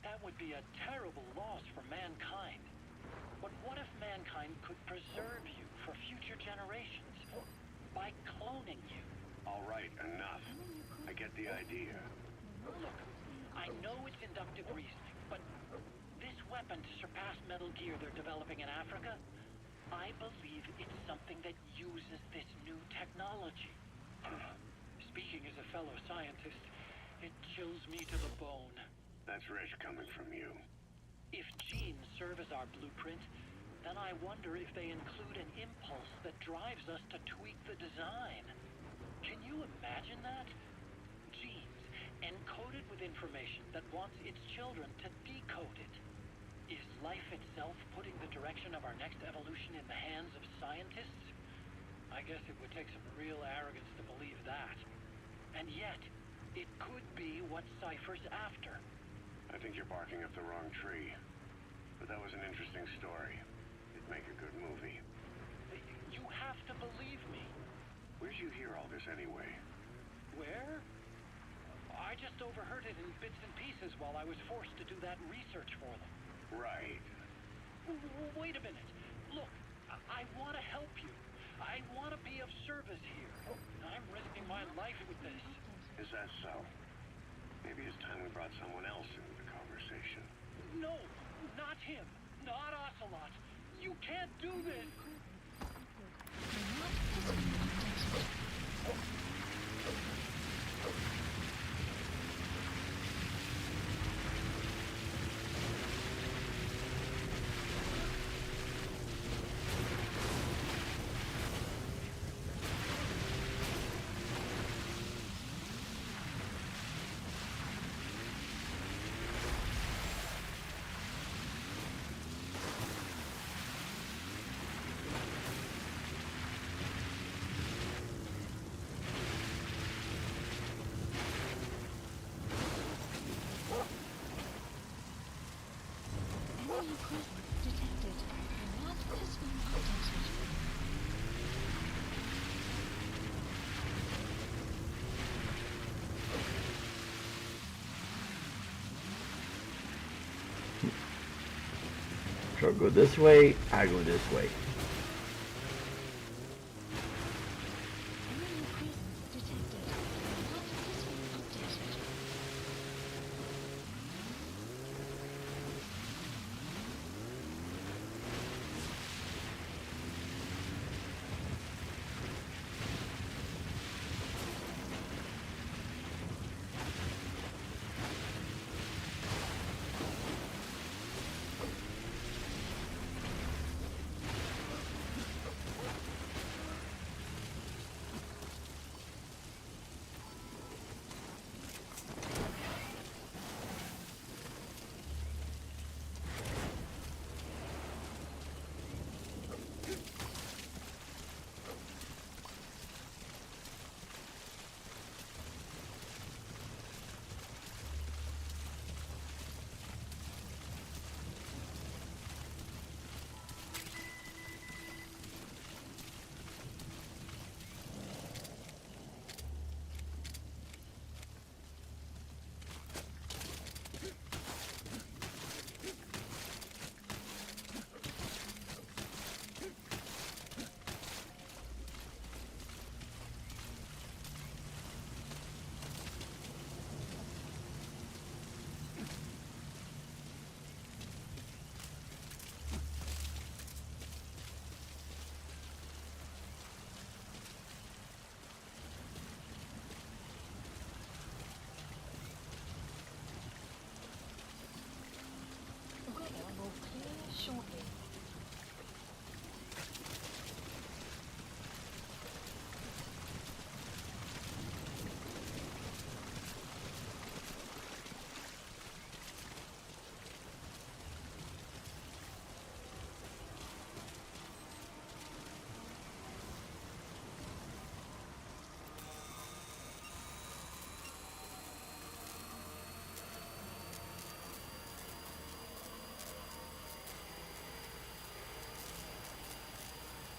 that would be a terrible loss for mankind. But what if mankind could preserve you for future generations by cloning you? All right, enough. I get the idea. Look, I know it's inductive reasoning, but this weapon to surpass Metal Gear they're developing in Africa, I believe it's something that uses this new technology. Speaking as a fellow scientist, it chills me to the bone. That's rich coming from you. If genes serve as our blueprint, then I wonder if they include an impulse that drives us to tweak the design. Can you imagine that? Genes, encoded with information that wants its children to decode it. Is life itself putting the direction of our next evolution in the hands of scientists? I guess it would take some real arrogance to believe that. And yet, it could be what Cypher's after. I think you're barking up the wrong tree. But that was an interesting story. It'd make a good movie. You have to believe me. Where'd you hear all this anyway? Where? I just overheard it in bits and pieces while I was forced to do that research for them. Right. Wait a minute. Look, I want to help you. I want to be of service here. I'm risking my life with this. Is that so? Maybe it's time we brought someone else into the conversation. No, not him. Not Ocelot. You can't do this. Enemy presence detected. The map has been updated. So go this way, I go this way. Enemy presence detected. The map has been updated. Weather will clear shortly.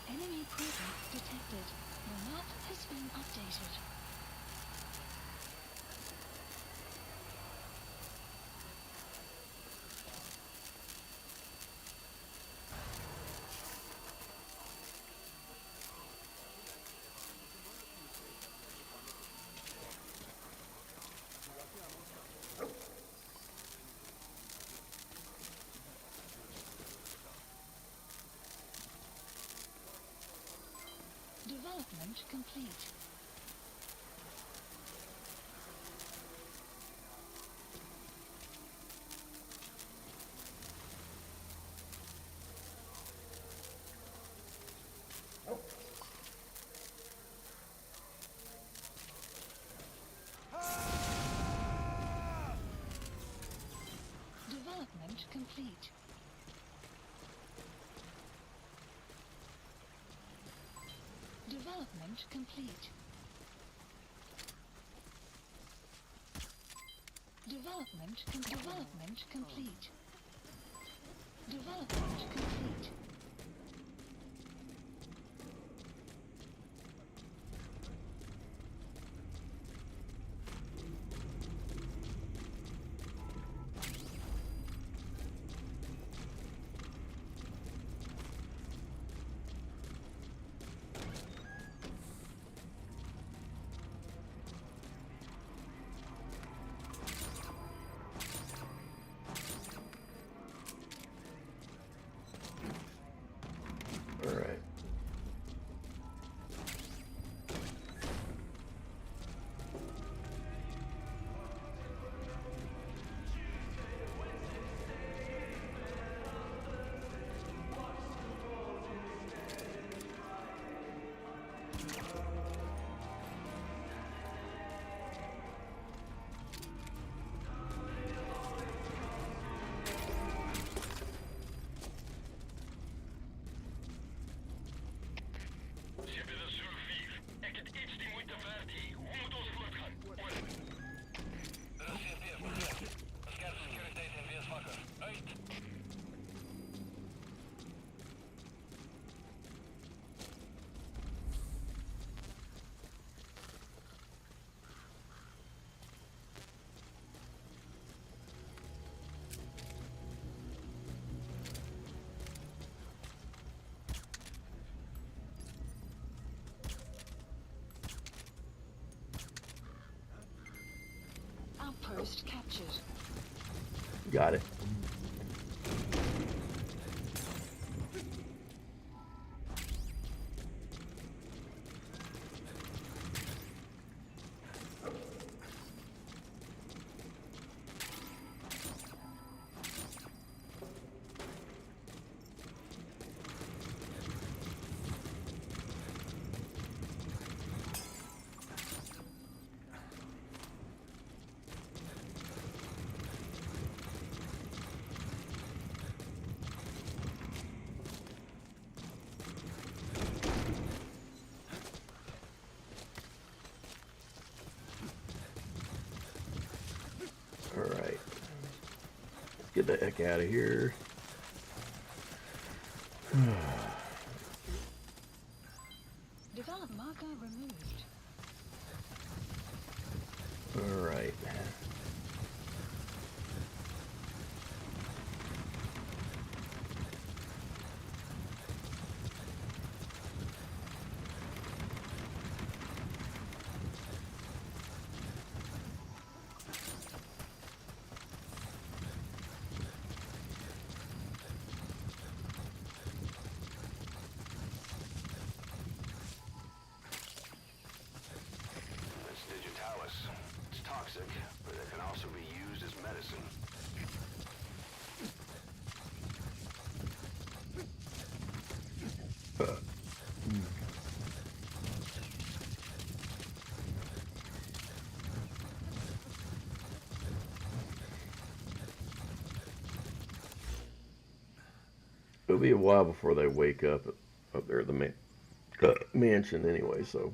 Enemy presence detected. The map has been updated. Development complete. Development complete. Development complete. Development complete. Development complete. All right. Outpost captured. Got it. All right. Get the heck out of here. Develop marker removed. All right. It's toxic, but it can also be used as medicine. It'll be a while before they wake up there at the mansion anyway, so.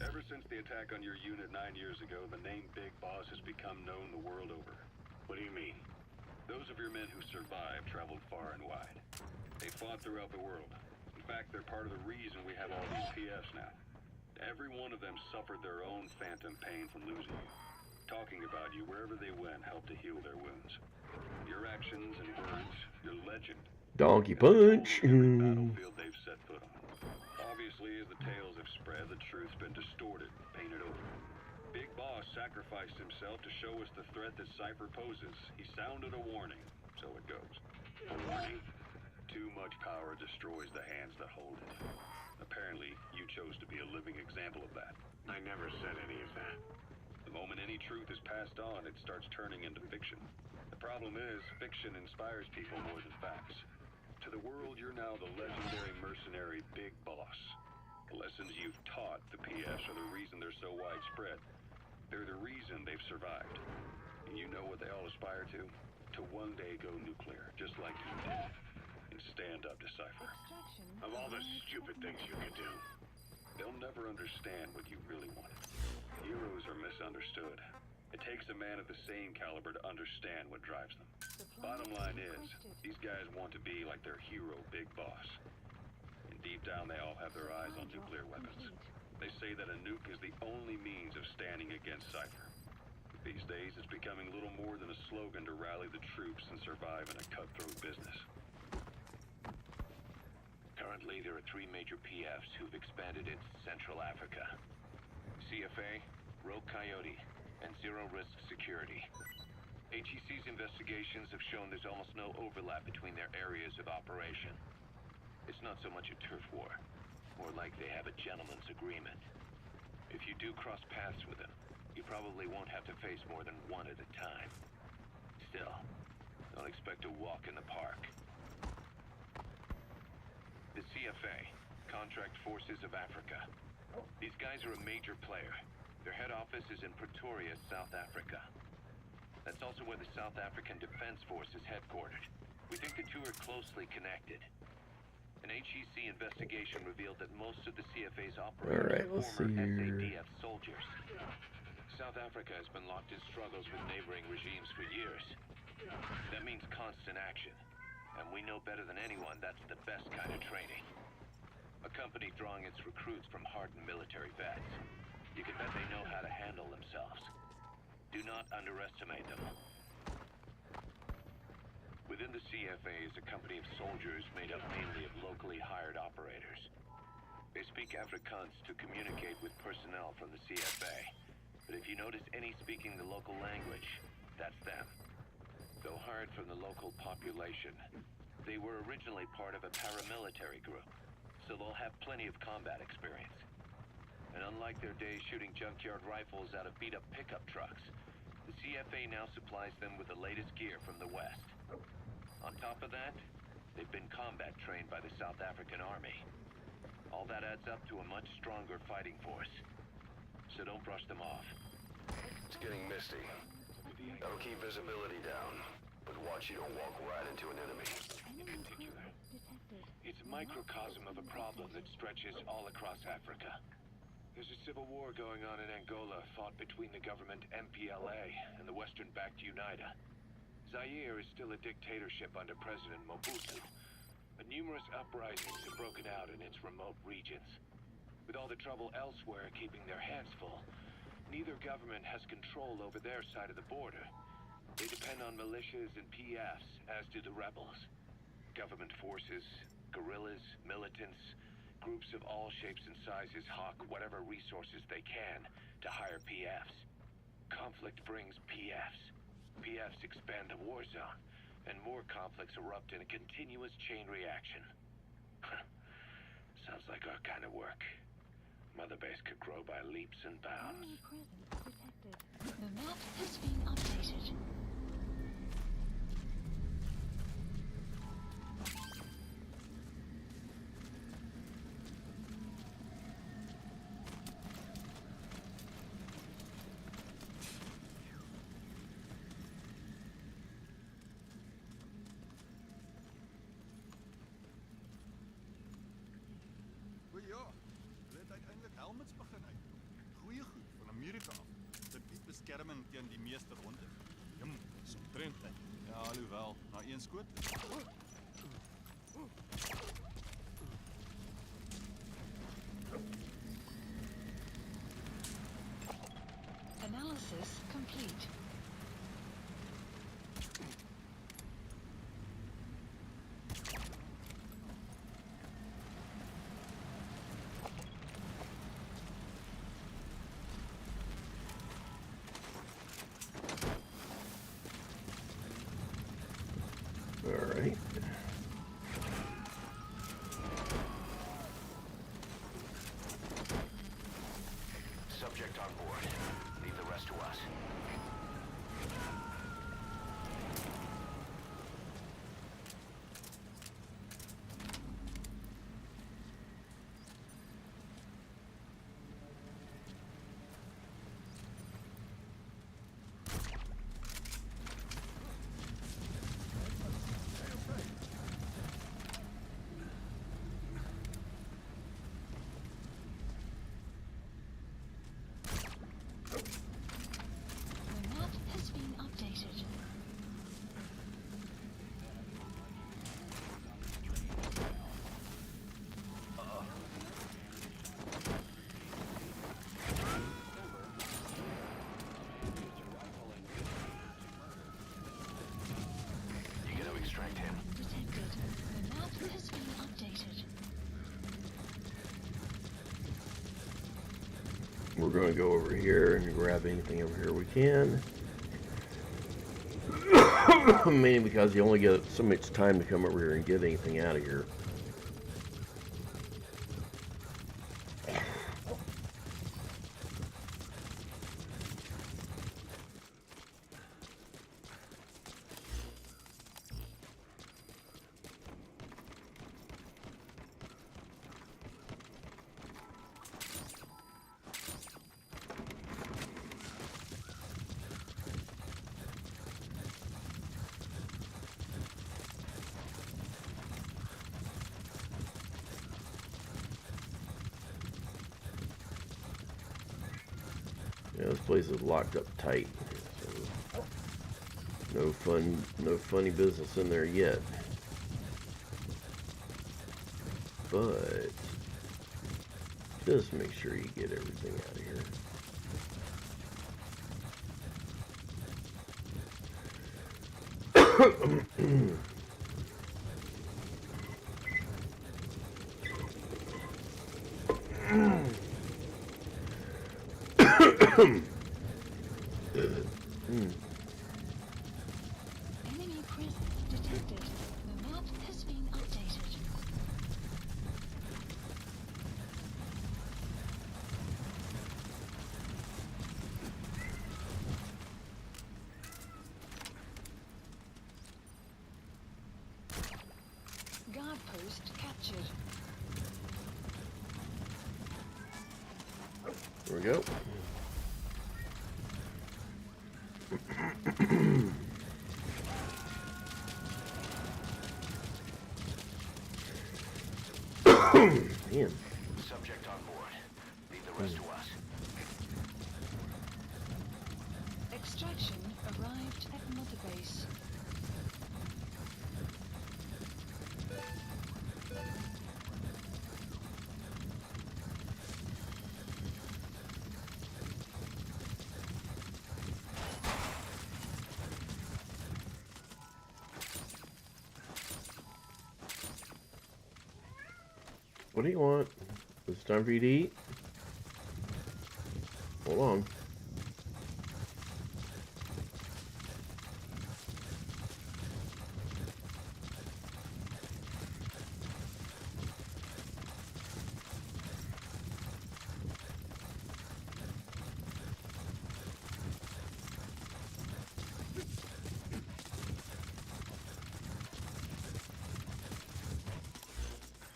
Ever since the attack on your unit 9 years ago, the name Big Boss has become known the world over. What do you mean? Those of your men who survived traveled far and wide. They fought throughout the world. In fact, they're part of the reason we have all these PFs now. Every one of them suffered their own phantom pain from losing you. Talking about you wherever they went helped to heal their wounds. Your actions and words, your legend. Donkey punch. Every battlefield they've set foot on. Obviously, as the tales have spread, the truth's been distorted, painted over. Big Boss sacrificed himself to show us the threat that Cypher poses. He sounded a warning, so it goes. A warning? Too much power destroys the hands that hold it. Apparently, you chose to be a living example of that. I never said any of that. The moment any truth is passed on, it starts turning into fiction. The problem is, fiction inspires people more than facts. To the world, you're now the legendary mercenary Big Boss. The lessons you've taught the PFs are the reason they're so widespread. They're the reason they've survived. And you know what they all aspire to? To one day go nuclear, just like you did. And stand up to Cypher. Of all the stupid things you can do, they'll never understand what you really wanted. Heroes are misunderstood. It takes a man of the same caliber to understand what drives them. Bottom line is, these guys want to be like their hero, Big Boss. And deep down, they all have their eyes on nuclear weapons. They say that a nuke is the only means of standing against Cypher. These days, it's becoming little more than a slogan to rally the troops and survive in a cutthroat business. Currently, there are 3 major PFs who've expanded into Central Africa. CFA, Rogue Coyote, and Zero Risk Security. HEC's investigations have shown there's almost no overlap between their areas of operation. It's not so much a turf war, more like they have a gentleman's agreement. If you do cross paths with them, you probably won't have to face more than one at a time. Still, don't expect a walk in the park. The CFA, Contract Forces of Africa. These guys are a major player. Their head office is in Pretoria, South Africa. That's also where the South African Defense Force is headquartered. We think the two are closely connected. An HEC investigation revealed that most of the CFA's operators are former SADF soldiers. South Africa has been locked in struggles with neighboring regimes for years. That means constant action. And we know better than anyone that's the best kind of training. A company drawing its recruits from hardened military vets. You can bet they know how to handle themselves. Do not underestimate them. Within the CFA is a company of soldiers made up mainly of locally hired operators. They speak Afrikaans to communicate with personnel from the CFA. But if you notice any speaking the local language, that's them. Though hired from the local population, they were originally part of a paramilitary group, so they'll have plenty of combat experience. And unlike their days shooting junkyard rifles out of beat-up pickup trucks, the CFA now supplies them with the latest gear from the West. On top of that, they've been combat trained by the South African Army. All that adds up to a much stronger fighting force. So don't brush them off. It's getting misty. That'll keep visibility down, but watch you don't walk right into an enemy. In particular, it's a microcosm of a problem that stretches all across Africa. There's a civil war going on in Angola, fought between the government MPLA and the Western-backed UNITA. Zaire is still a dictatorship under President Mobutu, but numerous uprisings have broken out in its remote regions. With all the trouble elsewhere keeping their hands full, neither government has control over their side of the border. They depend on militias and PFs, as do the rebels. Government forces, guerrillas, militants, groups of all shapes and sizes hawk whatever resources they can to hire PFs. Conflict brings PFs. PFs expand the war zone, and more conflicts erupt in a continuous chain reaction. Sounds like our kind of work. Mother Base could grow by leaps and bounds. Enemy presence detected. The map has been updated. Helmets begin uit. Goeie goed van Amerika af. Dit bied beskerming teen die meeste ronde. So trend tyd. Ja, alhoewel, na een skoot. Analysis complete. Alright. Subject on board. Leave the rest to us. We're going to go over here and grab anything over here we can. Mainly because you only get so much time to come over here and get anything out of here. Yeah, this place is locked up tight. So no funny business in there yet. But just make sure you get everything out of here. Enemy presence detected. The map has been updated. Guard post captured. There we go. Man. Subject on board. Leave the rest to us. Extraction arrived at Mother Base. What do you want? It's time for you to eat? Hold on.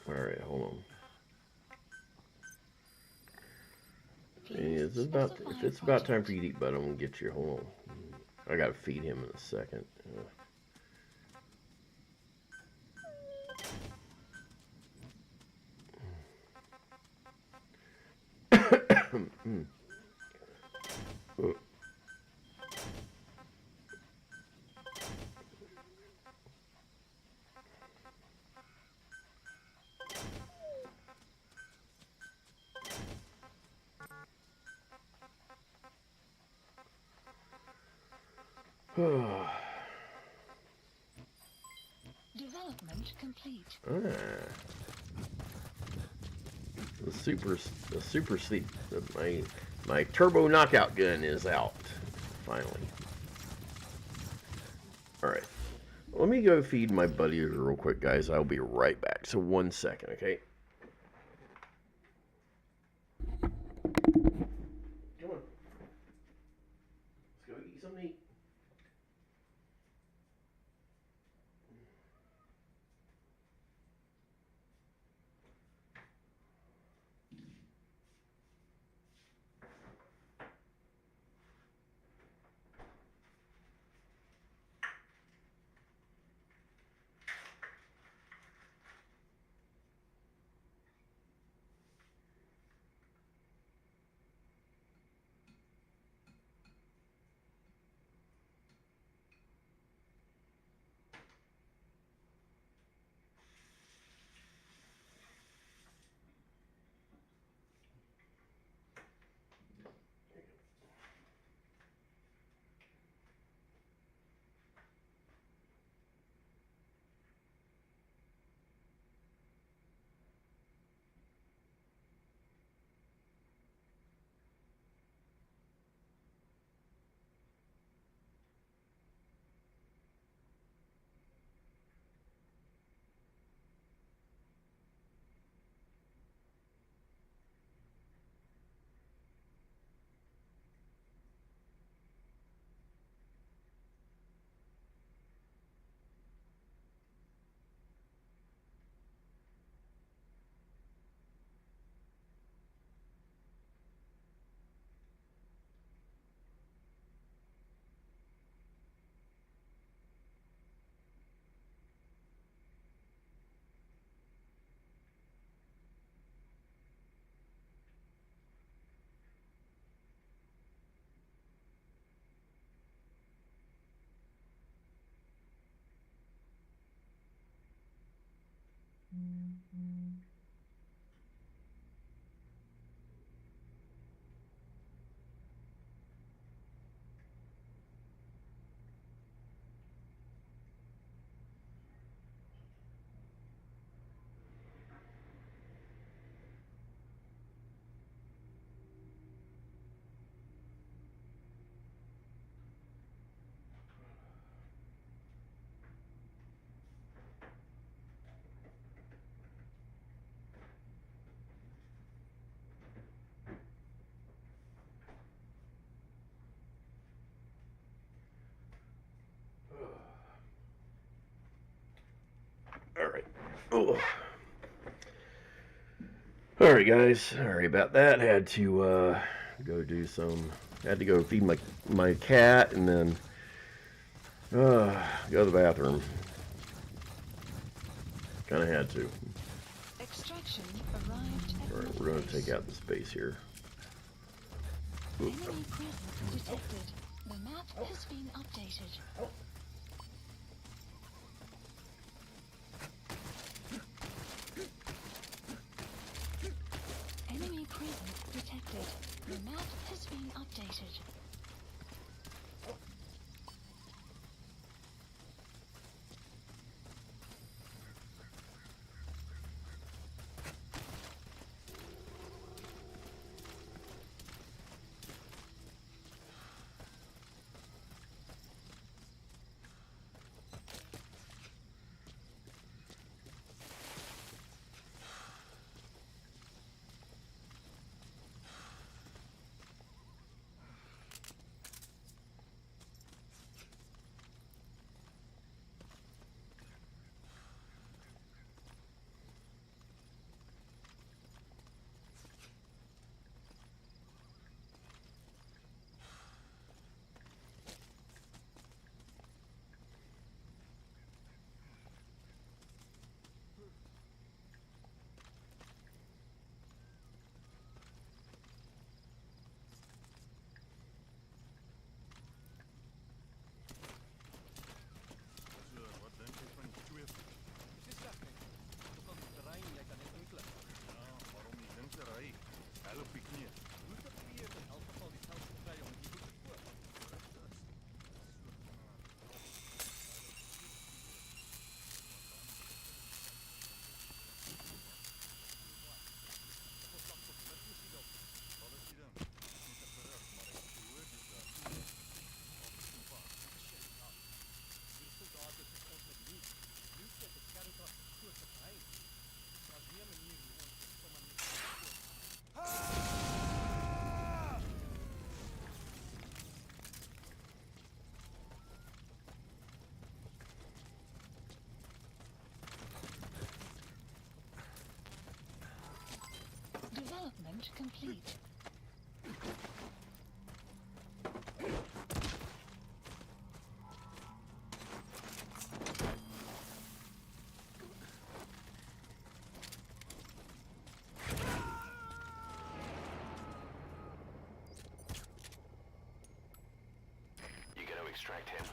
Alright, hold on. If it's about time for you to eat, bud, I'm gonna get you. Hold on. I gotta feed him in a second. Development complete. The super sleep. My turbo knockout gun is out. Finally. Alright. Let me go feed my buddies real quick, guys. I'll be right back. So 1 second, okay? Come on. Let's go eat something to eat. Oh. Alright guys, sorry about that. Had to go do some, had to go feed my cat and then go to the bathroom. Kinda had to. Extraction arrived at Alright, we're gonna take out the space here. Enemy presence detected. The map has been updated. Enemy presence detected. The map has been updated. Wat dink jy van die twee? Dis lekker. Dit gaan die terrein jy kan net inklim. Ja, waarom die ding se ry? Help ek nie. Moet dit weer in elk geval die geld kry om die goed te koop. Wat is die ding? Net 'n berug, maar ek hoor dis daar. Die soldate is ons met nuus. Nuus het die kernkrag groot geheim. Daar's nie 'n manier hoe ons dit sommer net kan koop. Development complete. You gonna extract him?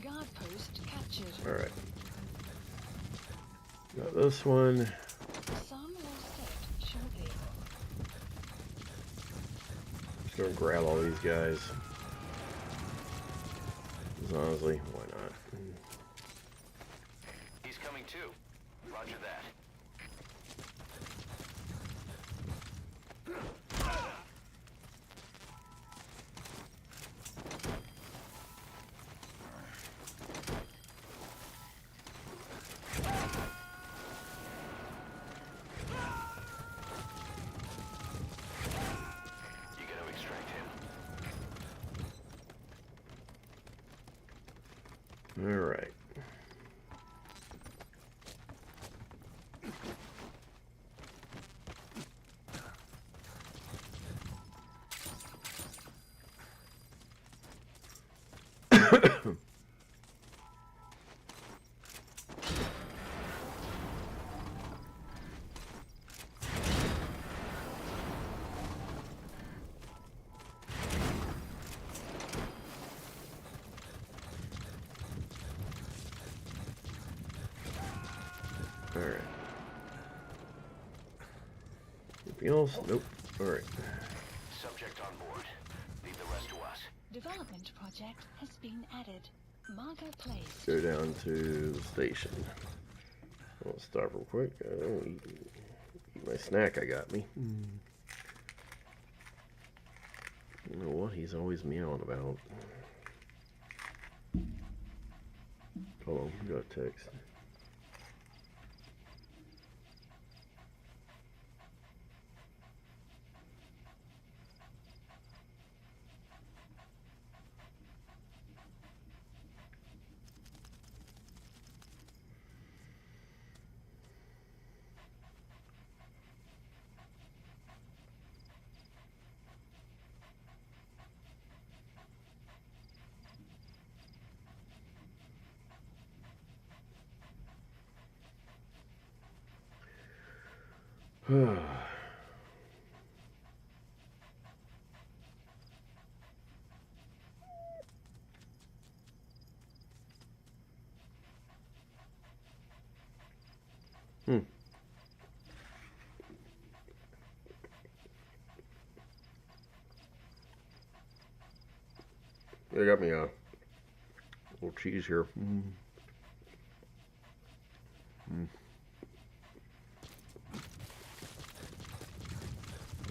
Guard post captured. Alright. Got this one. Some will set shortly. Just gonna grab all these guys. 'Cause honestly, why not? He's coming too. Roger that. You gonna extract him? Alright. Alright. Anything else? Nope. Alright. Subject on board. Leave the rest to us. Development project has been added. Marker placed. Go down to the station. I'll stop real quick. Eat my snack I got me. You know what he's always meowing about. Hold on, got a text. They got me a little cheese here.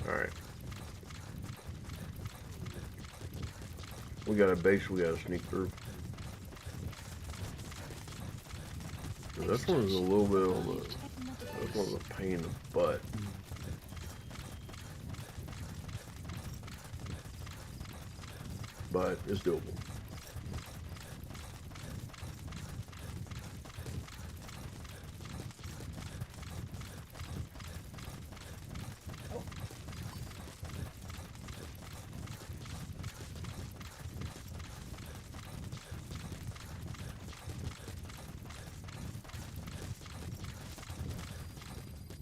Alright. We got a base we gotta sneak through. This one's a little bit on the... This one's a pain in the butt. But it's doable.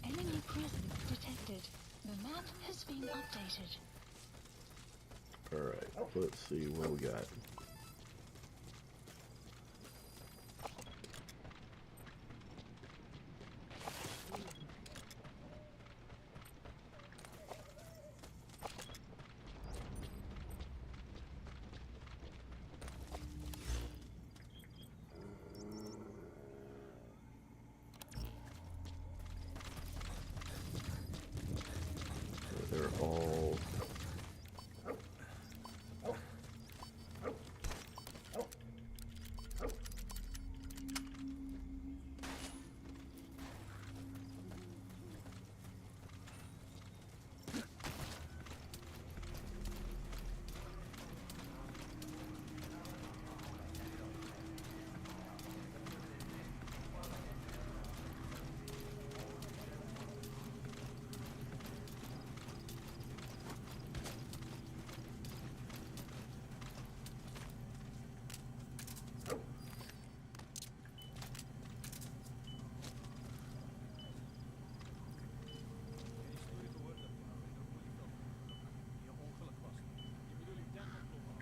Enemy presence detected. The map has been updated. Alright, let's see what we got. They're all...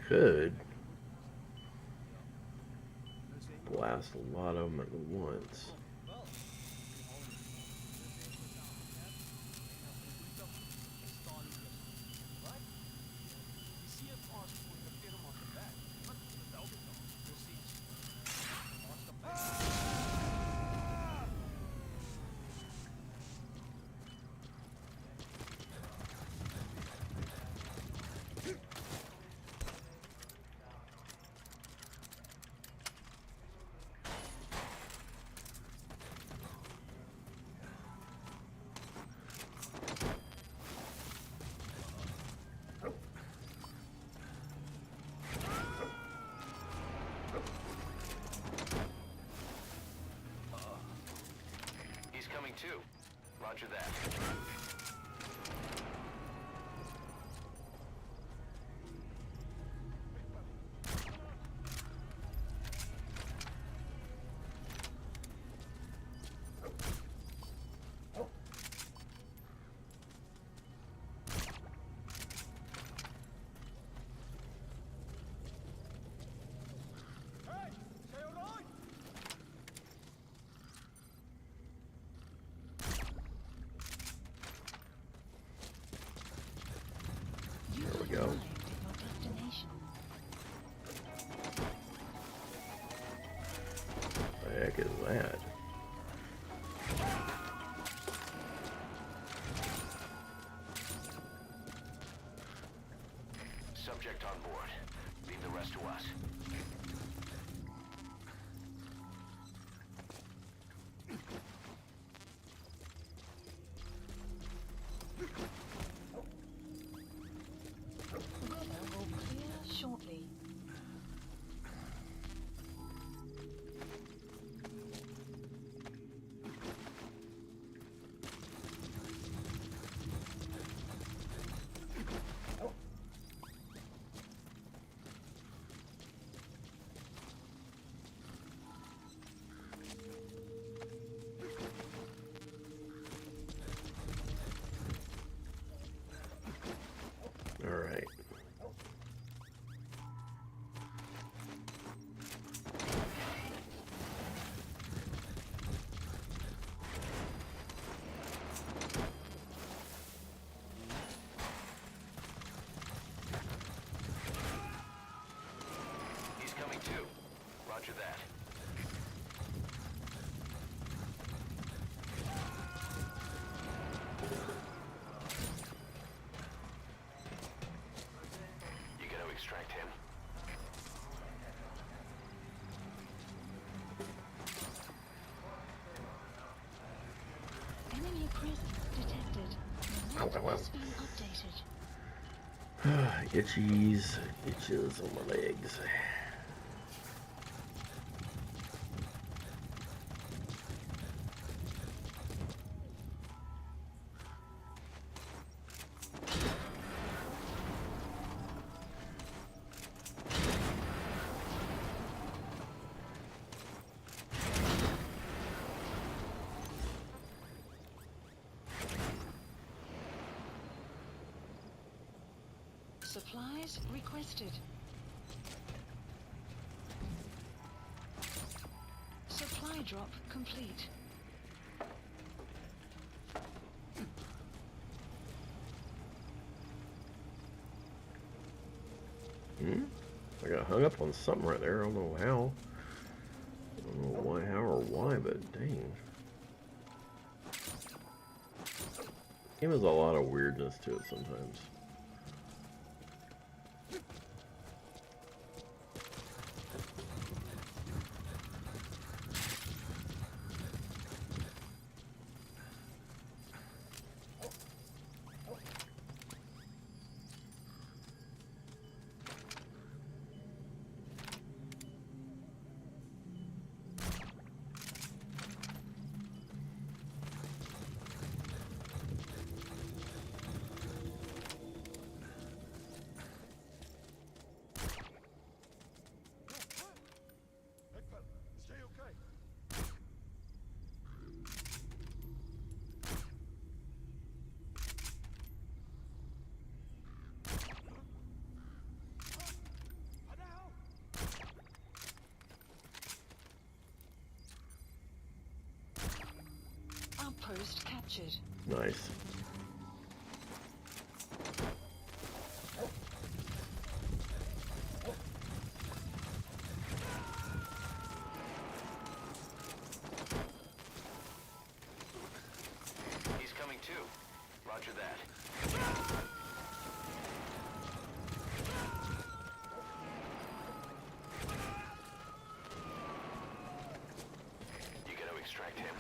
Could blast a lot of them at once. Too. Roger that. Go. The heck is that? Subject on board. Leave the rest to us. Shortly. presence detected. The map has been updated. Itches on my legs. Supplies requested. Supply drop complete. I got hung up on something right there. I don't know how. I don't know why, how, or why, but dang. Game has a lot of weirdness to it sometimes. Stay okay. Outpost captured. Nice. He's coming too. Roger that. You gotta extract him.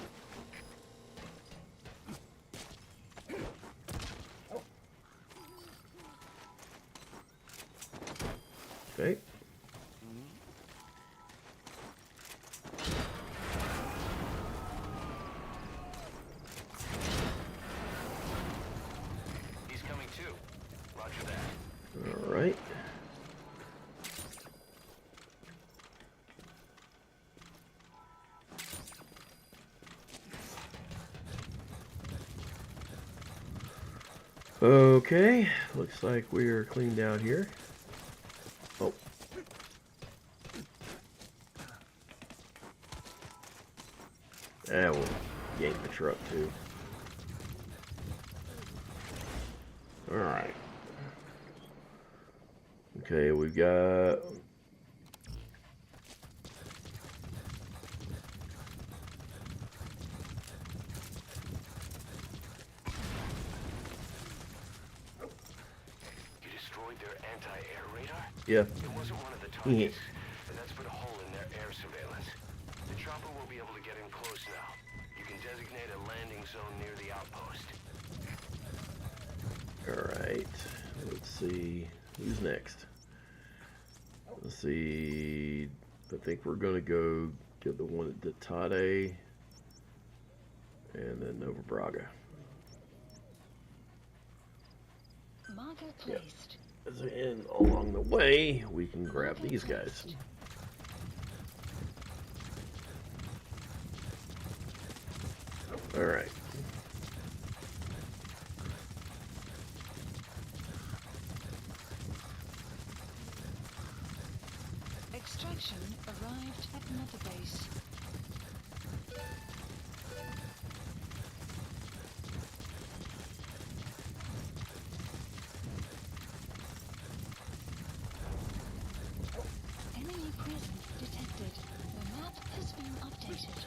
Okay. He's coming too. Roger that. All right. Okay, looks like we are cleaned out here. Oh. We'll yank the truck too. Alright. Okay, we've got... You destroyed their anti-air radar? Yeah. It wasn't one of the targets, and that's put a hole in their air surveillance. The chopper will be able to get in close now. You can designate a landing zone near the outpost. Alright. Let's see. Who's next? Let's see. I think we're going to go get the one at Detate and then Nova Braga. Marker placed. And along the way, we can grab these guys. Alright. Extraction arrived at Mother Base. Enemy presence detected. The map has been updated.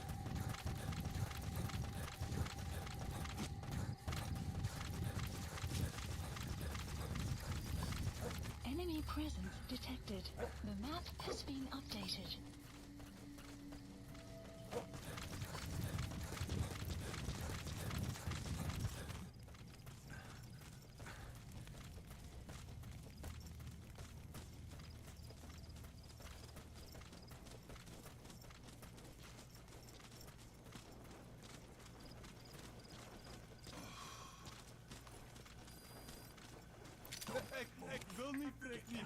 Enemy presence detected. The map has been updated. wil nie prik nie.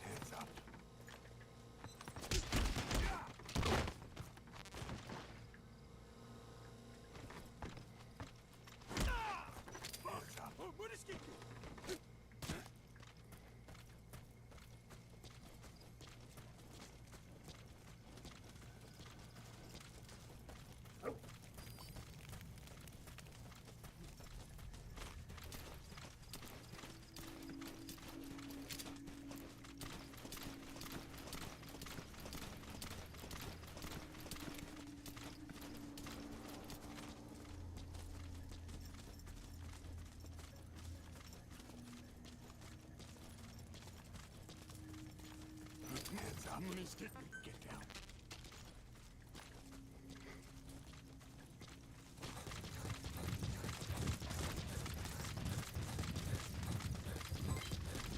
Heads up. Heads up. Oh, moet eens kijken. Heads up. Moet eens kijken. Get down.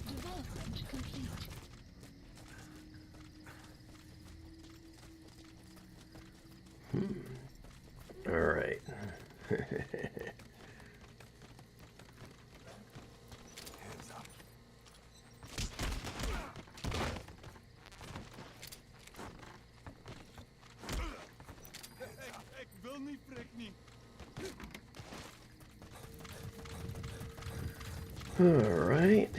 Development complete. All right. Heads up. Ek wil nie prik nie. All right.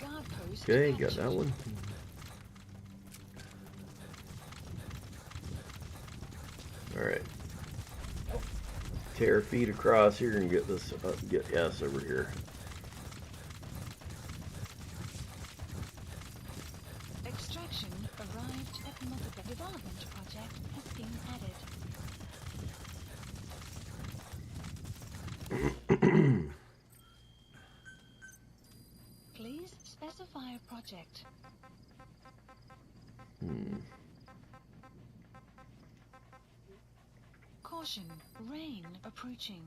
Guard post. Okay, got captured. that one. All right. Tear feet across here and get this, get S over here. Extraction arrived at multiple development project has been added. Please specify a project. Caution, rain approaching.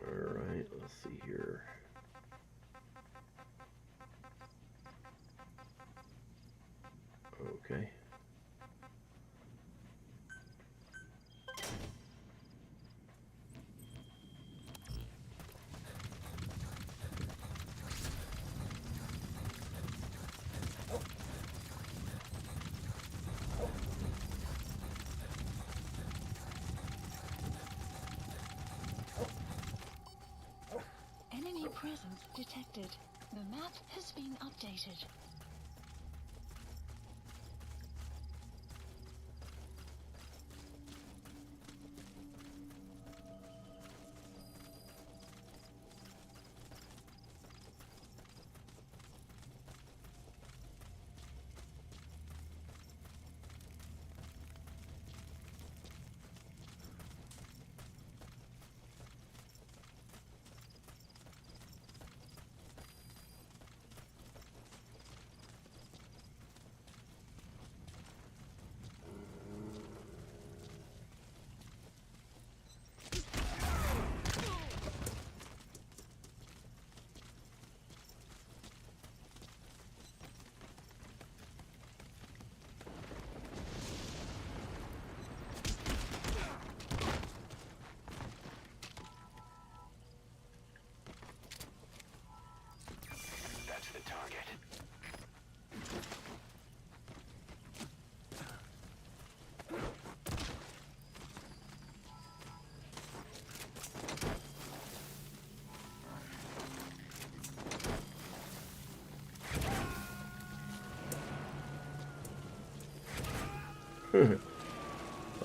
All right, let's see here. Okay. Enemy presence detected. The map has been updated.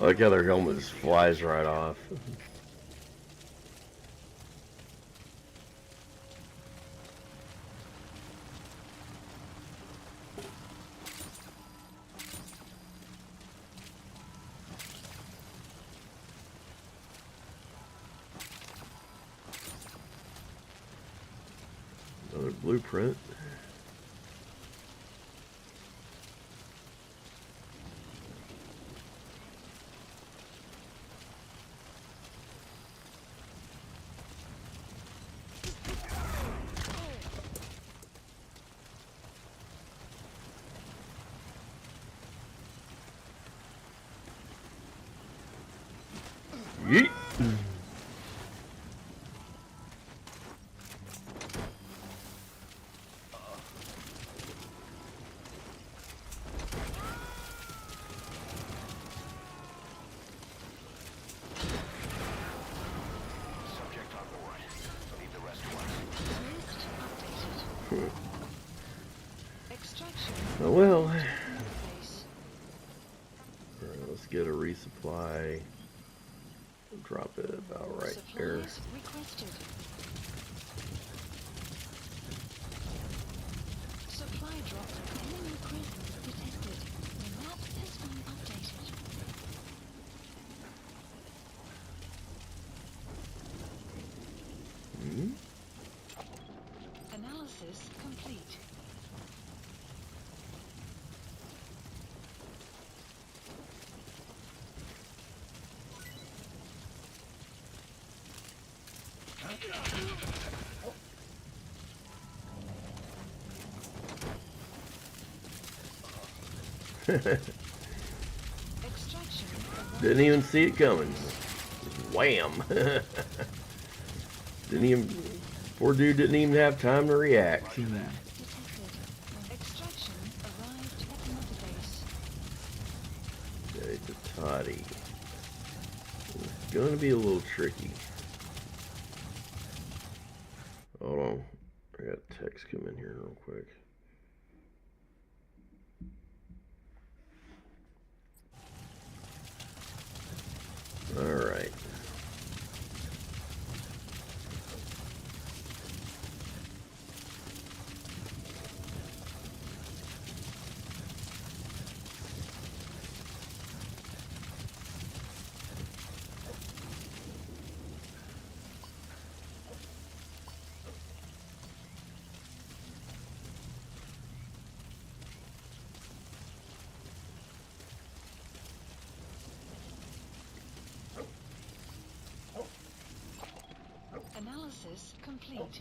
I like how their helmet just flies right off. Another blueprint. Yeet. Subject on board. Leave the rest one. List updated. Extraction. Oh well. Interface. Alright, let's get a resupply. Drop it about right there. Supplies requested. Supply drop. Enemy presence detected. The map has been updated. Hmm? Analysis complete. Extraction. Didn't even see it coming. Wham! Didn't even. Poor dude didn't even have time to react. Detected. Extraction arrived at the mother base. Okay, the toddy. It's gonna be a little tricky. Hold on. I got a text come in here real quick. Alright. Analysis complete.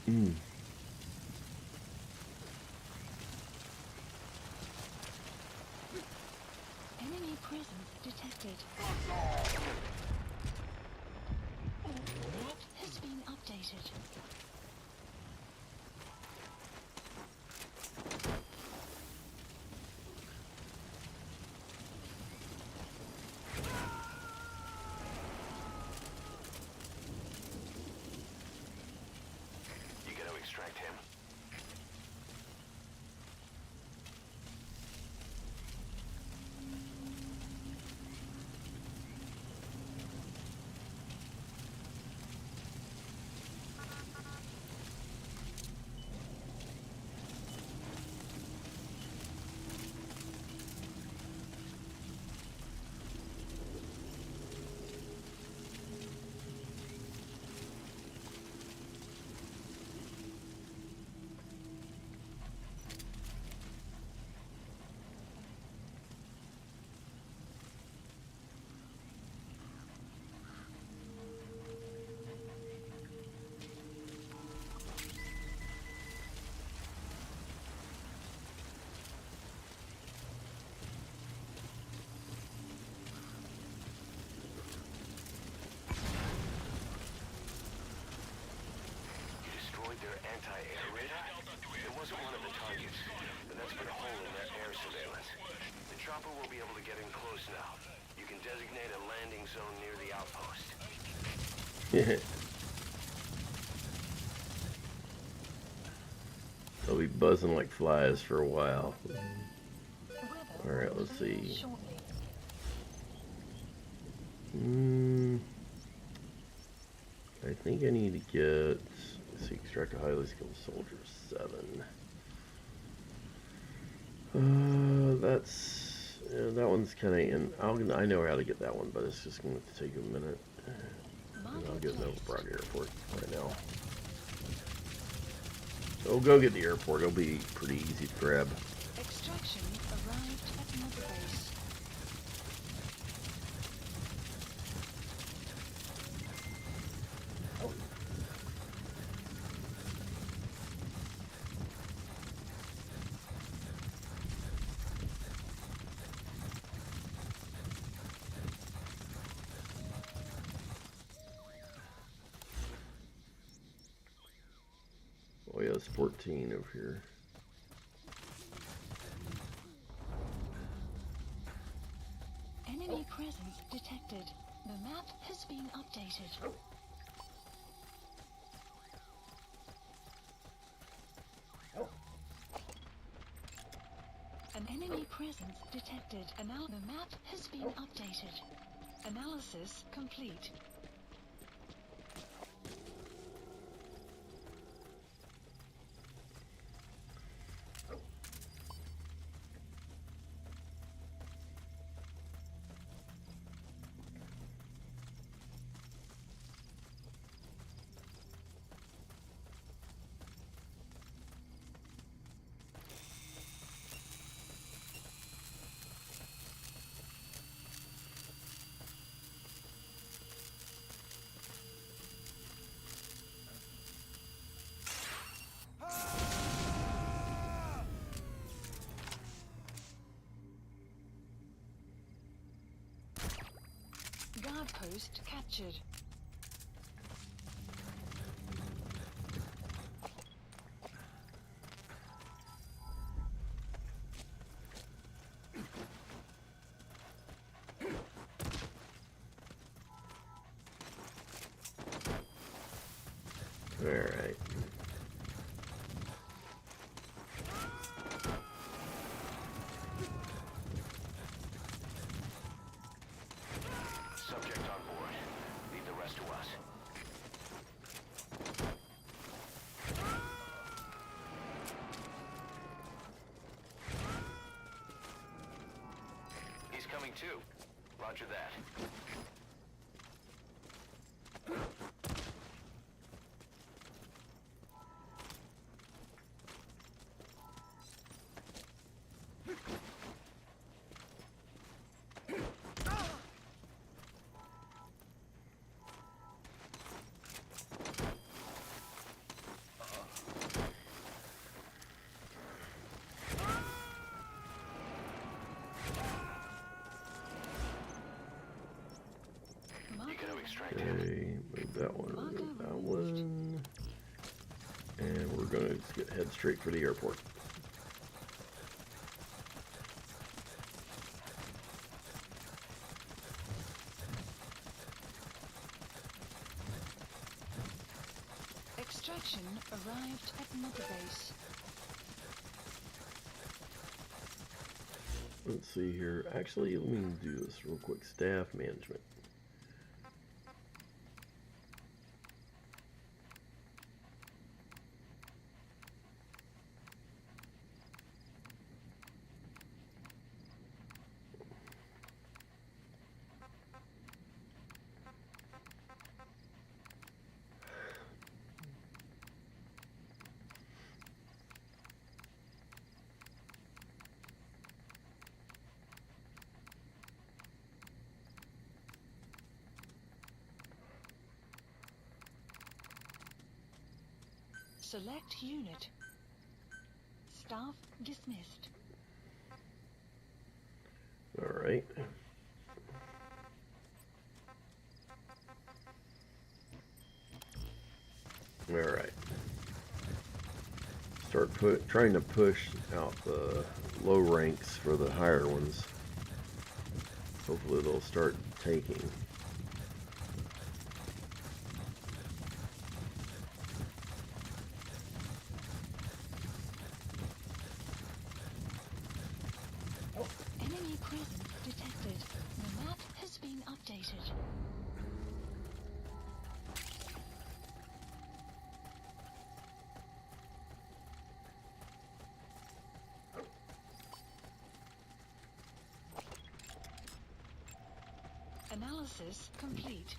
Mm. Enemy presence detected. Map has been updated. You gotta extract him. chopper will be able to get in close now. You can designate a landing zone near the outpost. They'll be buzzing like flies for a while. Alright, let's see. I think I need to get, let's see, extract a highly skilled soldier 7. That one's kind of in. I know how to get that one, but it's just going to take a minute. And I'll get Nova Prague Airport right now. So go get the airport. It'll be pretty easy to grab. Extraction arrived at Mother Base. Oh yeah, it's 14 over here. Enemy presence detected. The map has been updated. An enemy presence detected. And now the map has been updated. Analysis complete. Guard post captured. All right. Subject on board. Leave the rest to us. He's coming too. Roger that. Okay, move that one, move that one. And we're going to head straight for the airport. Extraction arrived at Mother Base. Let's see here. Actually, let me do this real quick. Staff management. Select unit. Staff dismissed. All right. All right. Start trying to push out the low ranks for the higher ones. Hopefully they'll start taking. Enemy presence detected. The map has been updated. Analysis complete.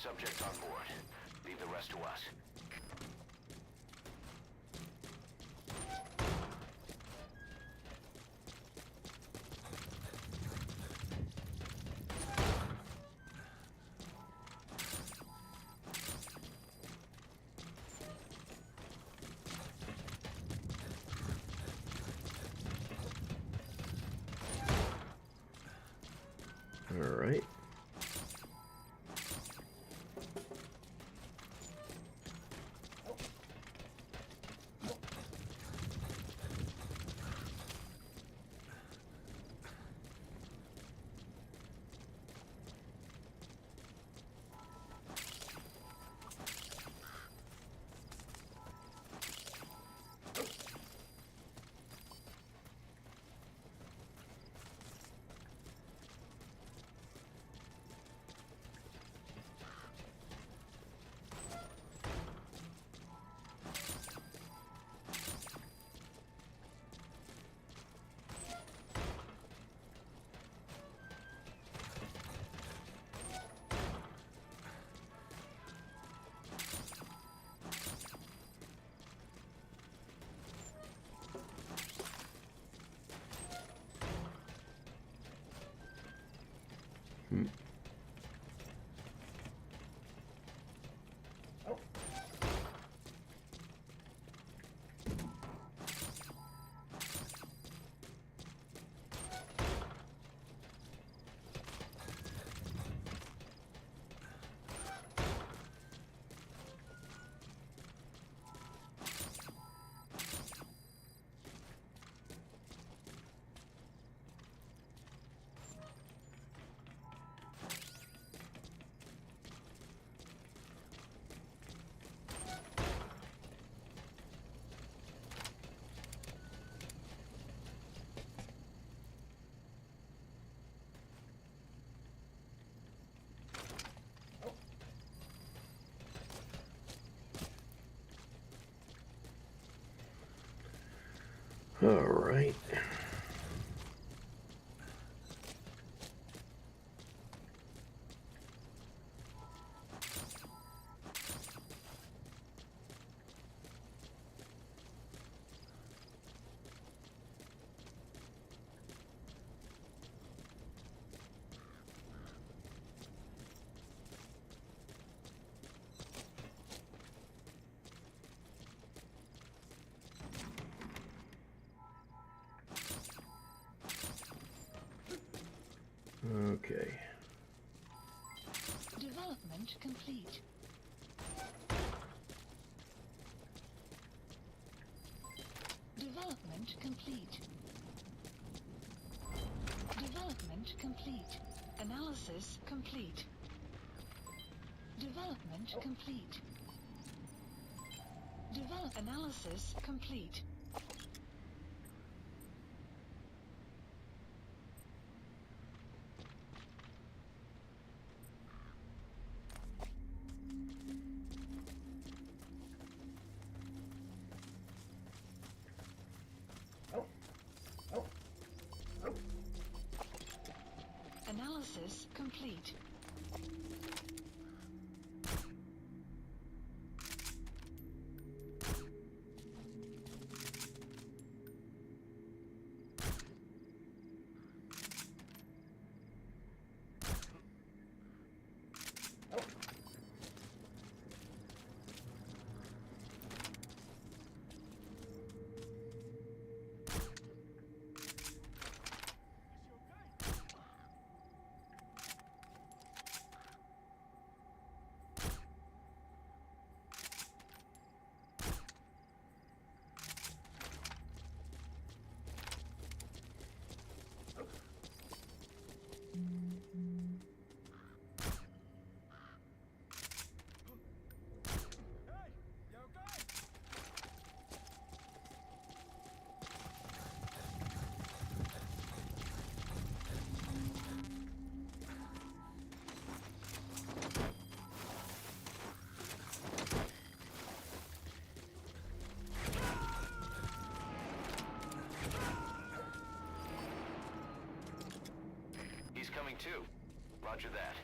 Subject on board. Leave the rest to us. All right. All right. Okay. Development complete. Development complete. Development complete. Analysis complete. Development complete. Analysis complete. Analysis complete. too. Roger that.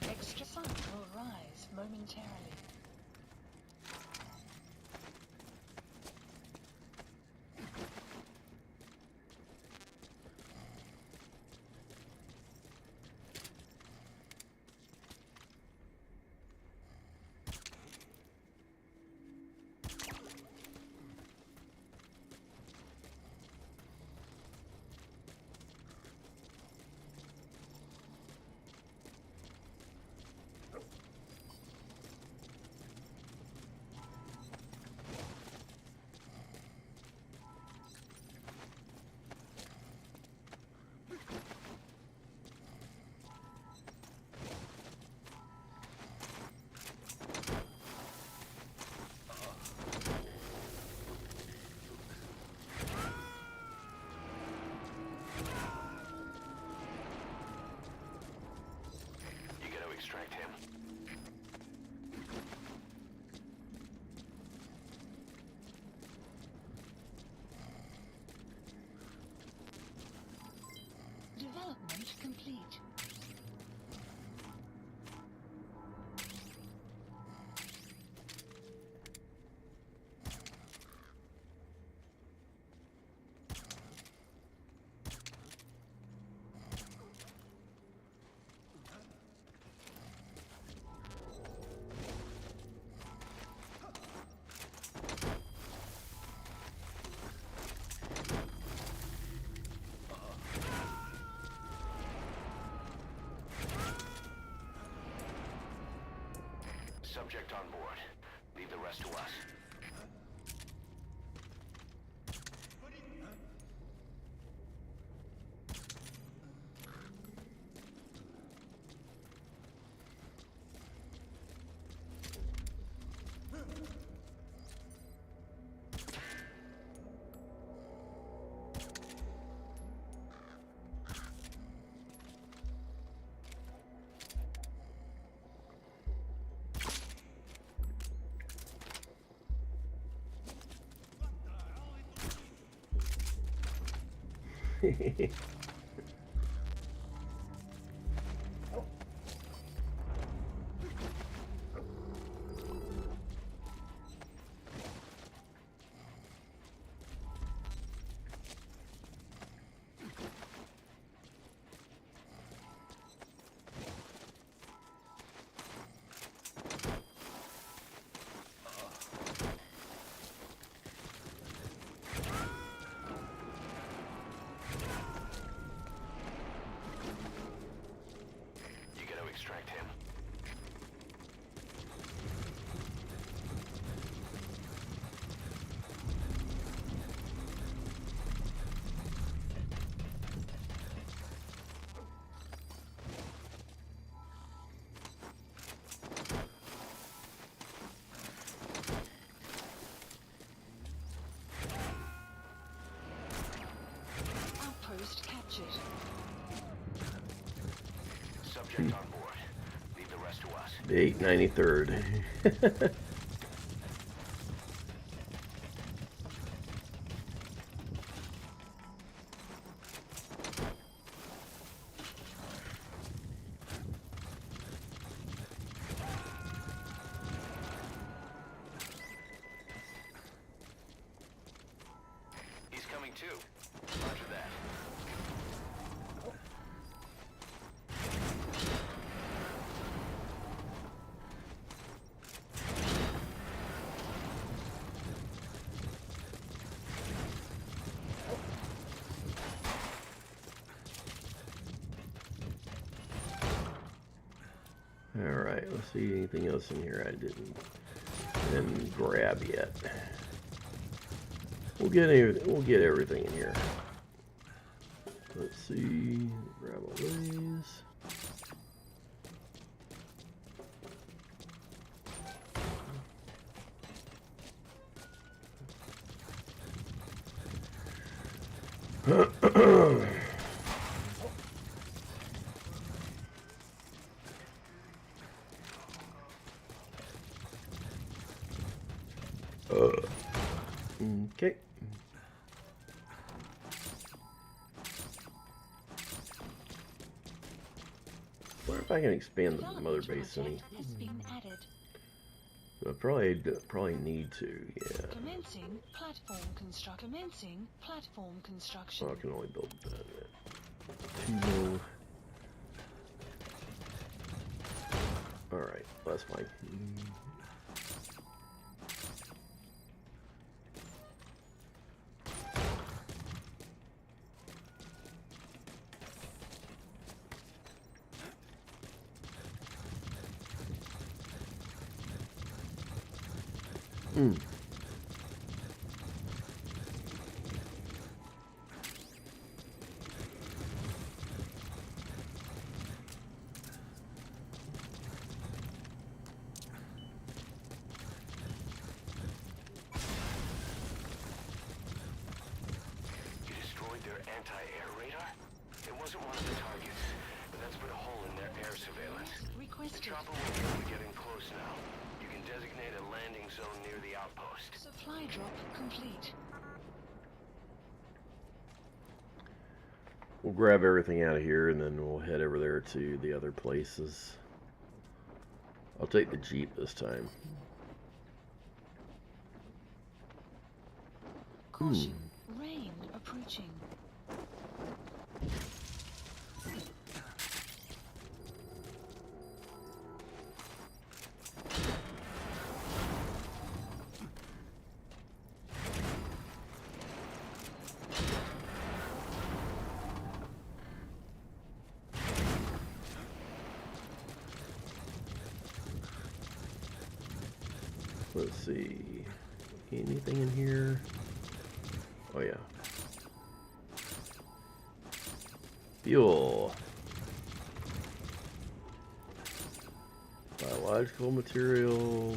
Extra sun will rise momentarily. Extract him. Development complete. Subject on board. Leave the rest to us. Extract him. Outpost captured. Subject on board. Leave the rest to us. The 893rd. He's coming too. Roger that. Alright, let's see anything else in here I didn't. and grab yet. We'll get everything in here. Let's see. Grab all these. Okay. Wonder if I can expand the mother base any. I probably need to, yeah. Commencing platform construction. Commencing platform construction. Oh, I can only build that. 2 more. Alright, that's fine. Anti-air radar? It wasn't one of the targets, but that's put a hole in their air surveillance. The chopper will be able to get in close now. You can designate a landing zone near the outpost. Supply drop complete. We'll grab everything out of here and then we'll head over there to the other places. I'll take the Jeep this time. Caution, rain approaching. Let's see. Anything in here? Oh yeah. Fuel. Biological material.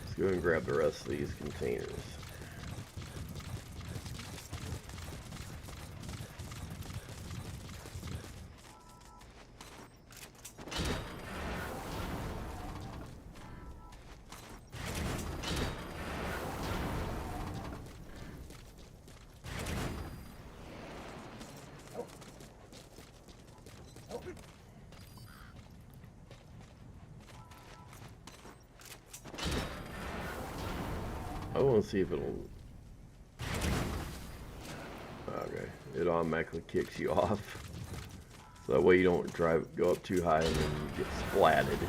Let's go and grab the rest of these containers. I want to see if it'll... Okay, it automatically kicks you off. So that way you don't go up too high and then you get splatted.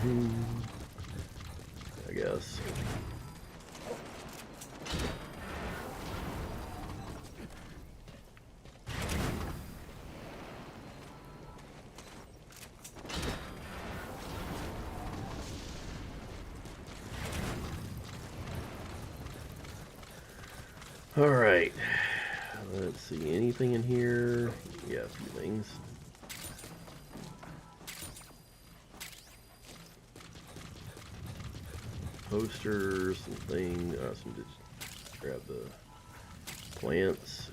I guess. Alright, let's see, anything in here? Yeah, a few things. Posters, some things, just grab the plants.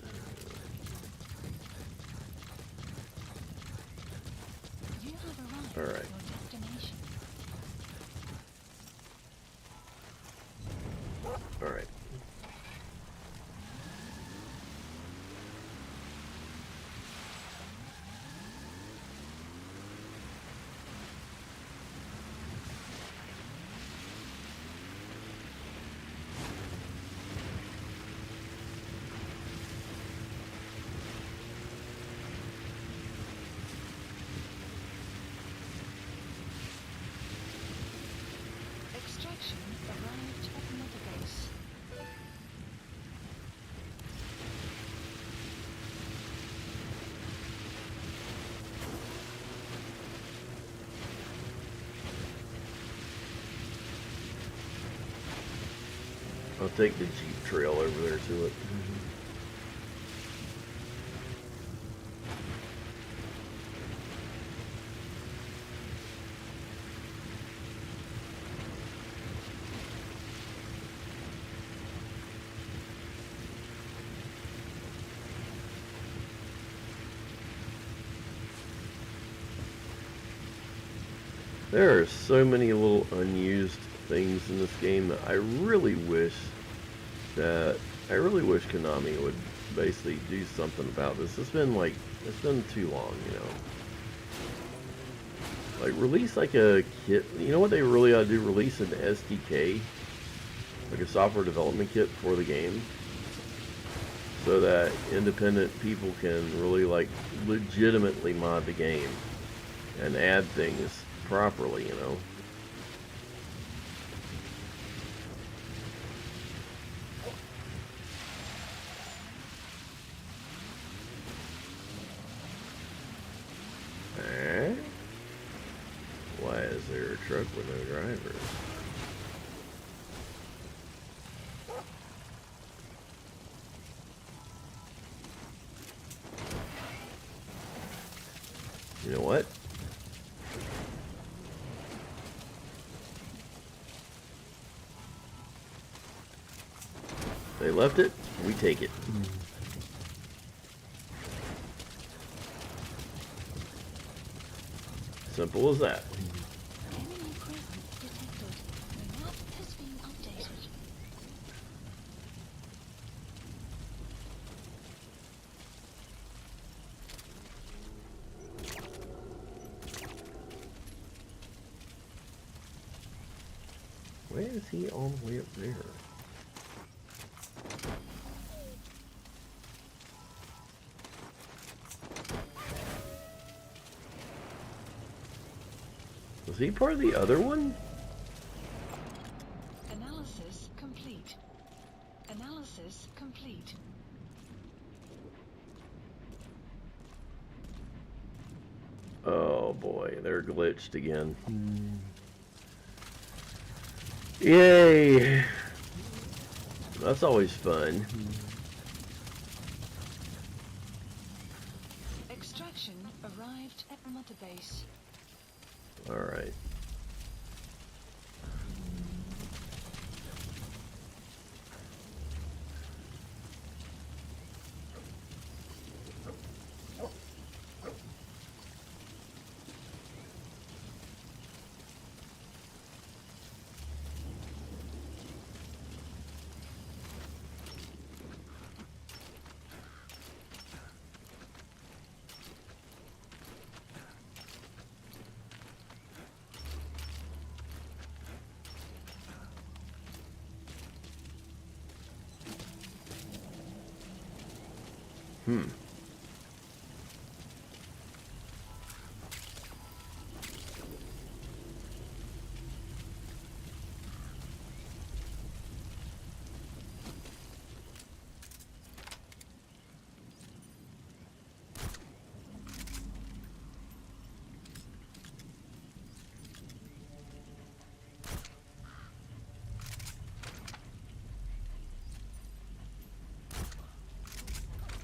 Alright. Alright. take the Jeep trail over there to it. There are so many little unused things in this game that I really wish Konami would basically do something about this. It's been too long, you know. Like, release like a kit. You know what they really ought to do? Release an SDK, like a software development kit for the game, so that independent people can really like legitimately mod the game and add things properly, you know. Why is there a truck with no drivers? You know what? They left it, we take it. Simple as that. Enemy presence detected. The map has been updated. Why is he all the way up there? Was he part of the other one? Analysis complete. Analysis complete. Oh boy, they're glitched again. Yay! That's always fun. Extraction arrived at Mother Base. Alright.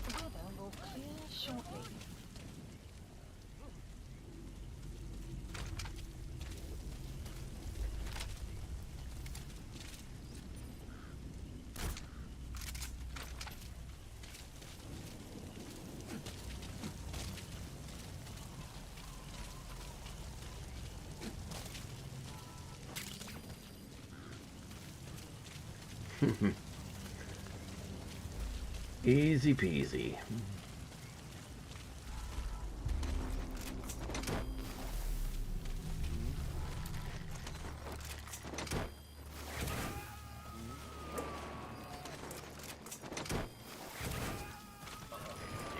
The weather will clear shortly. Easy peasy. You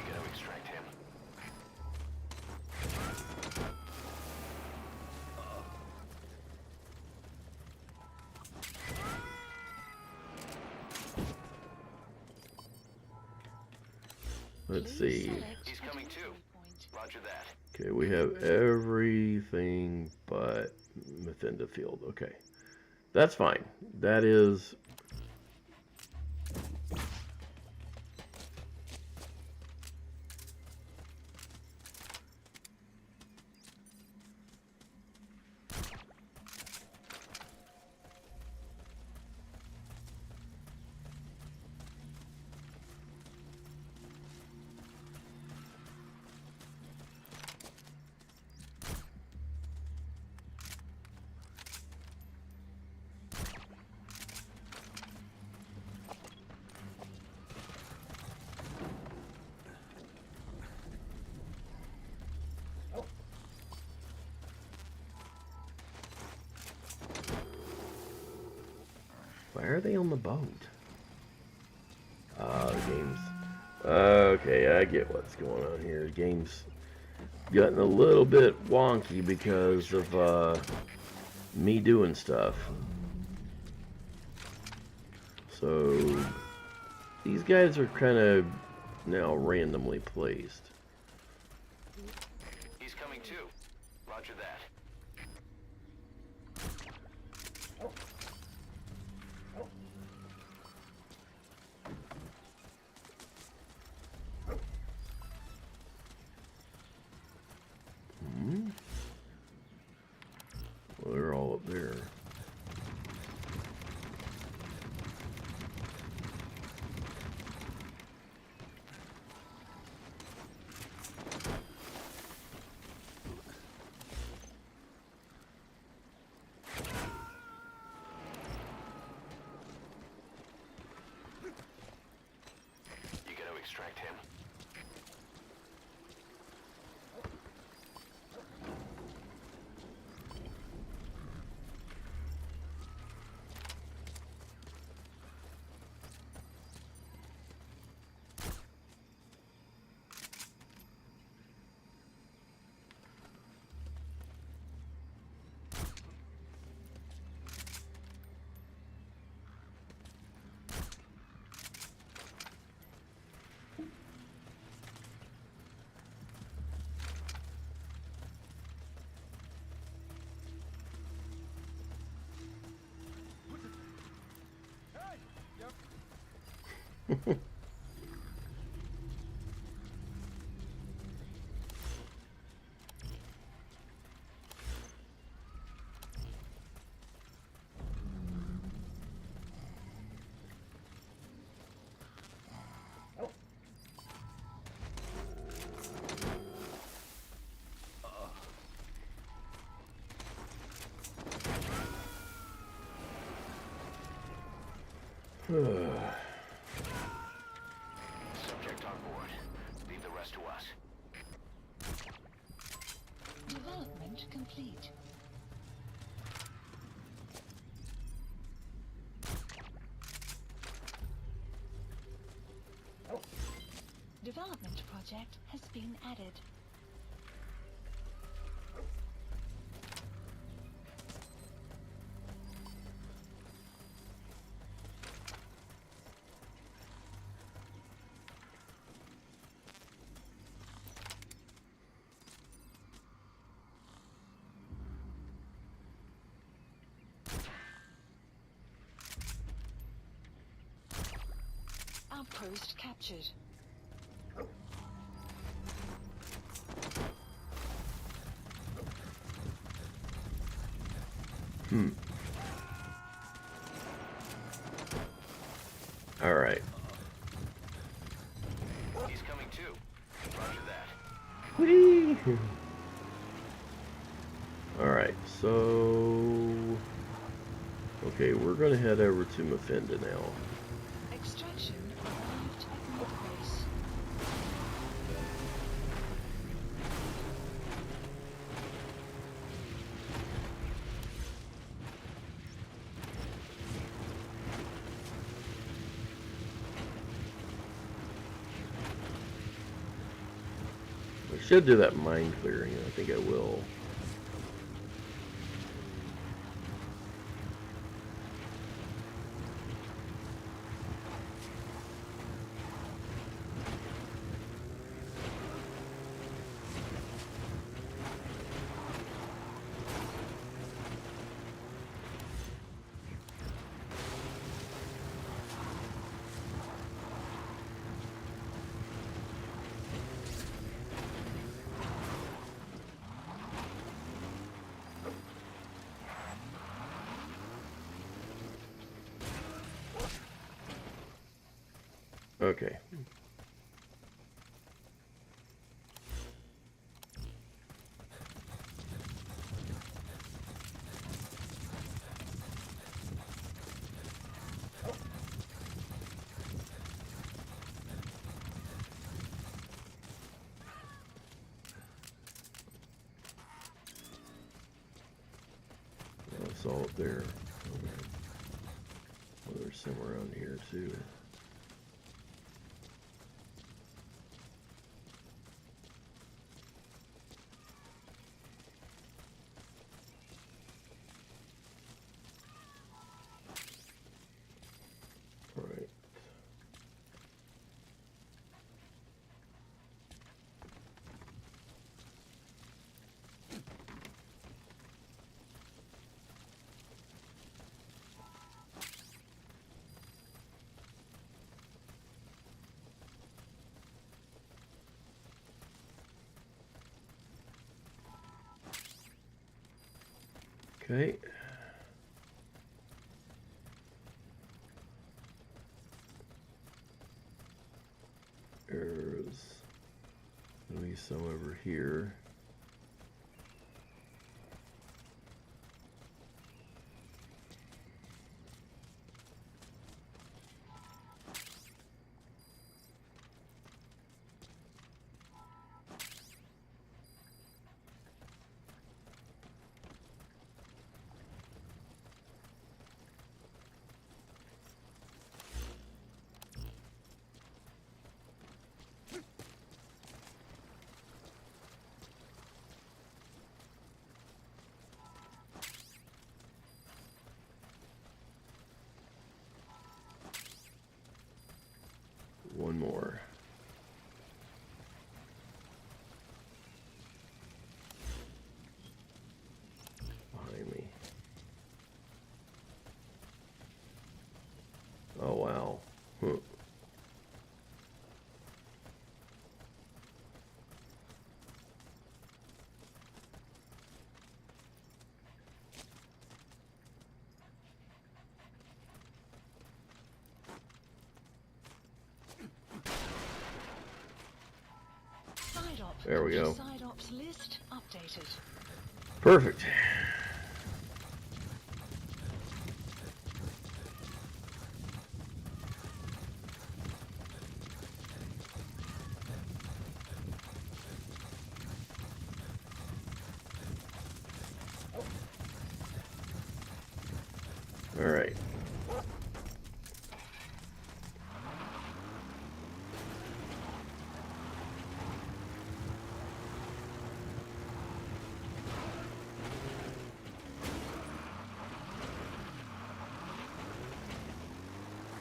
gotta extract him. Let's see. He's coming too. Roger that. Okay, we have everything but Mephinda Field. Okay. That's fine. That is are they on the boat? The game's... Okay, I get what's going on here. The game's gotten a little bit wonky because of me doing stuff. So these guys are kind of now randomly placed. He's coming too. Roger that. Well, they're all up there. You gotta extract him. Subject on board. Leave the rest to us. Development complete. Development project has been added. Outpost captured. All right. He's coming too. Roger that. Whee! All right. So, okay, we're gonna head over to Mafenda now. Extraction arrived at Mother Base. I should do that mine clearing. I think I will. Okay. It's all up there. Okay. Well, there's There's somewhere around here too. All right. Okay. There's at least some over here. One more. Behind me. Oh wow. Huh. There we go. Side ops list updated. Perfect. All right.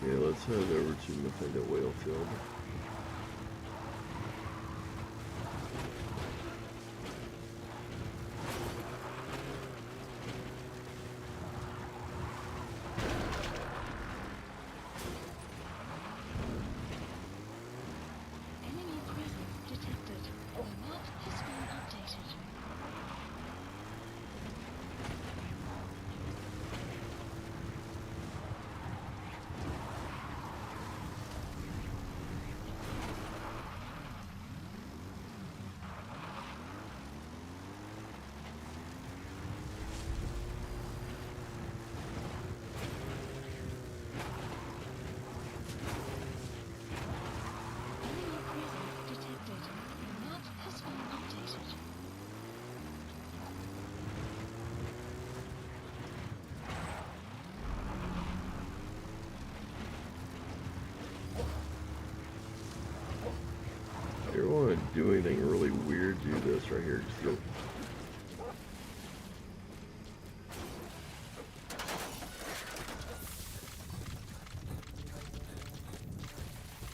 Okay, let's head over to Mephindo Whalefield. Enemy presence detected. The map has been updated. Enemy presence detected. The map has been updated. If you want to do anything really weird, do this right here. Just go.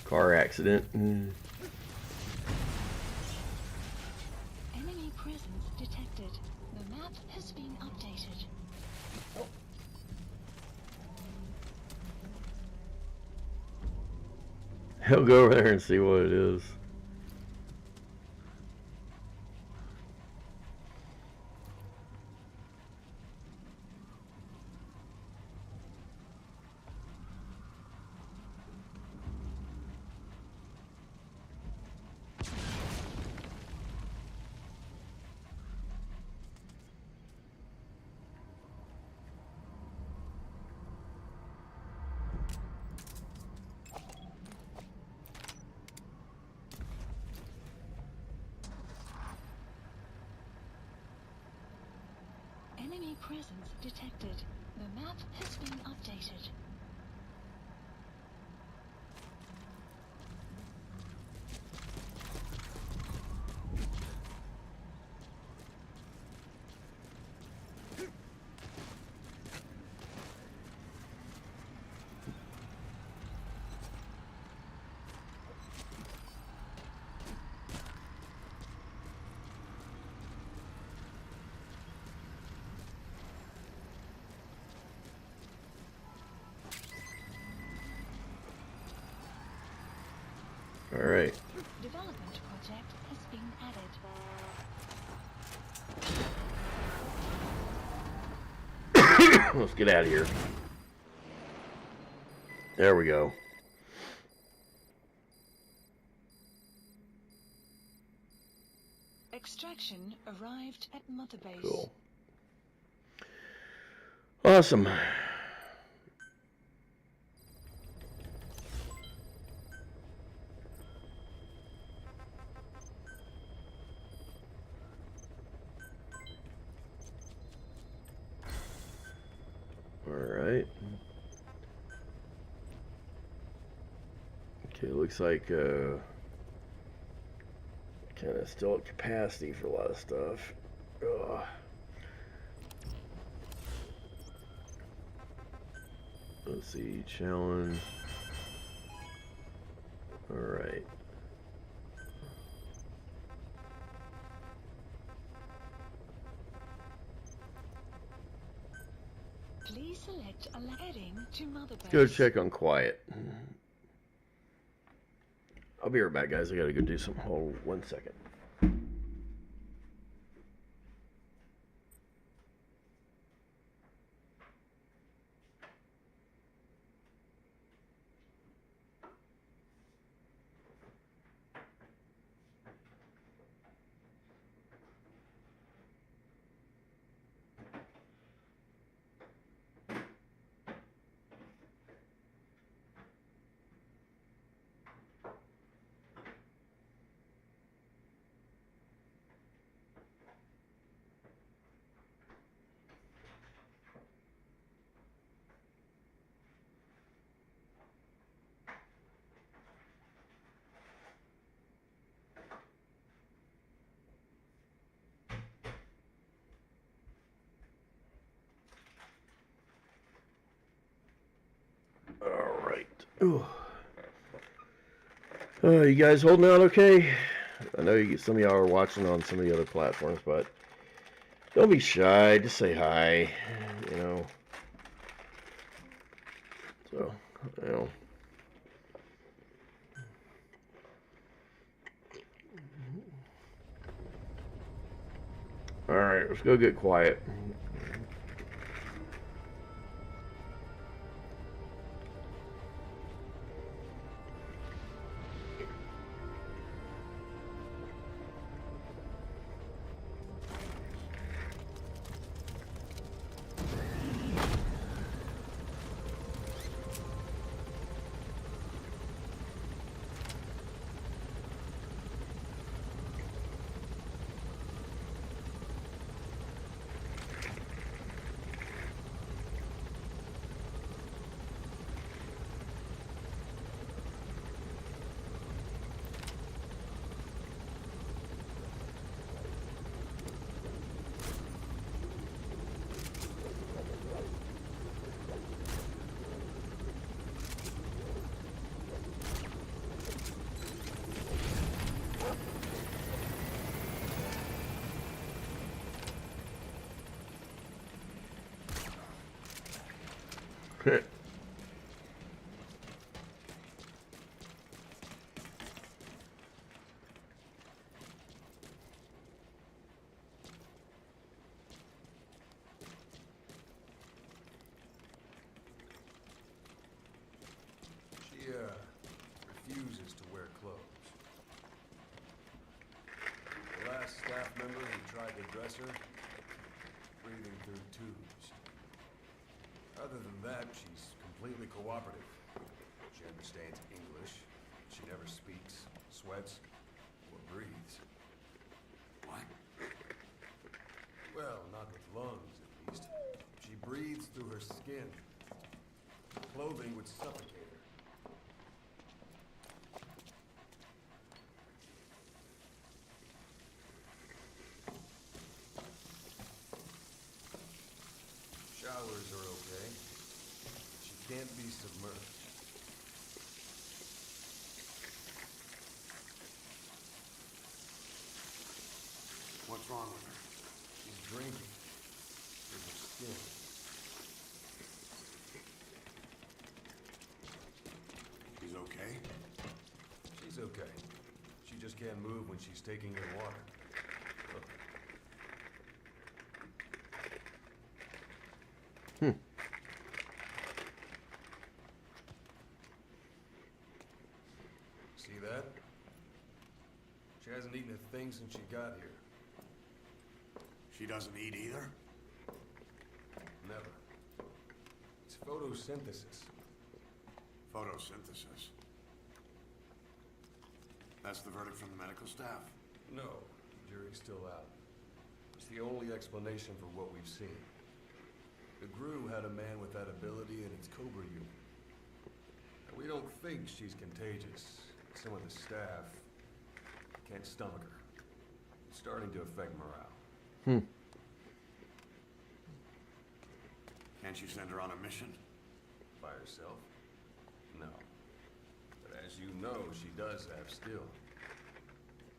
Car accident. Enemy presence detected. The map has been updated. He'll go over there and see what it is. Enemy presence detected. The map has been updated. All right. Development project has been added. Let's get out of here. There we go. Extraction arrived at Mother Base. Cool. Awesome. Alright. Okay, looks like kind of still at capacity for a lot of stuff. Ugh. Let's see, challenge. Alright. Please select a heading to Mother Base. Let's go check on quiet. I'll be right back, guys. I gotta go do something. Hold 1 second. Alright. You guys holding out okay? I know some of y'all are watching on some of the other platforms, but don't be shy. Just say hi, you know. So, you know. Alright, let's go get quiet. She refuses to wear clothes. The last staff member who tried to dress her, breathing through tubes. Other than that, she's completely cooperative. She understands English. She never speaks, sweats, or breathes. What? Well, not with lungs, at least. She breathes through her skin. Clothing would suffocate her. Showers are okay. She can't be submerged. What's wrong with her? She's drinking. With her skin. She's okay? She's okay. okay. She just can't move when she's taking in water. Look. See that? She hasn't eaten a thing since she got here. She doesn't eat either? Never. It's photosynthesis. Photosynthesis. That's the verdict from the medical staff. No, jury's still out. It's the only explanation for what we've seen. The GRU had a man with that ability in its Cobra unit. And we don't think she's contagious. Some of the staff can't stomach her. It's starting to affect morale. Can't you send her on a mission? By herself? No. But as you know, she does have skill.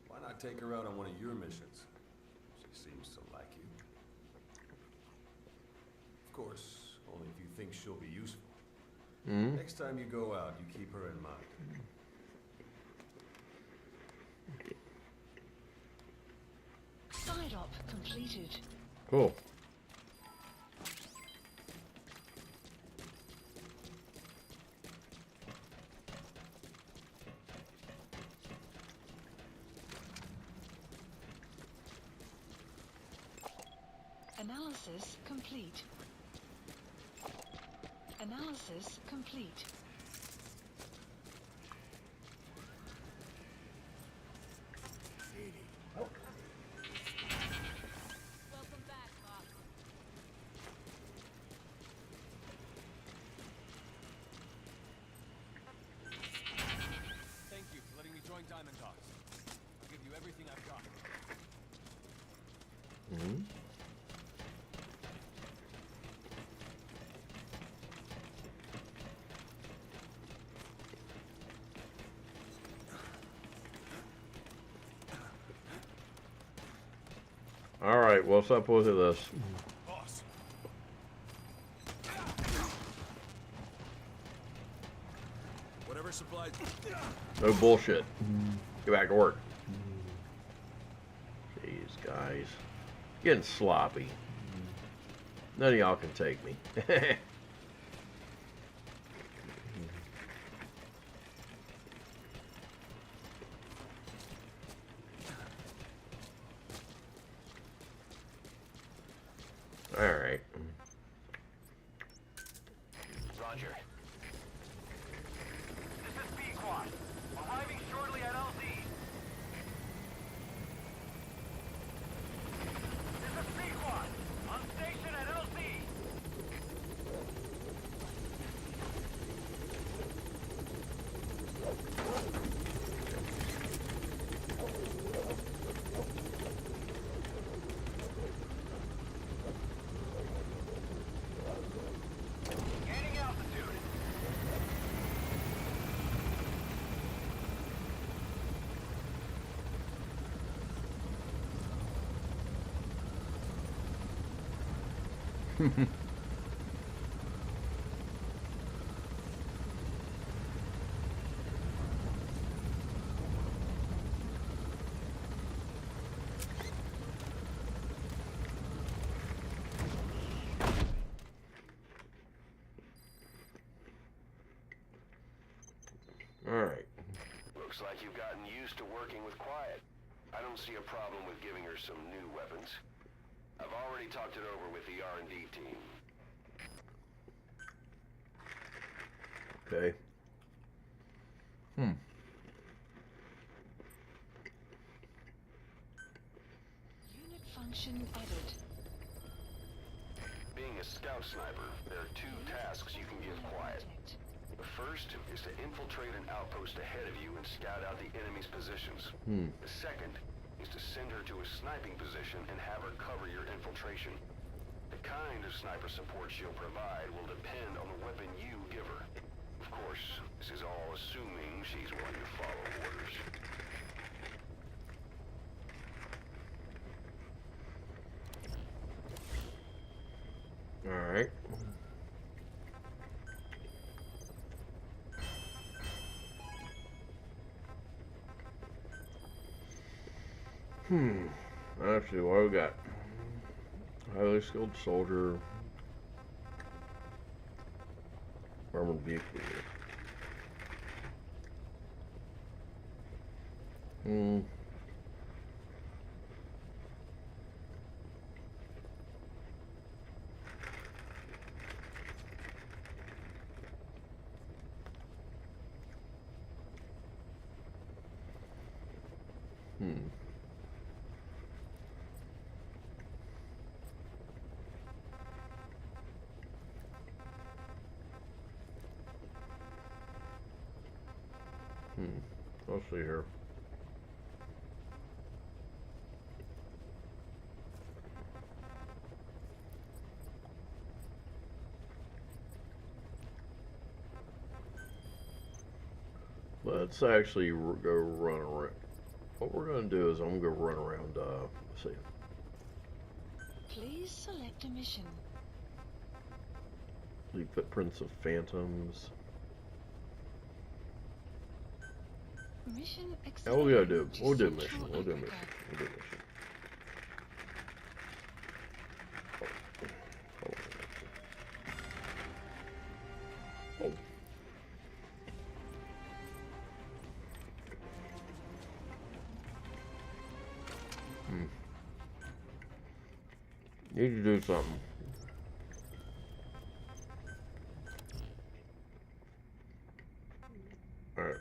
Why not take her out on one of your missions? She seems to like you. Of course, only if you think she'll be useful. Next time you go out, you keep her in mind. Side op completed. Cool. Analysis complete. Analysis complete. Welcome back, Bob. Thank you for letting me join Diamond Dogs. I'll give you everything I've got. All right, what's up with this? Boss. Whatever supplies... No bullshit. Get back to work. Jeez, guys. Getting sloppy. None of y'all can take me. Alright. Roger. This is B-Quad. Arriving shortly at LZ. This is B-Quad. On station at LZ. Gaining altitude. Alright. Looks like you've gotten used to working with Quiet. I don't see a problem with giving her some new weapons. I've already talked it over with the R&D team. Okay. Unit function added. Being a scout sniper, there are two tasks you can give Quiet. The first is to infiltrate an outpost ahead of you and scout out the enemy's positions. The second is to send her to a sniping position and have her cover your infiltration. The kind of sniper support she'll provide will depend on the weapon you give her. Of course, this is all assuming she's willing to follow orders. Alright. Actually, what we got? Highly skilled soldier. Armored vehicle. Let's see here. Let's actually go run around. What we're going to do is I'm going to run around, let's see. Please select a mission. Leave footprints of phantoms. Mission How we gotta do? accelerated We'll do to mission. Central We'll do Africa. mission. We'll do mission. Oh. Need to do something. Alright.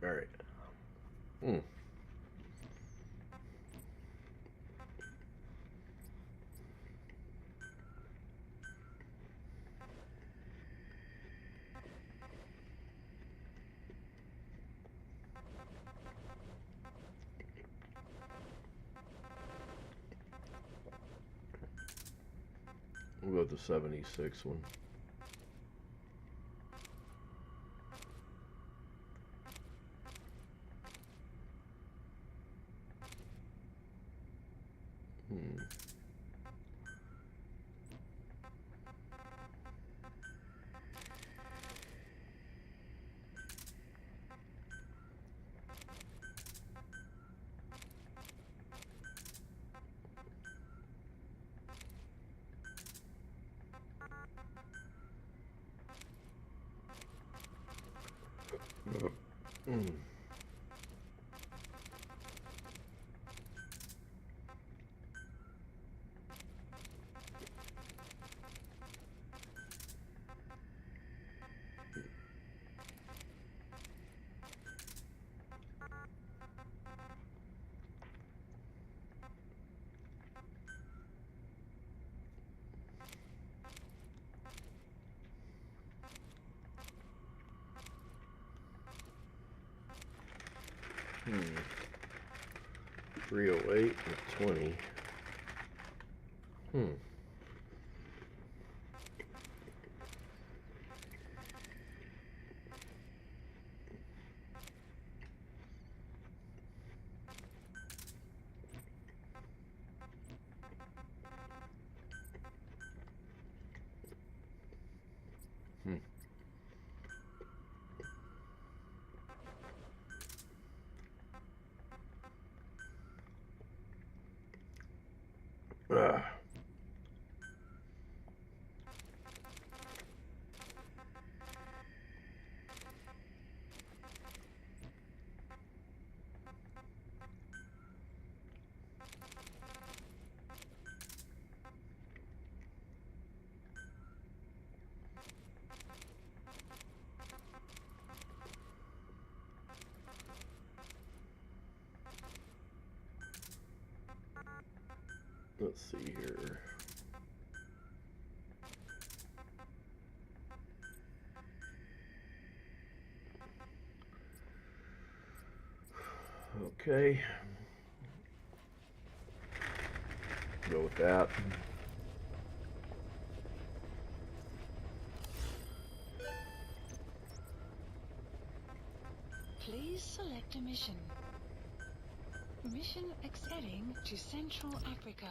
Alright. We'll go with the 76 one. Hmm. 308 and 20. Let's see here. Okay. Go with that. Please select a mission. Mission heading to Central Africa.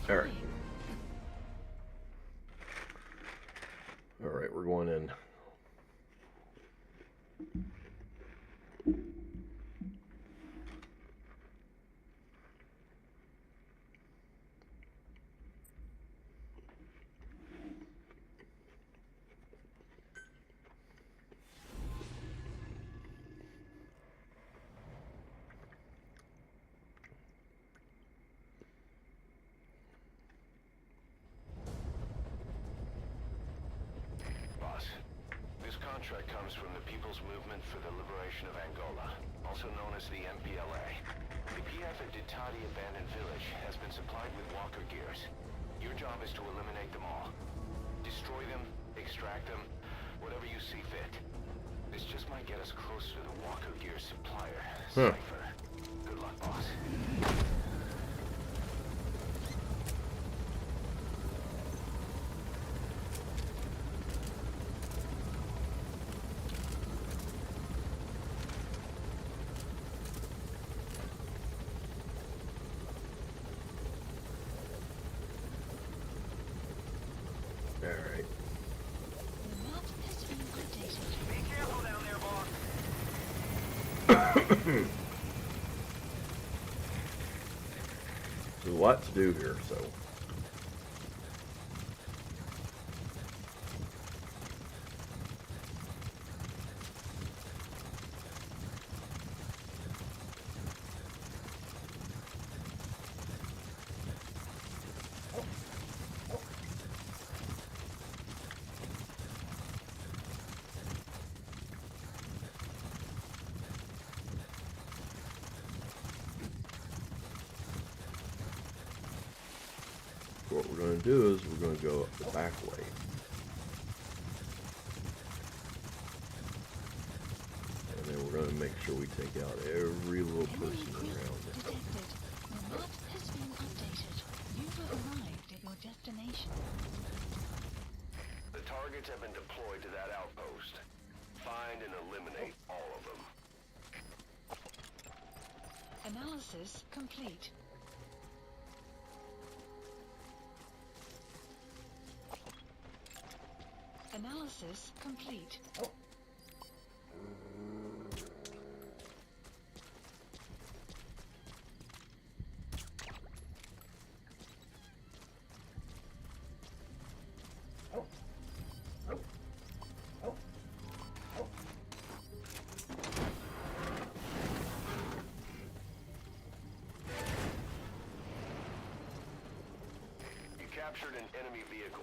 Alright. Alright, we're going in. Contract comes from the People's Movement for the Liberation of Angola, also known as the MPLA. The PF at Ditati Abandoned Village has been supplied with walker gears. Your job is to eliminate them all. Destroy them, extract them, whatever you see fit. This just might get us closer to the walker gear supplier, Cypher. Good luck, boss. Alright. The map has been updated. Be careful down there, boss. There's a lot to do here, so. What we're going to do is we're going to go up the back way. And then we're going to make sure we take out every little person around it. Detected. The map has been updated. You have arrived at your destination. The targets have been deployed to that outpost. Find and eliminate all of them. Analysis complete. Analysis complete. You captured an enemy vehicle.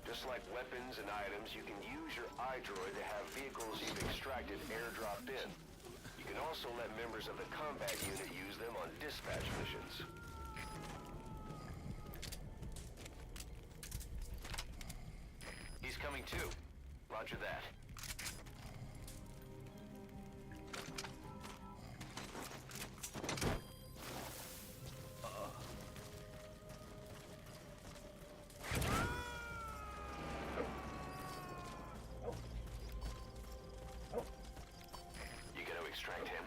Just like weapons and items, you can use your iDroid to have vehicles you've extracted airdropped in. You can also let members of the combat unit use them on dispatch missions. He's coming too. Roger that. Extract him.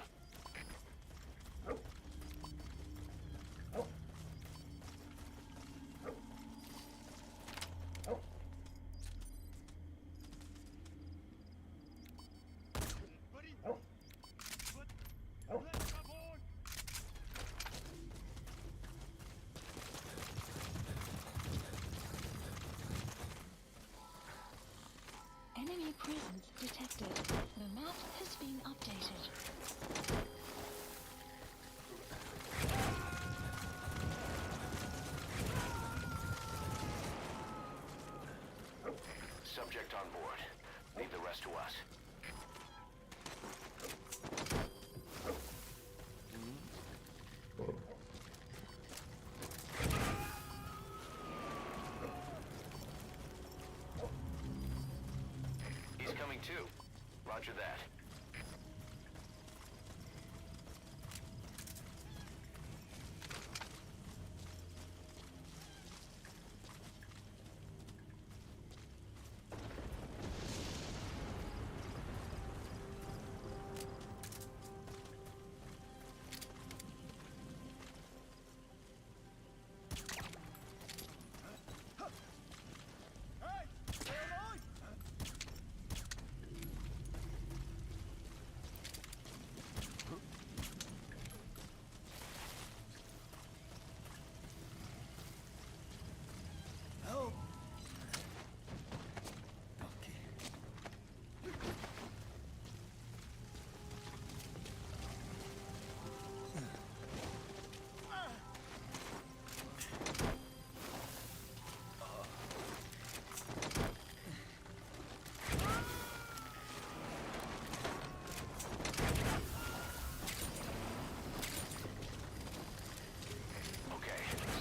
Enemy presence detected. The map has been updated. Subject on board. Leave the rest to us. He's coming too. Roger that.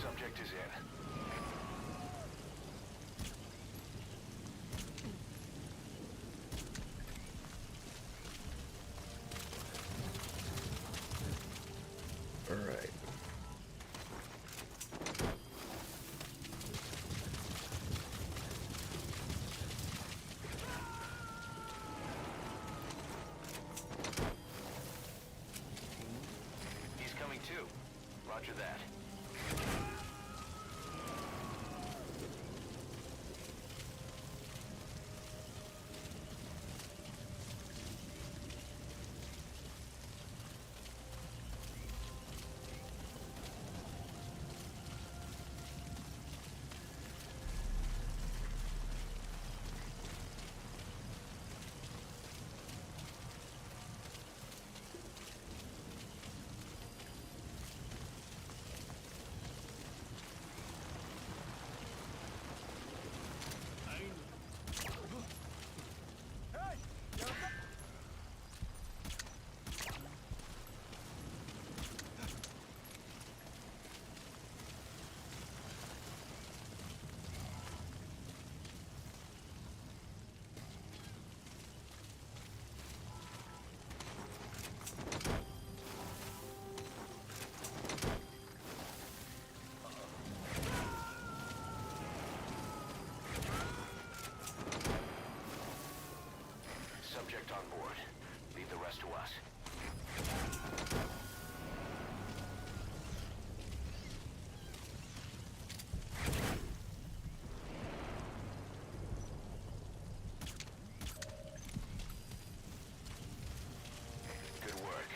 Subject is in. All right. He's coming too. Roger that. Subject on board. Leave the rest to us. Good work.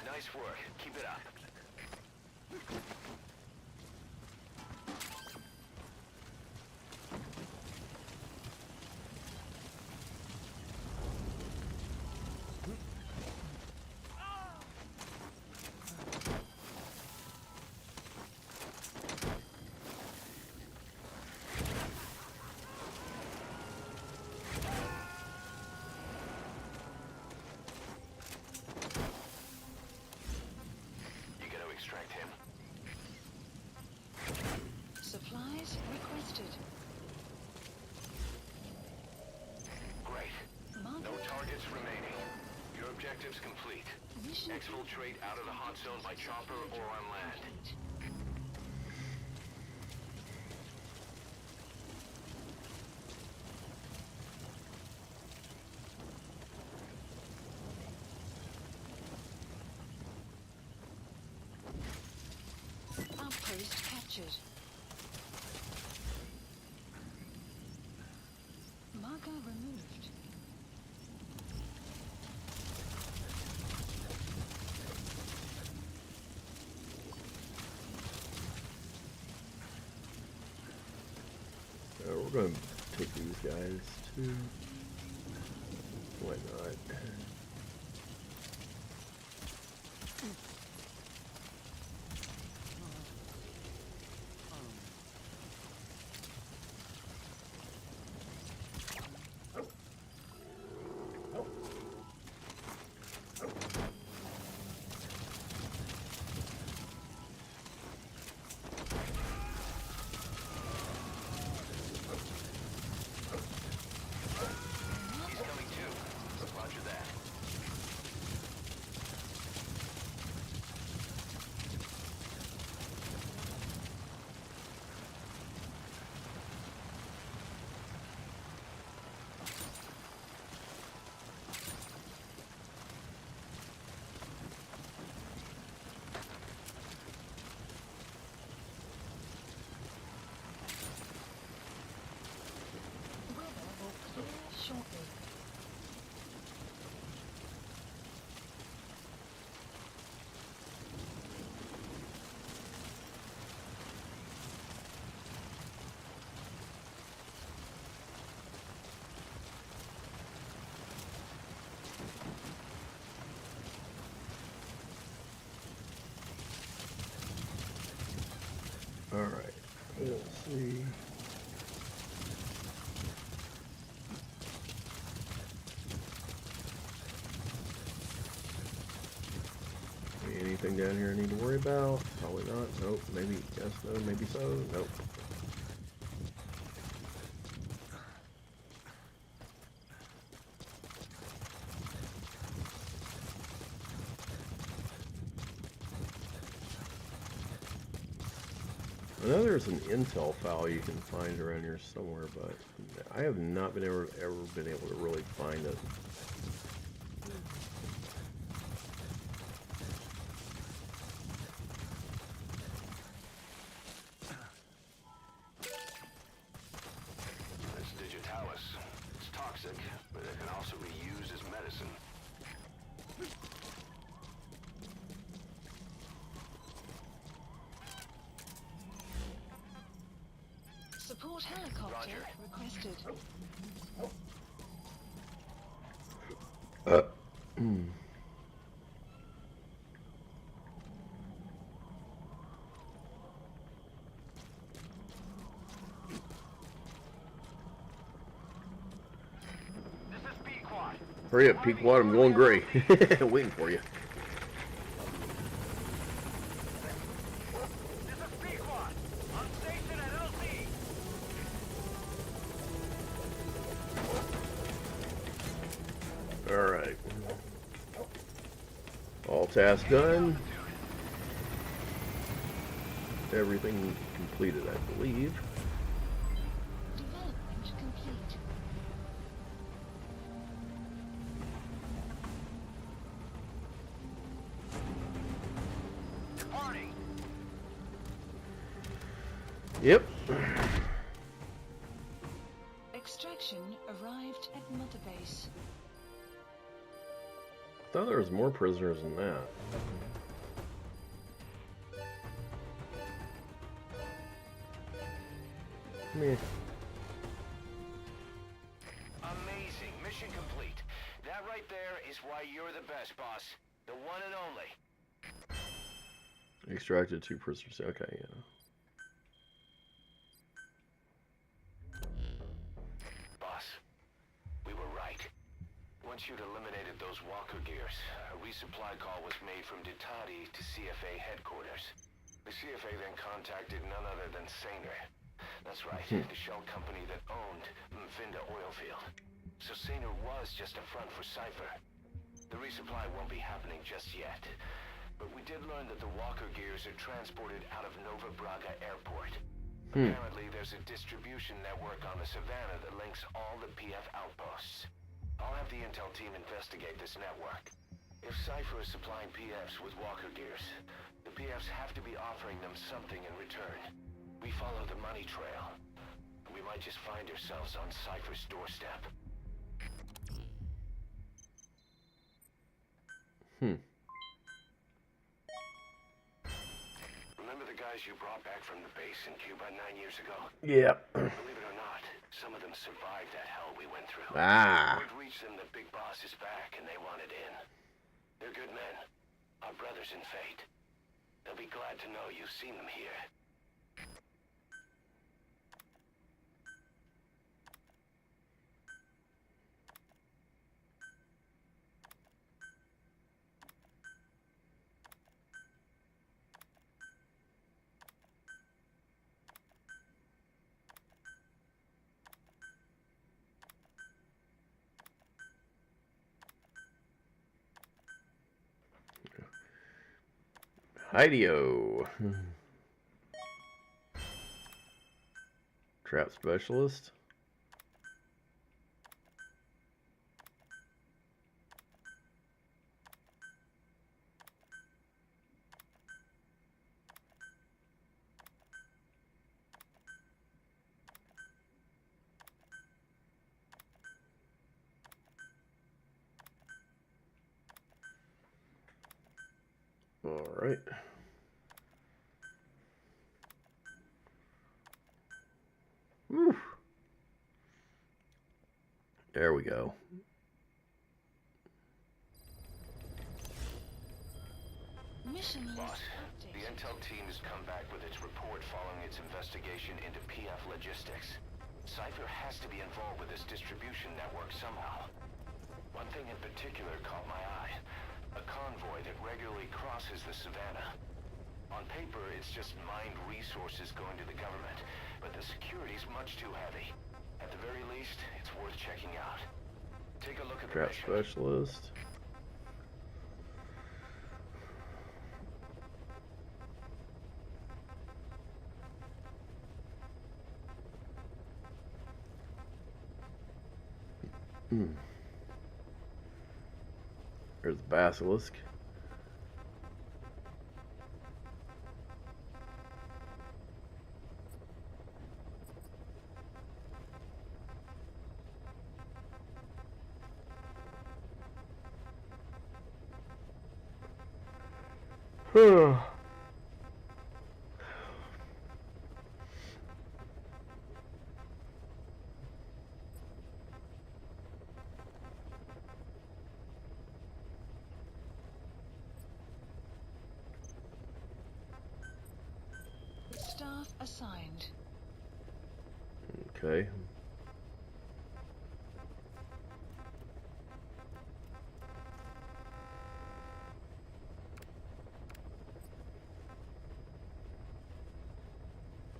Nice work. Keep it up. Objectives complete. Mission Exfiltrate out of the hot zone by chopper or on land. Outpost captured. Marker removed. We're going to take these guys too. Why not? He's coming too. Roger that. Weather will clear shortly. All right. Let's see. Anything down here I need to worry about? Probably not. Nope. Maybe yes, no, maybe so. Nope. I know there's an intel file you can find around here somewhere, but I have not been ever been able to really find it. That's digitalis. It's toxic, but it can also be used as medicine. Support helicopter Roger. requested. Hurry up, Pequod, I'm going gray. Waiting for you. Alright. All tasks done. Everything completed, I believe. Development complete. Yep. Extraction arrived at Mother Base. Thought there was more prisoners than that. Meh. Amazing. Mission complete. That right there is why you're the best, boss. The one and only. Extracted 2 prisoners. Okay, yeah. Boss, we were right. Once you'd eliminated those walker gears, a resupply call was made from Ditati to CFA headquarters. The CFA then contacted none other than Saner. That's right, the shell company that owned Mfinda Oilfield. So Saner was just a front for Cypher. The resupply won't be happening just yet. But we did learn that the walker gears are transported out of Nova Braga Airport. Apparently, there's a distribution network on the Savannah that links all the PF outposts. I'll have the intel team investigate this network. If Cypher is supplying PFs with walker gears, the PFs have to be offering them something in return. We follow the money trail. We might just find ourselves on Cypher's doorstep. Remember the guys you brought back from the base in Cuba 9 years ago? Yeah. Believe it or not, some of them survived that hell we went through. We've reached them that Big Boss is back and they wanted in. They're good men. Our brothers in fate. They'll be glad to know you've seen them here. Hideo. Trap specialist. All right. Whew. There we go. Mission Boss, the intel team has come back with its report following its investigation into PF logistics. Cypher has to be involved with this distribution network somehow. One thing in particular caught my eye. A convoy that regularly crosses the Savannah. On paper, it's just mined resources going to the government, but the security's much too heavy. At the very least, it's worth checking out. Take a look at the Trap mission. specialist. There's the basilisk. Staff assigned. Okay.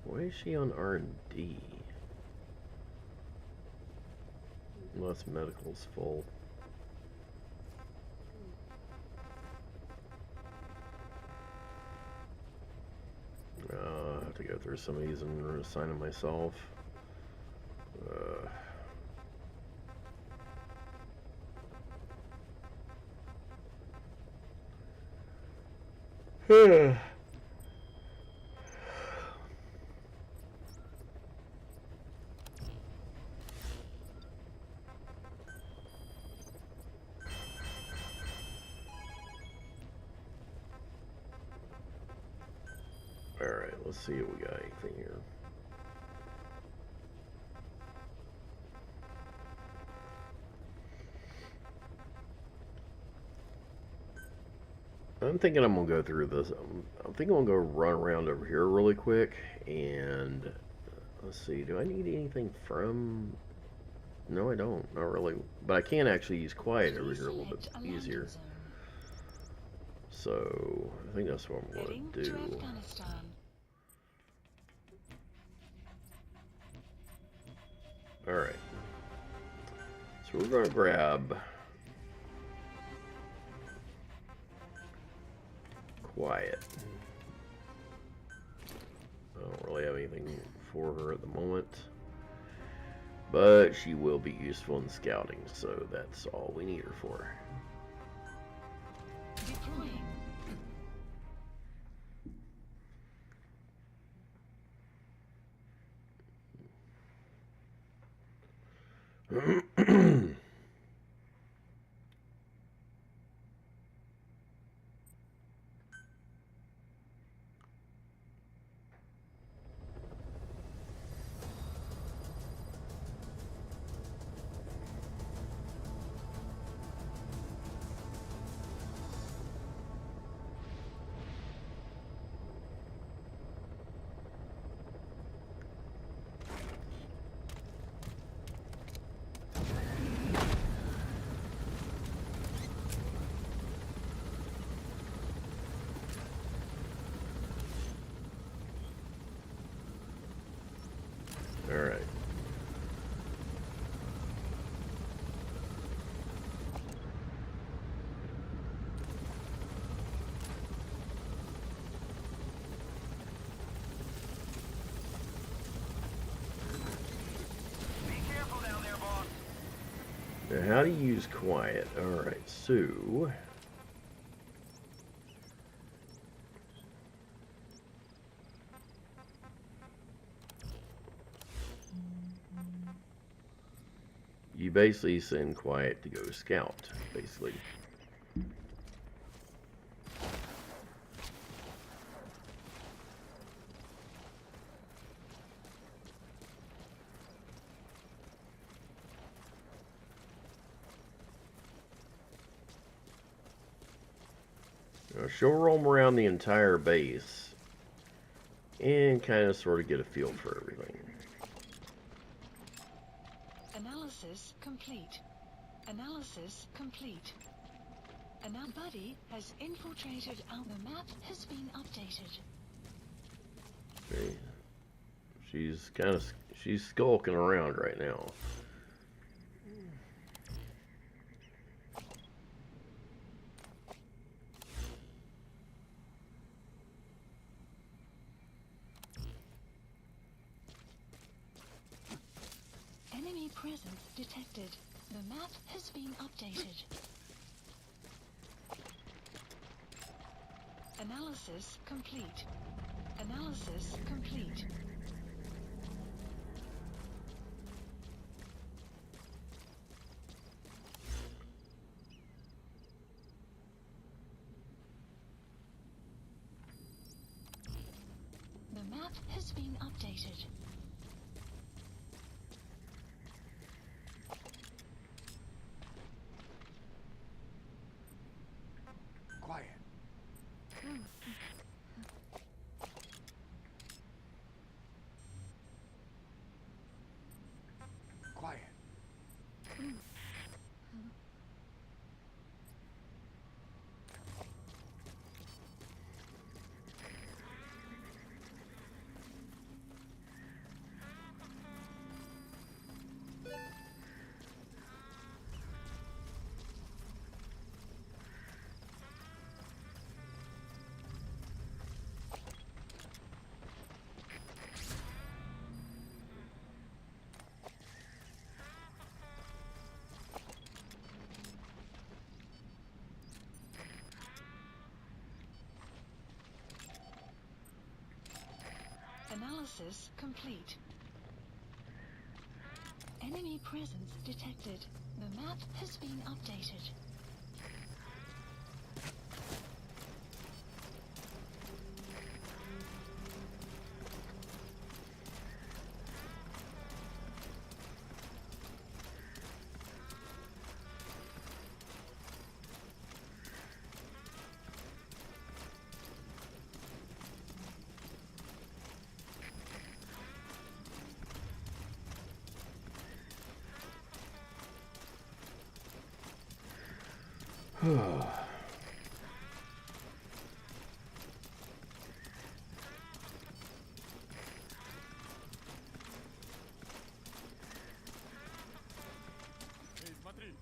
Why is she on R&D? Unless medical's full. I have to go through some of these and reassign them myself. Alright, let's see if we got anything here. I'm thinking I'm gonna go through this. I'm thinking I'm gonna run around over here really quick and let's see. Do I need anything from? No, I don't. Not really. But I can actually use quiet over here a little bit easier. So I think that's what I'm gonna do. All right. So we're gonna grab Quiet. I don't really have anything for her at the moment. But she will be useful in scouting, so that's all we need her for. Deploying. Alright. Now, how to use quiet? Alright, so... you basically send quiet to go scout, basically. Now, she'll roam around the entire base and kind of sort of get a feel for everything. Analysis complete. Analysis complete. And our buddy has infiltrated our map has been updated. Okay. She's skulking around right now. Enemy presence detected. The map has been updated. Analysis complete. Analysis complete. The map has been updated. Quiet. Quiet. Analysis complete. Enemy presence detected. The map has been updated. Эй, смотри!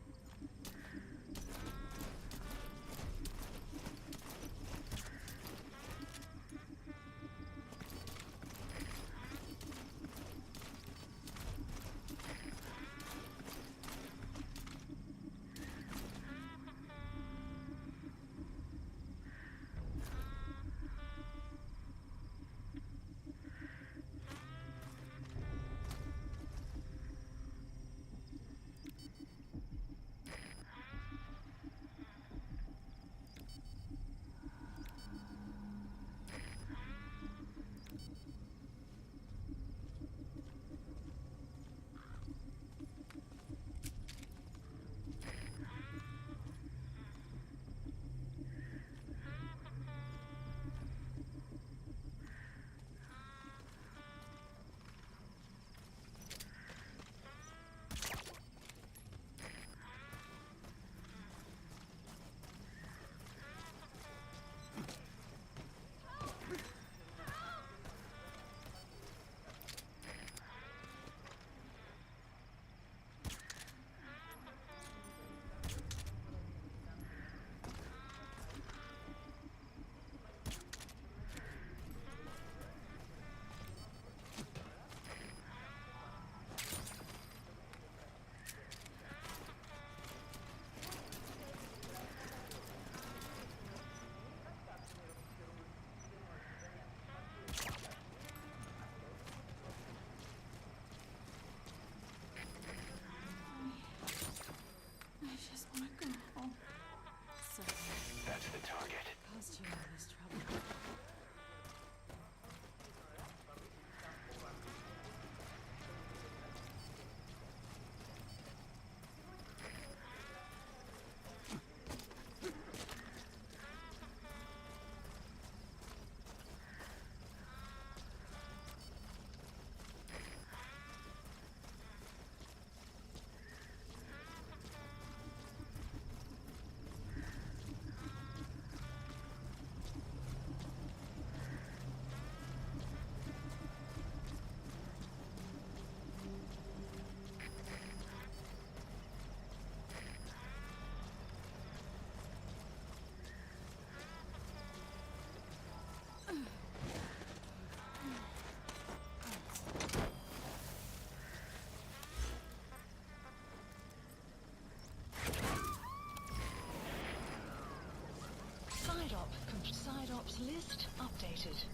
list updated.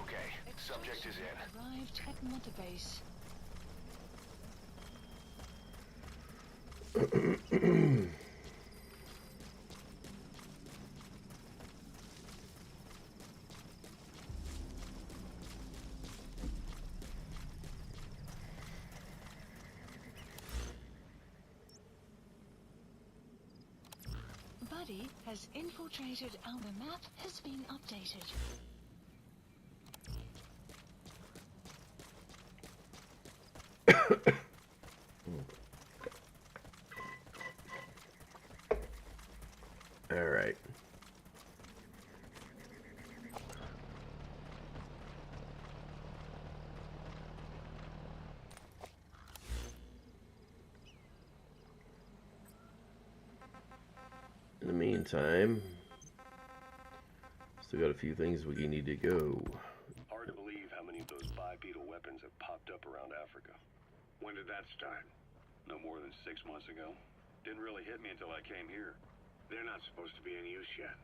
Okay, subject is in. Arrived at Mother Base. Buddy has infiltrated our map has been updated. All right. In the meantime, still got a few things we need to go. Hard to believe how many of those bipedal weapons have popped up around Africa. When did that start? No more than 6 months ago. Didn't really hit me until I came here. They're not supposed to be in use yet.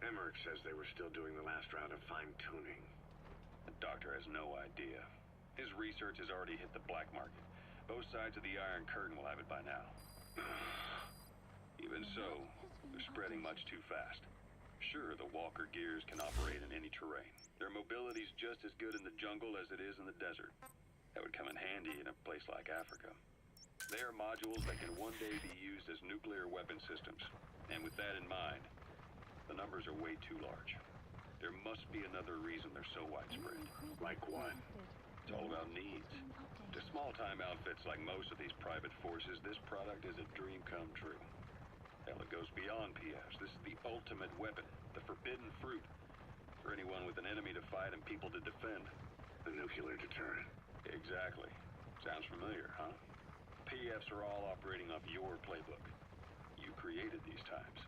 Emmerich says they were still doing the last round of fine-tuning. The doctor has no idea. His research has already hit the black market. Both sides of the Iron Curtain will have it by now. Even so, they're spreading much too fast. Sure, the Walker gears can operate in any terrain. Their mobility's just as good in the jungle as it is in the desert. That would come in handy in a place like Africa. They are modules that can one day be used as nuclear weapon systems. And with that in mind, the numbers are way too large. There must be another reason they're so widespread. Like what? It's all about needs. To small-time outfits like most of these private forces, this product is a dream come true. Hell, it goes beyond PFs. This is the ultimate weapon, the forbidden fruit, for anyone with an enemy to fight and people to defend. The nuclear deterrent. Exactly. Sounds familiar, huh? PFs are all operating off your playbook. You created these times.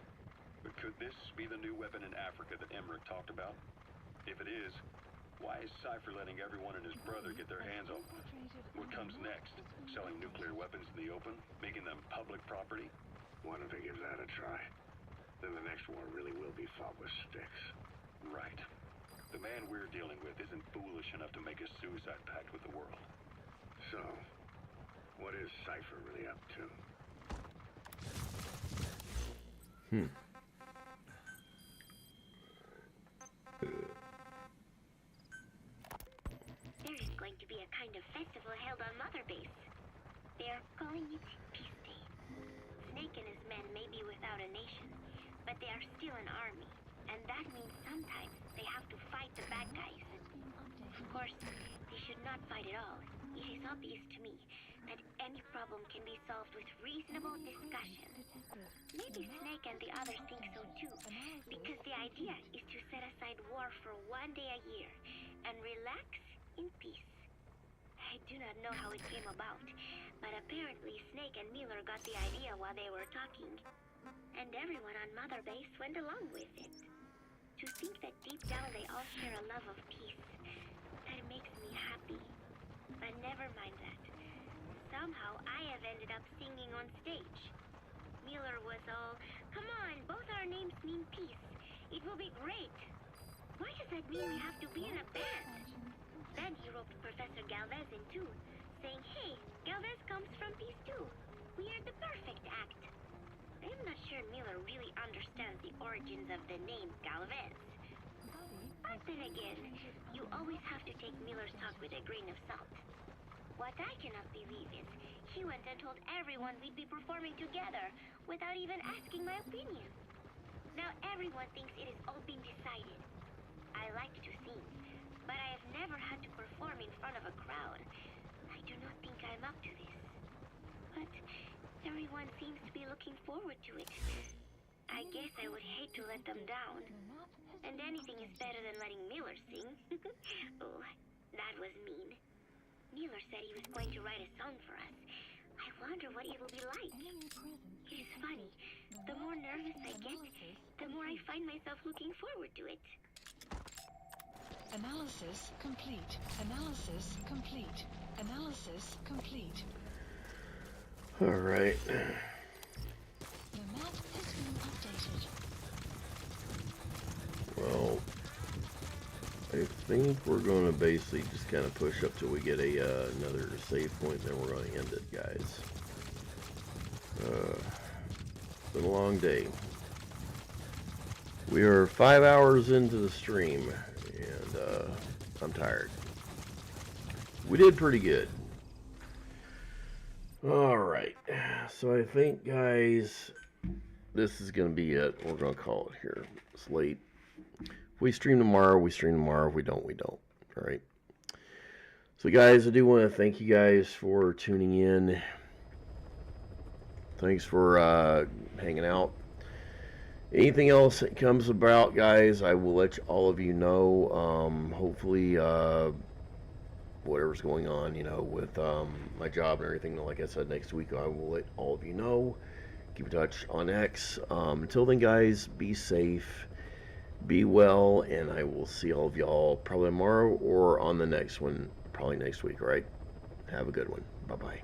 But could this be the new weapon in Africa that Emmerich talked about? If it is, why is Cypher letting everyone and his brother get their hands on one? What comes next? Selling nuclear weapons in the open? Making them public property? Why don't they give that a try? Then the next war really will be fought with sticks. Right. The man we're dealing with isn't foolish enough to make a suicide pact with the world. So, what is Cypher really up to? There is going to be a kind of festival held on Mother Base. They are calling it Peace Day. Snake and his men may be without a nation, but they are still an army, and that means sometimes they have to fight the bad guys. Of course, they should not fight at all. It is obvious to me that any problem can be solved with reasonable discussion. Maybe Snake and the others think so too, because the idea is to set aside war for one day a year and relax in peace. I do not know how it came about, but apparently Snake and Miller got the idea while they were talking, and everyone on Mother Base went along with it. To think that deep down they all share a love of peace, that makes me happy. But never mind that. Somehow I have ended up singing on stage. Miller was all, "Come on, both our names mean peace. It will be great." Why does that mean we have to be in a band? Then he roped Professor Galvez in too, saying, "Hey, Galvez comes from peace too. We are the perfect act." I am not sure Miller really understands the origins of the name Galvez. But then again, you always have to take Miller's talk with a grain of salt. What I cannot believe is he went and told everyone we'd be performing together without even asking my opinion. Now everyone thinks it has all been decided. I like to sing, but I have never had to perform in front of a crowd. I do not think I'm up to this. But everyone seems to be looking forward to it. I guess I would hate to let them down. And anything is better than letting Miller sing. Oh, that was mean. Miller said he was going to write a song for us. I wonder what it will be like. It is funny. The more nervous I get, the more I find myself looking forward to it. Analysis complete. Analysis complete. Analysis complete. All right. The map has been updated. Well, I think we're going to basically just kind of push up till we get a another save point, then we're going to end it, guys. It's been a long day. We are 5 hours into the stream, and I'm tired. We did pretty good. Alright, so I think, guys, this is going to be it. We're going to call it here. It's late. If we stream tomorrow, we stream tomorrow. If we don't, we don't. Alright. So, guys, I do want to thank you guys for tuning in. Thanks for hanging out. Anything else that comes about, guys, I will let all of you know. Hopefully, whatever's going on, you know, with my job and everything, like I said, next week I will let all of you know. Keep in touch on X. Until then, guys, be safe, be well, and I will see all of y'all probably tomorrow or on the next one, probably next week, all right? Have a good one. Bye-bye.